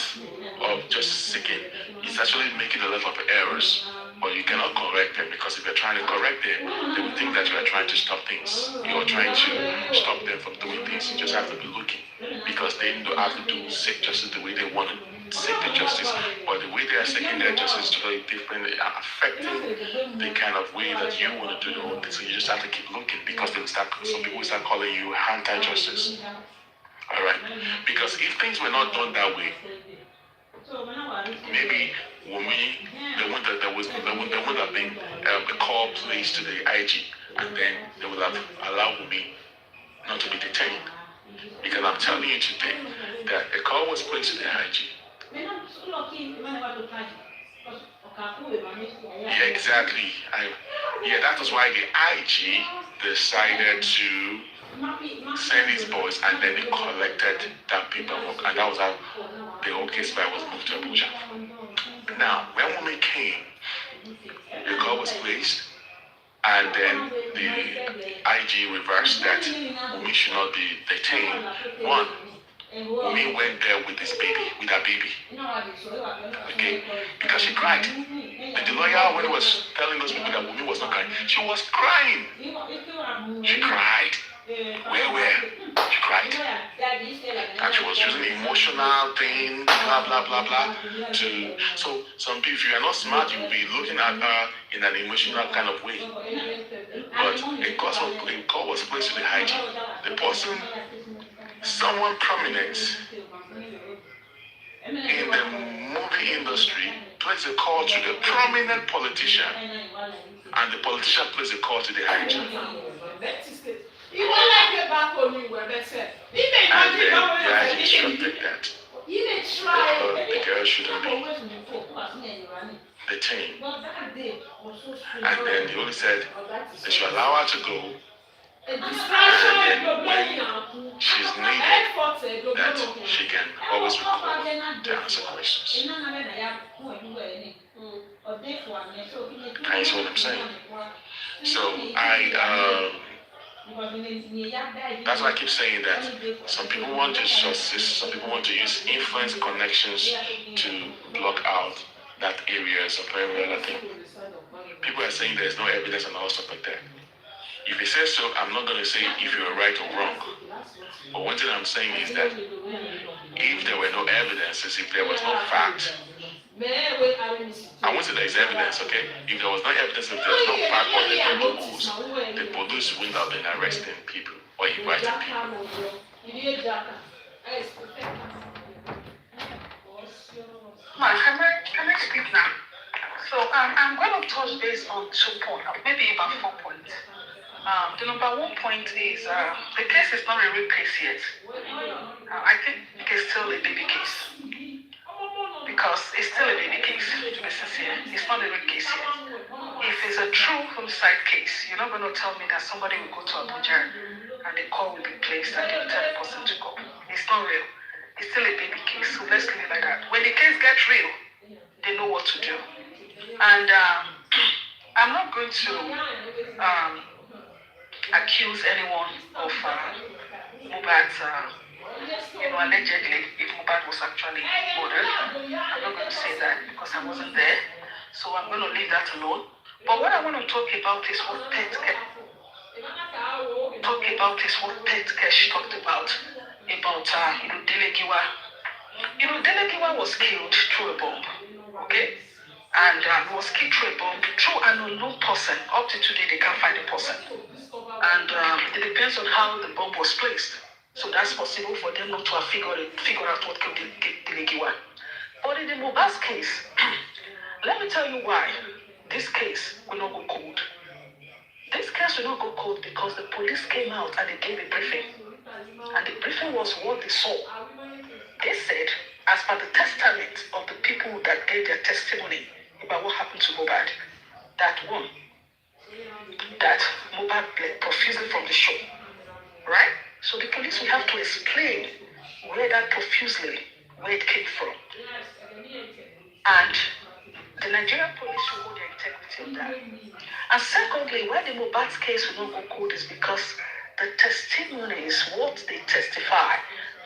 of just seeking is actually making a lot of errors, but you cannot correct them, because if you're trying to correct them, they will think that you are trying to stop things. You're trying to stop them from doing things. You just have to be looking, because they don't have to seek justice the way they want to seek the justice, but the way they are seeking their justice is totally different, affecting the kind of way that you want to do the whole thing. So you just have to keep looking, because some people will start calling you anti-justice. Alright? Because if things were not done that way, maybe Wumi, there would have been a call placed to the IG, and then they would have allowed Wumi not to be detained. Because I'm telling you today that a call was placed to the IG. Yeah, exactly. That was why the IG decided to send his boys, and then they collected that paperwork, and that was how the whole case file was moved to Abuja. Now, when Wumi came, the call was placed, and then the IG reversed that Wumi should not be detained. One, Wumi went there with his baby, with her baby. Okay? Because she cried. The lawyer, when he was telling those people that Wumi was not crying, she was crying. She cried. Where? She cried. And she was using emotional thing, blah, blah, blah, blah. So some people, if you are not smart, you will be looking at her in an emotional kind of way. But a call was placed to the IG. The person, someone prominent in the movie industry, placed a call to the prominent politician, and the politician placed a call to the IG. And then the IG instructed that the girl shouldn't be detained. And then they only said they should allow her to go. And then when she's needed, that she can always be called to answer questions. Can you see what I'm saying? So that's why I keep saying that some people want justice, some people want to use influence connections to block out that areas of every other thing. People are saying there's no evidence and all stuff like that. If he says so, I'm not going to say if you're right or wrong. But one thing I'm saying is that if there were no evidences, if there was no fact, I won't say there is evidence, okay? If there was no evidence, if there was no fact or the police wouldn't have been arresting people or inviting people. Can I speak now? So I'm going to touch base on 2 points, maybe about 4 points. The number 1 point is the case is not a real case yet. I think it's still a baby case. Because it's still a baby case, to be sincere. It's not a real case yet. If it's a true homicide case, you're not going to tell me that somebody will go to Abuja and the call will be placed and they will tell the person to go. It's not real. It's still a baby case, so let's leave it like that. When the case gets real, they know what to do. And I'm not going to accuse anyone of Mohbad's, allegedly, if Mohbad was actually murdered. I'm not going to say that because I wasn't there. So I'm going to leave that alone. But what I want to talk about is what Pet Cash talked about Delegiwa. Delegiwa was killed through a bomb, okay? And was killed through a bomb through an unknown person. Up to today, they can't find the person. And it depends on how the bomb was placed. So that's possible for them not to have figured out what killed Delegiwa. But in the Mohbad's case, let me tell you why this case will not go cold. This case will not go cold because the police came out and they gave a briefing. And the briefing was what they saw. They said, as per the testament of the people that gave their testimony about what happened to Mohbad, that Mohbad bled profusely from the shore. Right? So the police will have to explain where that profusely, where it came from. And the Nigerian police should hold their integrity on that. And secondly, why the Mohbad's case will not go cold is because the testimonies, what they testify,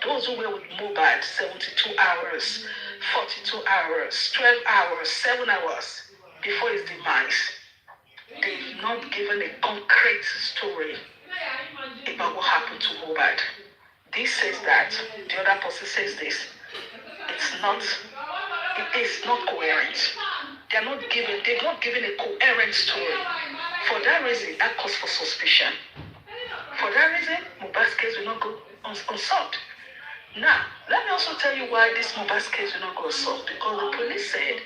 those who were with Mohbad 72 hours, 42 hours, 12 hours, 7 hours before his demise, they've not given a concrete story about what happened to Mohbad. This says that, the other person says this. It is not coherent. They've not given a coherent story. For that reason, that calls for suspicion. For that reason, Mohbad's case will not go unsolved. Now, let me also tell you why this Mohbad's case will not go unsolved. Because the police said,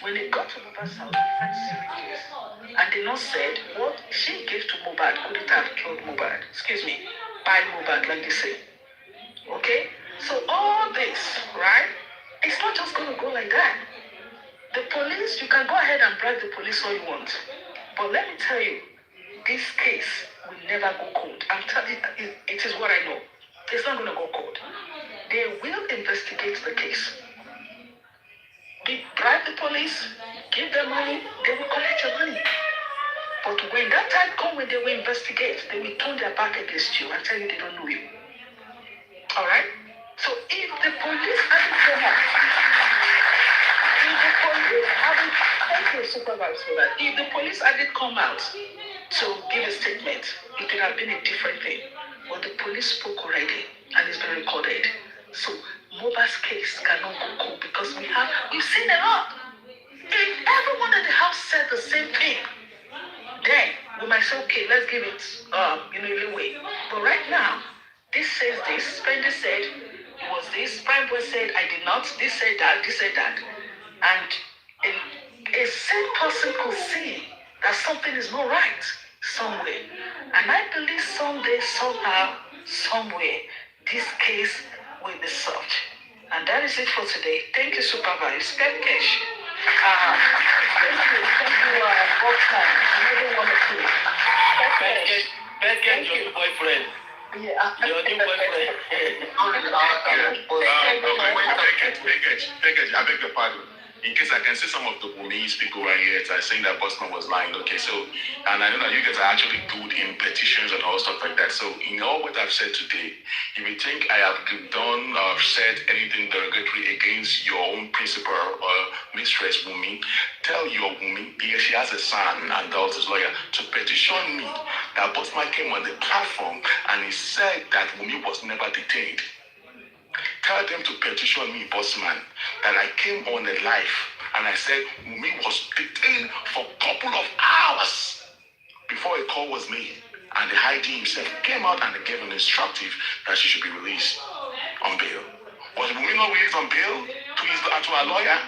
when they got to Mohbad's house, they found syringes. And they not said what she gave to Mohbad couldn't have killed Mohbad. By Mohbad, like they say. Okay? So all this, right? It's not just going to go like that. The police, you can go ahead and bribe the police all you want. But let me tell you, this case will never go cold. I'm telling you, it is what I know. It's not going to go cold. They will investigate the case. bribe the police, give them money, they will collect your money. But when that time comes, when they will investigate, they will turn their back against you and tell you they don't know you. All right? So if the police hadn't come out, thank you, Supervibetv, for that. If the police hadn't come out to give a statement, it could have been a different thing. But the police spoke already, and it's been recorded. So Moba's case cannot go cold because we've seen a lot. If everyone at the house said the same thing, then we might say, okay, let's give it leeway. But right now, this says this, Spendi said it was this, Prime Boy said I did not, this said that, and a sane person could see that something is not right somewhere. And I believe someday, somehow, somewhere, this case will be solved. And that is it for today. Thank you, Supervibetv. Spend cash. Thank you, Boxman. Another one or two. Thank you, boyfriend. Yeah. Your new boyfriend. Package, I beg your pardon. In case I can see some of the Burmese people right here are saying that Bosman was lying. Okay, so, and I know that you guys are actually good in petitions and all stuff like that. So, in all what I've said today, if you think I have done or said anything derogatory against your own principal or mistress Wumi, tell your Wumi, because she has a son and daughter's lawyer, to petition me that Bosman came on the platform and he said that Wumi was never detained. Tell them to petition me, Bossman, that I came on a live and I said Wumi was detained for a couple of hours before a call was made. And the ID himself came out and gave an instructive that she should be released on bail. Was Wumi not released on bail to our lawyer?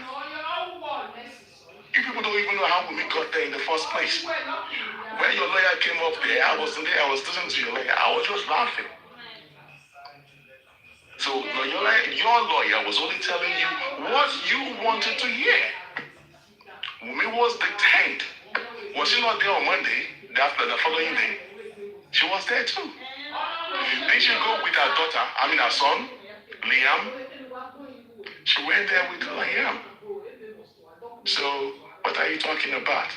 You people don't even know how Wumi got there in the first place. When your lawyer came up there, I wasn't there, I was listening to your lawyer, I was just laughing. So your lawyer was only telling you what you wanted to hear. Wumi was detained. Was she not there on Monday, the following day? She was there too. Did she go with her daughter, her son, Liam? She went there with Liam. So, what are you talking about?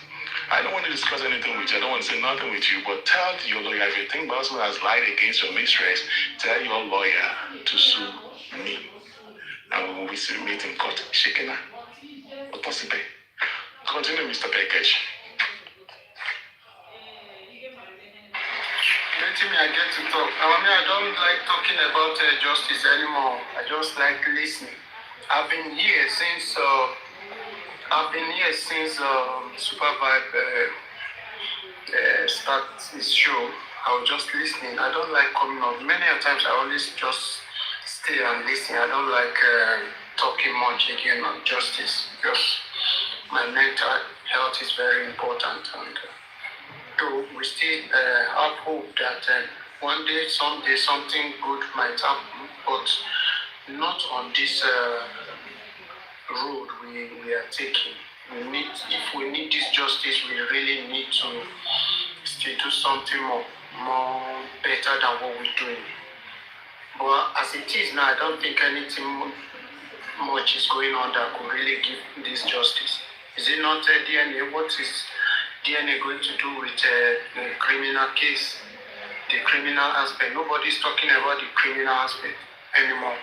I don't want to discuss anything with you. I don't want to say nothing with you, but tell your lawyer, if you think Bosman has lied against your mistress, tell your lawyer to sue me. And we will be meeting in court. Shekina. What possible? Continue, Mr. Package. Let me I get to talk. I don't like talking about justice anymore. I just like listening. I've been here since Supervibetv start his show. I was just listening. I don't like coming up. Many times I always just stay and listen. I don't like talking much again on justice because my mental health is very important. And though we still have hope that one day, someday, something good might happen, but not on this road we are taking. If we need this justice, we really need to still do something more better than what we're doing. But as it is now, I don't think anything much is going on that could really give this justice. Is it not DNA? What is DNA going to do with the criminal case, the criminal aspect? Nobody's talking about the criminal aspect anymore.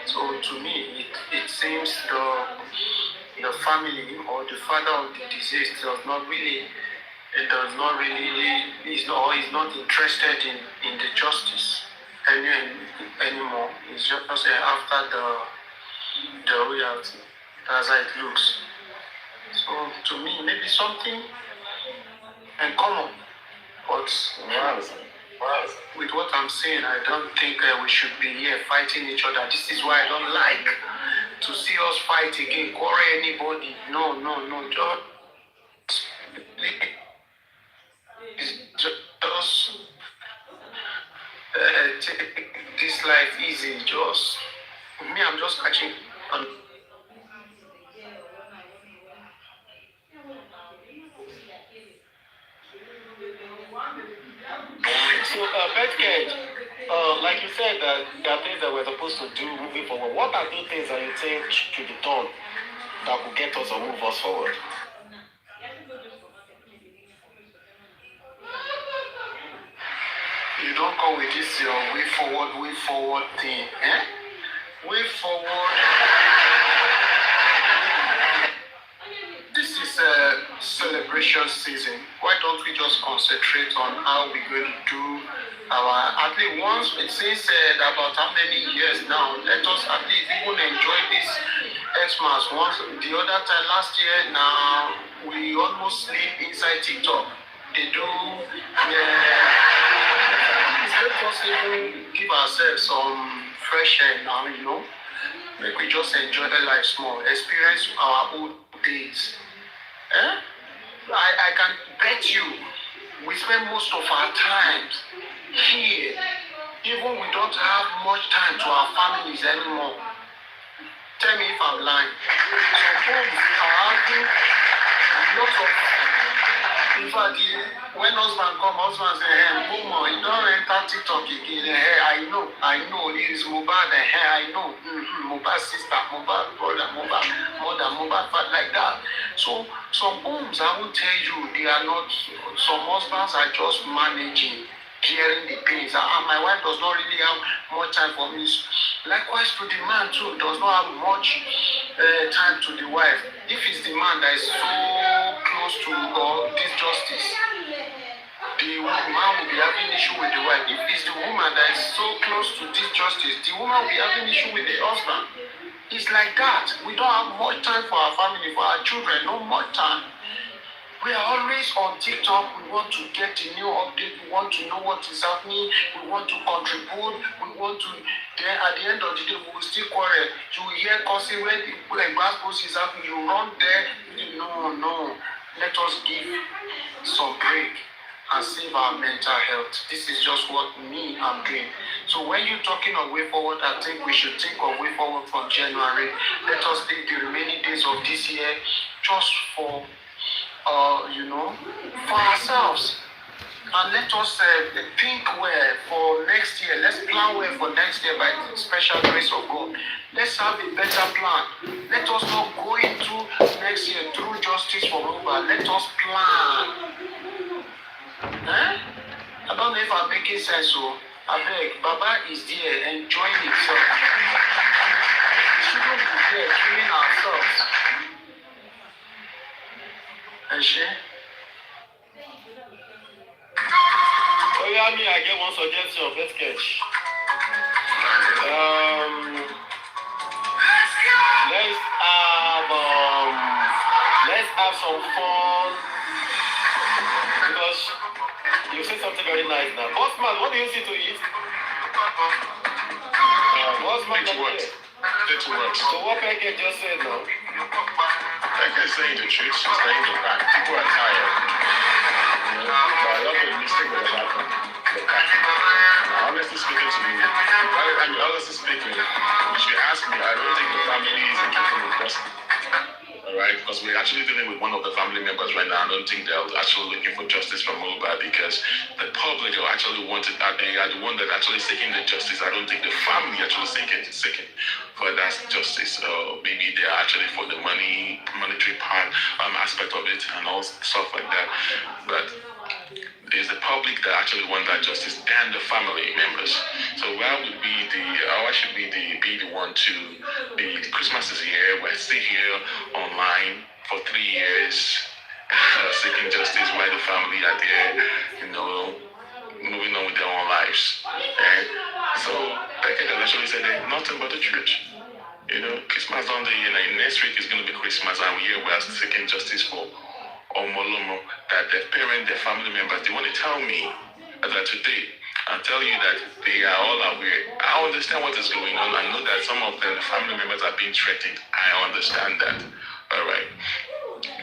So to me, it seems the family or the father of the deceased is not interested in the justice anymore. It's just after the reality. That's how it looks. So to me, maybe something in common, but with what I'm saying, I don't think we should be here fighting each other. This is why I don't like to see us fight again, quarrel anybody. No. Just take this life easy. I'm just catching on. So, Betcage, like you said, that there are things that we're supposed to do moving forward. What are those things that you think should be done that will get us or move us forward. You don't come with this your way forward thing. Way forward. This is a celebration season. Why don't we just concentrate on how we're going to do our, at least once, it says about how many years now, let us at least even enjoy this Xmas once. The other time last year, now we almost sleep inside TikTok. They do, let us even give ourselves some fresh air now, you know. Like we just enjoy the life small, experience our old days. I can bet you we spend most of our times here. Even we don't have much time to our families anymore. Tell me if I'm lying. So homes are having lots of, in fact, when husband come, husband say, hey, Momo, you don't enter TikTok again. Hey, I know, it is Mohbad, I know. Mohbad sister, Mohbad brother, Mohbad mother, Mohbad father, like that. So some homes, I will tell you, they are not, some husbands are just managing, bearing the pains. And my wife does not really have much time for me. Likewise to the man too, does not have much time to the wife. If it's the man that is so close to this justice, the man will be having issue with the wife. If it's the woman that is so close to this justice, the woman will be having issue with the husband. It's like that. We don't have much time for our family, for our children, no more time. We are always on TikTok. We want to get a new update. We want to know what is happening. We want to contribute. We want to. Then at the end of the day, we will still quarrel. You will hear cussing when like bad post is happening. You run there. No. Let us give some break and save our mental health. This is just what I'm doing. So when you're talking of way forward, I think we should think of way forward from January. Let us take the remaining days of this year just for for ourselves. And let us think well for next year. Let's plan well for next year by the special grace of God. Let's have a better plan. Let us not go into next year through justice for Mohbad. Let us plan. I don't know if I'm making sense. So I beg, Baba is there enjoying himself. We shouldn't be there killing ourselves. And she? Oh yeah, I get one suggestion. Let's catch. Let's have some fun because you said something very nice now. Bossman, what do you see to eat? Bossman, It's words. So what Peke just said now? Like I saying the truth, she's saying the fact. People are tired. But a lot of mistakes that happen. Honestly speaking to me, honestly speaking, if you ask me, I don't think the family is keeping with person. Alright, because we're actually dealing with one of the family members right now. I don't think they're actually looking for justice from Mohbad because the public are actually wanted that they are the one that actually seeking the justice. I don't think the family actually seeking for that justice. Maybe they're actually for the monetary part aspect of it and all stuff like that. But it's the public that actually want that justice than the family members. So why should we be the one to be? Christmas is here. We're still here online for 3 years seeking justice while the family are there, moving on with their own lives. Okay? So like I can actually say that nothing but the truth. Christmas on the year, like next week is going to be Christmas, and we're seeking justice for Omolomo, that their parents, their family members, they want to tell me that today and tell you that they are all aware. I understand what is going on. I know that some of them, the family members, are being threatened. I understand that. All right.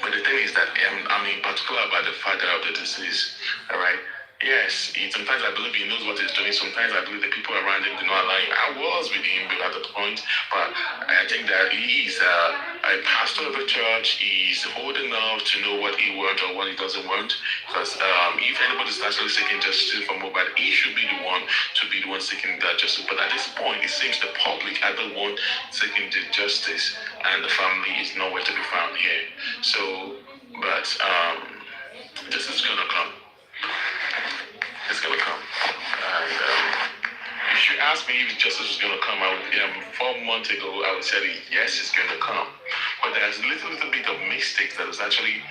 But the thing is that I'm in particular about the father of the deceased. All right. Yes, sometimes I believe he knows what he's doing. Sometimes I believe the people around him do not allow him. I was with him at the point, but I think that he is a pastor of a church. He's old enough to know what he wants or what he doesn't want. Because if anybody's actually seeking justice for Mohbad, he should be the one seeking that justice. But at this point, it seems the public are the one seeking the justice. and the family is nowhere to be found here. So, but this is gonna come. It's gonna come. And if you ask me if justice is gonna come, 4 months ago I would say yes, it's gonna come. But there's a little bit of mistakes that is actually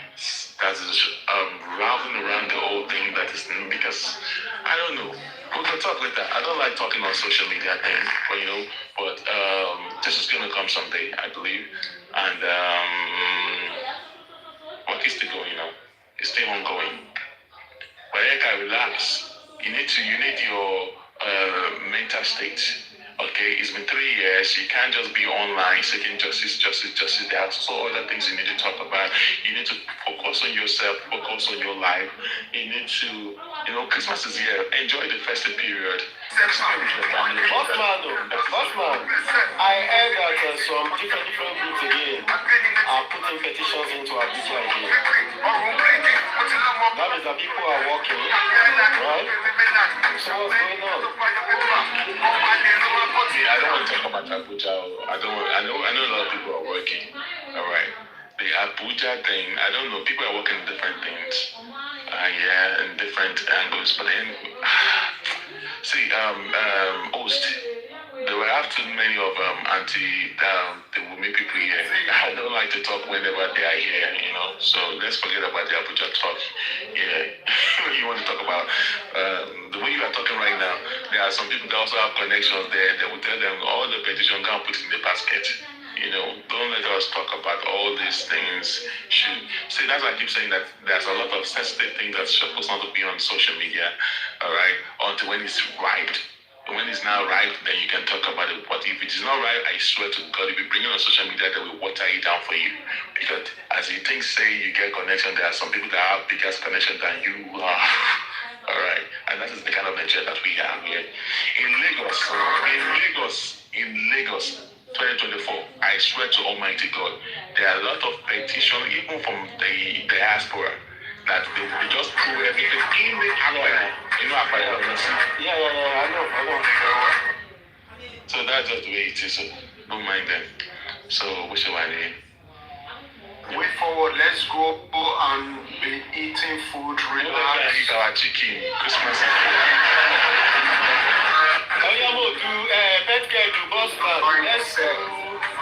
raveling around the whole thing that is because I don't know. We can talk later. I don't like talking on social media thing, but this is gonna come someday, I believe. And work is still going on. It's still ongoing. But Eka, relax. You need your mental state. Okay, it's been 3 years. You can't just be online seeking justice. There are so other things you need to talk about. You need to focus on yourself, focus on your life. You need to, Christmas is here. Enjoy the festive period. Bossman, I heard that some different groups again are putting petitions into Abuja again. That means that people are working, right? So what's going on? I don't want to talk about Abuja. I know a lot of people are working. All right. The Abuja thing, I don't know. People are working on different things. In different angles. But then, see, host, there were too many of the women people here. I don't like to talk whenever they are here, So let's forget about the Abuja talk. Yeah, you want to talk about the way you are talking right now. There are some people that also have connections there. They will tell them all the petition can't put in the basket. Don't let us talk about all these things. See, that's why I keep saying that there's a lot of sensitive things that's supposed not to be on social media, all right, until when it's right. When it's not right, then you can talk about it. But if it is not right, I swear to God, if you bring it on social media, they will water it down for you. Because as you think, say you get connection, there are some people that have bigger connection than you are. All right, and that is the kind of nature that we have here. In Lagos, 2024, I swear to Almighty God, there are a lot of petitions, even from the diaspora, that they just prove everything in the Aquarium. Yeah, I know. So that's just the way it is. So don't mind them. So what's your idea? Way forward, let's go and be eating food, relax. Eat our chicken, Christmas.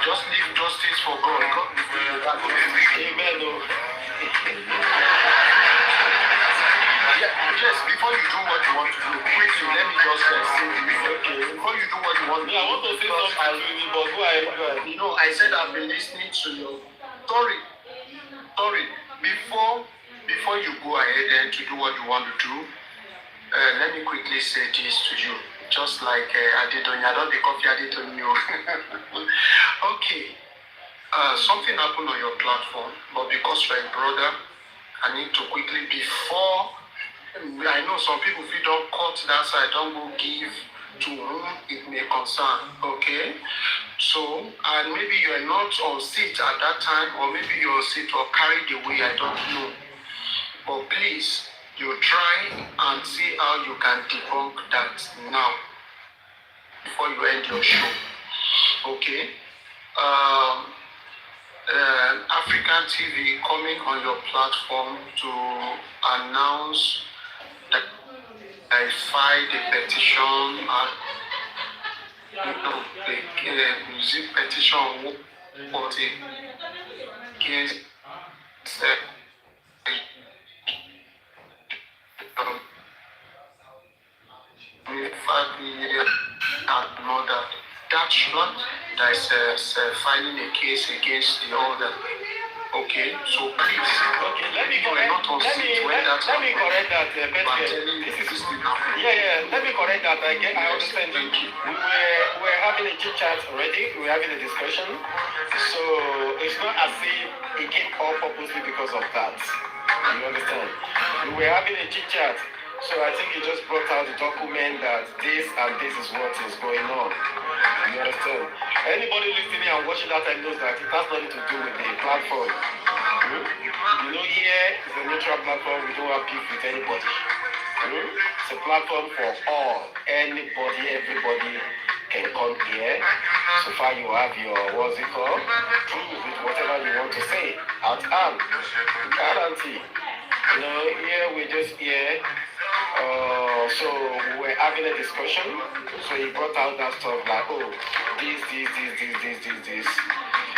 Just leave justice for God. Amen. Yes, before you do what you want to do, quickly, let me just say this. Okay, before you do what you want to do. I want to say something to you, but go ahead. I said I've been listening to you. Sorry. Before you go ahead and to do what you want to do, let me quickly say this to you. Just like I did on the coffee I did on you. Okay. Something happened on your platform, but because you're a brother, I need to quickly, before I know some people, if you don't cut that side, don't go give to whom it may concern, okay? So, and maybe you're not on seat at that time, or maybe you're on seat or carried away, I don't know. But please, you try and see how you can debunk that now, before you end your show, okay? African TV coming on your platform to announce that I filed a petition music petition against and all that. That's not that is filing a case against the order. Okay, so please. Okay, let me correct that. Let me correct that. Let me correct that. I understand. Thank you. We're having a chit chat already. We're having a discussion. So it's not as if it came up purposely because of that. You understand? We're having a chit chat. So I think he just brought out the document that this and this is what is going on. You understand? Anybody listening and watching that time knows that it has nothing to do with the platform. Here is a neutral platform. We don't have beef with anybody. It's a platform for all, anybody, everybody. can come here. So far you have your, what's it called? Prove with whatever you want to say. At hand. Guarantee. You know, here we just here. So we're having a discussion. So he brought out that stuff like, oh, this.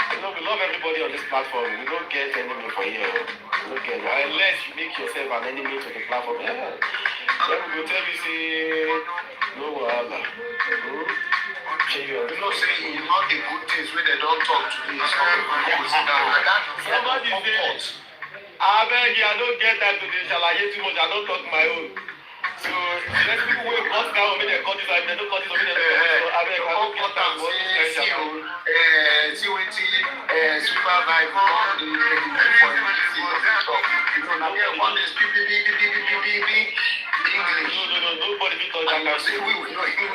You know, we love everybody on this platform. We don't get enemy for here. We don't get, unless you make yourself an enemy to the platform. Yeah. Then we go tell you, say, no wahala. You know, say you not the good things where they don't talk to me. Somebody say, I beg you, I don't get that today. Shall I hear too much? I don't talk my own. So let people wait, cut down, when they cut this, they don't cut this, when they don't cut this. I beg, I don't get that. See what Supervibetv on the for you know, now we have one this big English. No, nobody will touch that. Say we know hear.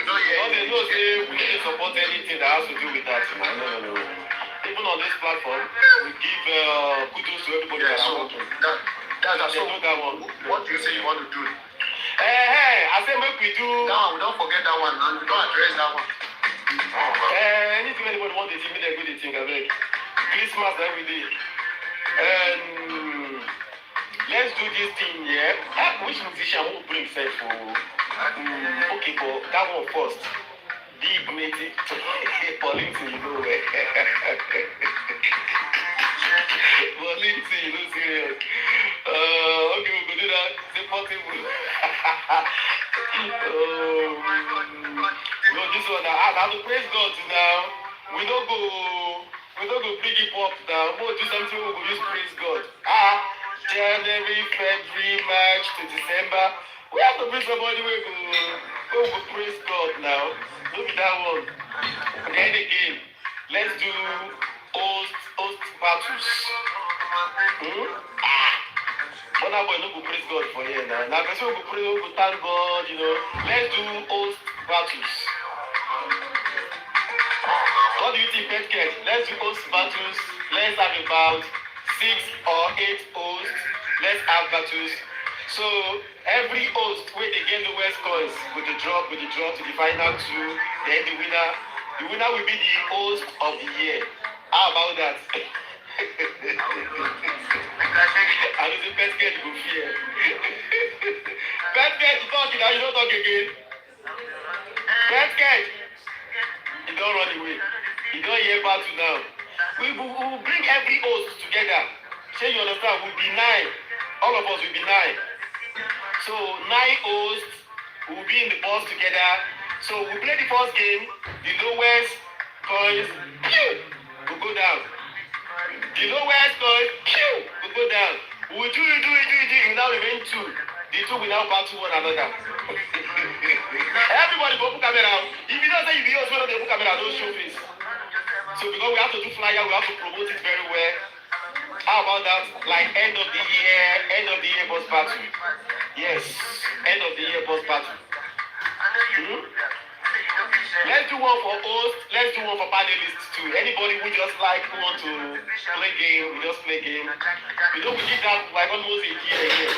They know say we need to support anything that has to do with that. No. Even on this platform, we give kudos to everybody that are working. That's so. What do you say you want to do? I say make we do. No, we don't forget that one, and we don't address that one. Anything anybody want to think, they go to think of it. Christmas every day. Let's do this thing here. Which musician will bring self for? Okay, but that one first. Big matey. Policy, you know where. Policy, you know serious. Okay, we go do that. It's possible. No, this one now. I have to praise God now. We don't go bring it up now. We'll do something we will use praise God. January, February, March to December. We have to bring somebody we go praise God now. Look at that one. Then again, let's do host battles. But now boy, no go praise God for here now. Now person will go pray, we go thank God, you know. Let's do host battles. What do you think, Petket? Let's do host battles. Let's have about 6 or 8 hosts. Let's have battles. So every host where they get the West coins with the drop to the final 2. Then the winner will be the host of the year. How about that? I don't say Petket go fear. Petket, you talking now, you don't talk again. Petket, you don't run away. You don't hear battle now. We will bring every host together. Say you understand, we'll be 9. All of us will be 9. So 9 hosts will be in the box together. So we play the first game. The lowest coins will go down. The lowest coins will go down. We will do it. We now remain 2. The 2 will now battle one another. Everybody go put camera. If you don't say you be host, they put camera, don't show face. So because we have to do flyer, we have to promote it very well. How about that? Like end of the year boss battle. Yes, end of the year boss battle. Let's do one for host, let's do one for panelists too. Anybody who just want to play game, we just play game. We did that like almost a year.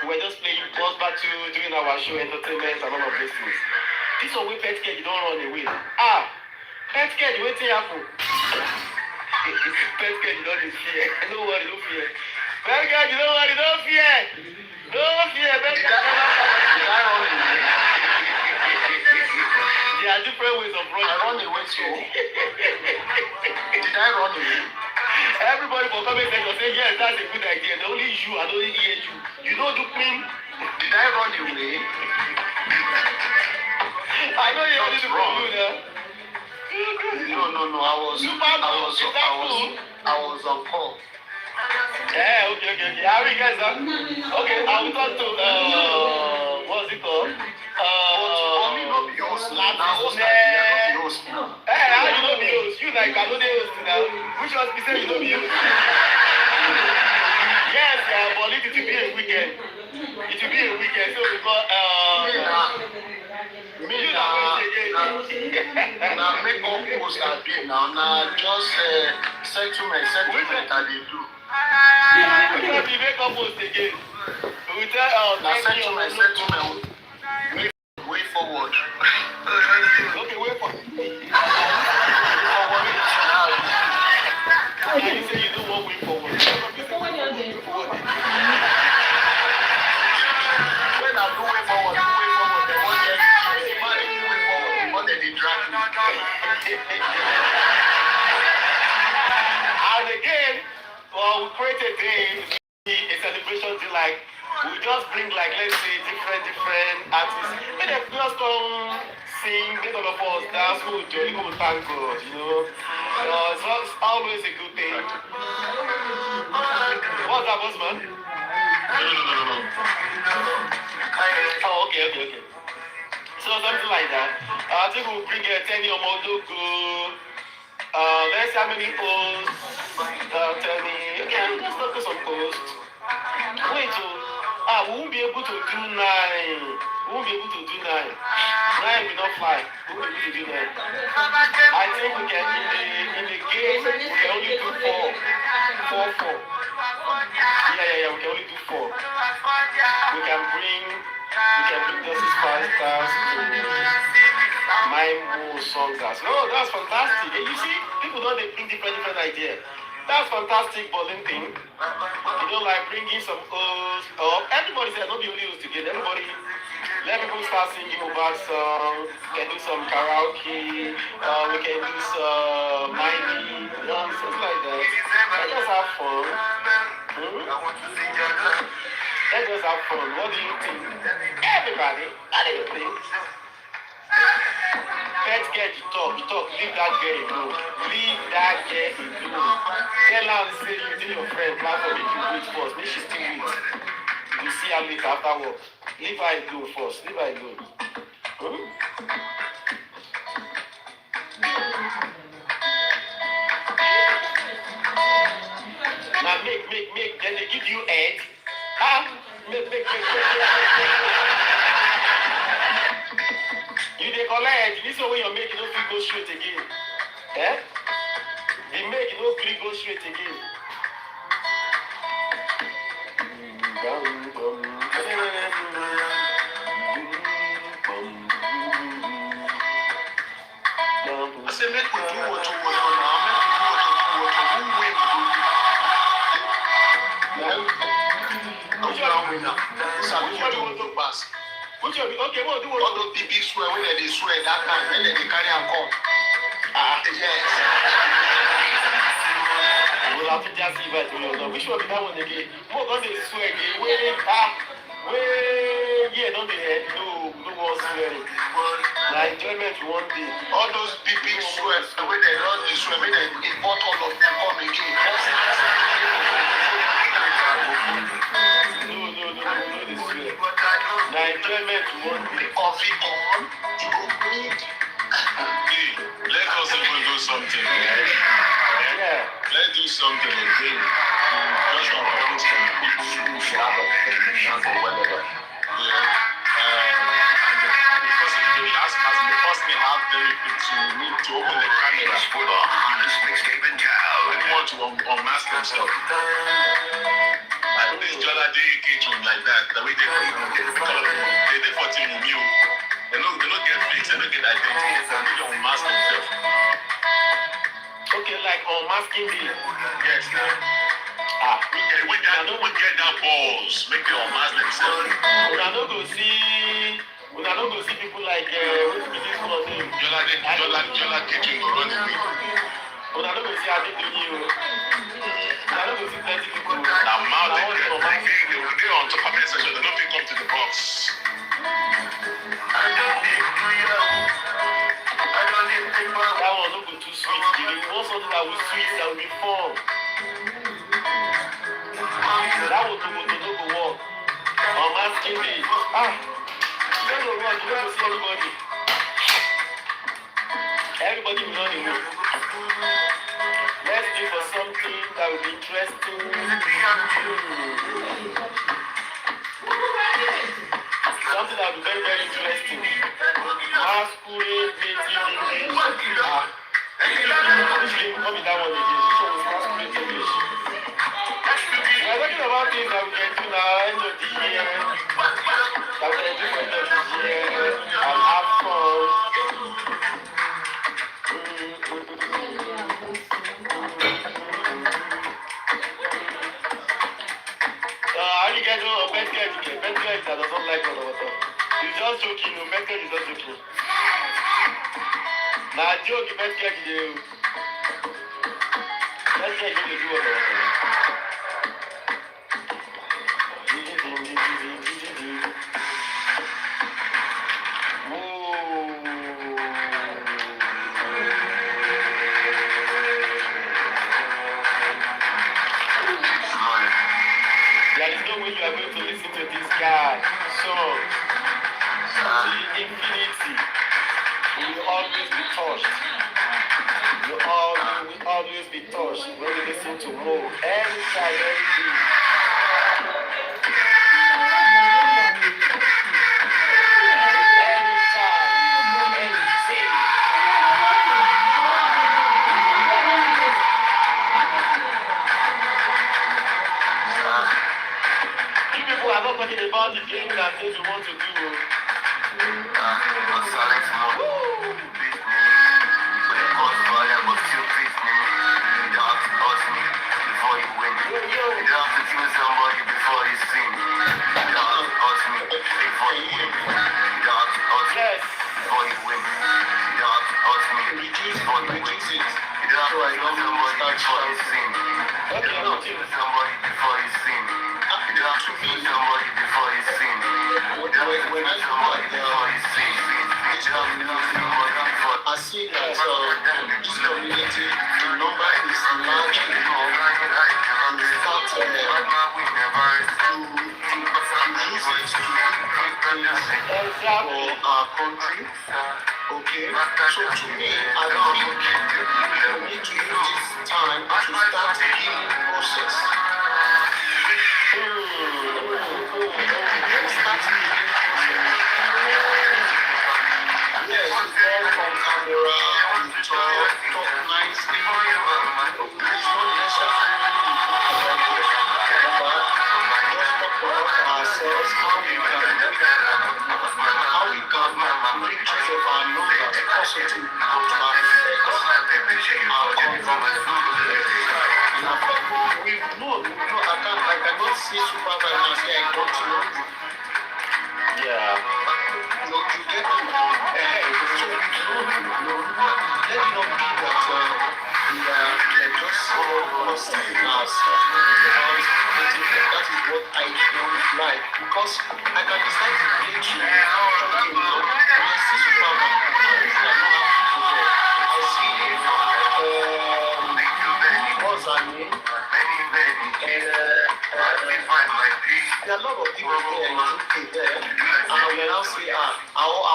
We're just playing boss battle, doing our show, entertainment and all of these things. This one way Petket, you don't run away. Petket, wait till you happen. Petket, you don't fear. No worry, don't fear. Petket, you don't worry, don't fear. Don't fear, Petket. There are different ways of running. I run away too. Did I run away? Everybody for comment section say yes, that's a good idea. The only you, I don't hear you. You know the thing. Did I run away? I know you only do from you now. No. I was on call. Yeah, okay. How are you guys? Okay, I will talk to what's it called? Only not the host. Hey, how you know the host? You like I know the host now. Which was be saying you know the host? Yes, but it will be a weekend. It will be a weekend, so because now make all posts are doing now just settlement that they do. Because we make up post again. We tell now settlement way forward. Okay, wait for just bring like let's say different artists. Make them just come sing, make all of us dance, go jolly, go thank God, you know. It's always a good thing. What's that, boss man? No. Oh, okay. So something like that. I think we'll bring a 10-year logo. Let's see how many posts. Tell me. Okay, let's look at some posts. Wait, we won't be able to do 9. We won't be able to do 9. 9 will not fly. We won't be able to do 9. I think we can in the game we can only do 4. Yeah, we can only do 4. We can bring Justice Fighters to mime more songs as well. Oh, that's fantastic. And you see, people don't they bring different ideas. That's fantastic bowling thing. You know, like bringing some O's up. Everybody said not the only O's together. Everybody, let people start singing about songs. We can do some karaoke. We can do some miming, something like that. Let us have fun. Let us have fun. What do you think? Everybody, what do you think? Let's get to talk. Leave that girl alone. Tell her and say you tell your friend, plan for make you wait first. Make she still wait. You see her later after work. Leave her alone first. Now make. Then they give you head. Make. You dey collect. This one when you're making, no free go straight again. The make no free go straight again. I say make we do what you want now. Make we do what you want. Who win? Which one win now? Which one you want to pass? Which one? Okay, what do? All those big swear when they swear that time when they carry and come. Yes. We'll have to just see if I do you know. Which one be that one again? More don't they swear again? Don't they? No one swearing. Now enjoyment one day. All those big swear when they run the swear when they import all of them come again. No, they swear. Now enjoyment one day. Coffee on, you go need. Hey, let us even do something. Yeah. Let's do something again. Just on points from people who should have a petition for whatever. And the person they have very quick to need to open the cameras for the hottest mixtape in town. They want to unmask themselves. Like this Jolade kitchen like that. The way they did for Team Mew. They don't get fixed, they don't get identity. They don't unmask themselves. Okay, like unmasking the. Yes, we get that balls. Make them unmask themselves. We are not going to see people like what's this one name? Jola kitchen go run away. We are not going to see Adekunle. We are not going to see plenty people. Now mouth they will be on top of the session. They don't pick up to the box. That one no go too sweet. You want something that will sweet, that will be fun. That will no go work. Unmasking the you don't go work, you don't go see anybody. Everybody will not know. Let's look for something that will be interesting. Something that will be very, very interesting. Masquerade, native English. Which game will come in that one again? Which one is masquerade English? We are talking about things that we can do now, end of the year. That we can do for end of the year and have fun. How do you guys know best guy again? Best guy that doesn't like water. He's just joking, no, best guy is just joking. Nah, joke, best guy is best guy is going to do water. infinity. We will always be touched. We will always be touched when we listen to Mo. Anytime, every day. People are not talking about the things and things we want to do. I'm selling some more. Beat me. When it comes to all that, but still beat me. You don't have to hurt me before you win. You don't have to kill somebody before you sin. You don't have to hurt me before you win. You don't have to hurt me before you win. You don't have to hurt me before you win. You don't have to kill somebody before you sin. You don't have to kill somebody before you sin. You don't have to kill somebody before you sin. You don't have to kill somebody before you sin. You don't have to kill somebody before. I see that this community, the number is large enough, and in fact, to use it for our country. Okay, so to me, I don't think we need to use this time to start the healing process. Yes, we call from camera, we talk nicely. It's not necessarily just talk about ourselves, how we can make use of our numbers also to affect our country. I cannot see Supervibetv and say I got to know. Yeah. No, you get to know. So you know, let it not be that we are just so lost in ourselves. Because that is what I don't like. Because I can decide to play to I see Supervibetv. I see what's her name? There are a lot of people there in UK there, and I will now say, I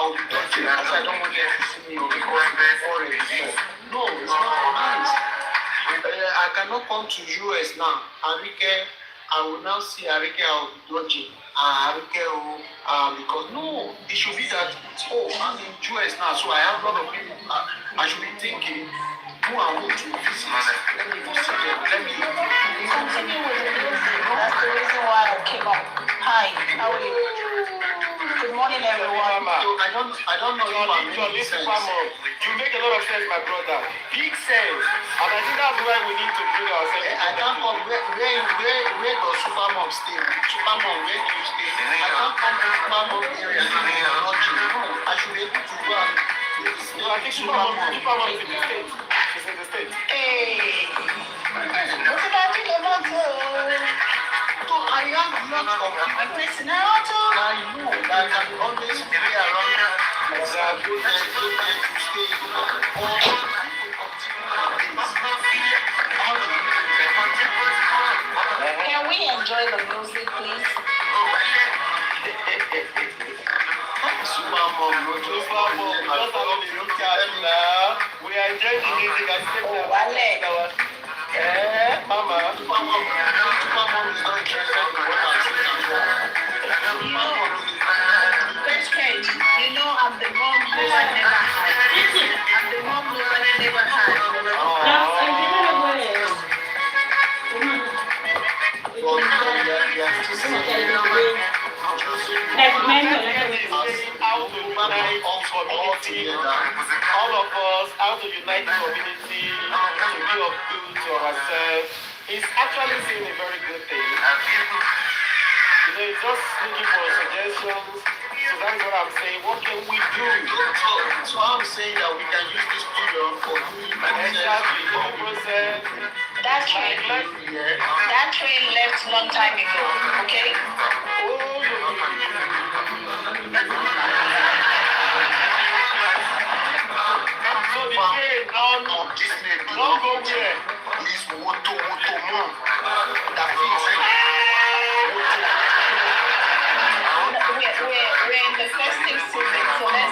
will be touching because I don't want them to see me because already. No, it's not nice. I cannot come to US now. Arike, I will now see Arike, I will be dodging. Arike, because no, it should be that, I'm in US now, so I have a lot of people. I should be thinking, who I want to visit. Let me go see them. Let me continue with the music. That's the reason why I came up. Hi, how are you? Good morning, everyone. I don't know if I'm making sense. You make a lot of sense, my brother. Big sense. And I think that's why we need to bring ourselves. I can't come. Where does Supermom stay? Supermom, where do you stay? I can't come to Supermom area. I should be able to go and I think Supermom is in the States. She's in the States. Hey, what did I think about So I have lots of people. Listen, I know that I can always play around that go there to stay. Can we enjoy the music, please? Supermom, just have a look at now. We are enjoying the music and step Mama, Supermom is not interested in what I'm saying. Best Kate, you know I'm the mom who I never had. I'm the mom who I never had. All of us, how to unite the community, to be of good to ourselves. It's actually saying a very good thing. It's just looking for suggestions. So that's what I'm saying. What can we do? So I'm saying that we can use this period for doing process. That train left long time ago, okay? Don't go there. It's Woto Mom. We're in the festive season, so let's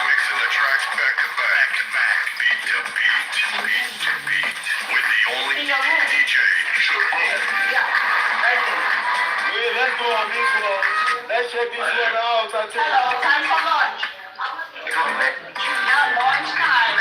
Mixing the tracks back to back, beat to beat, with the only DJ, Supervibetv. Let's go on this one. Let's check this one out. Hello, time for lunch. Now lunch time.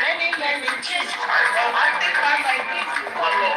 Many, many things. I think I like this.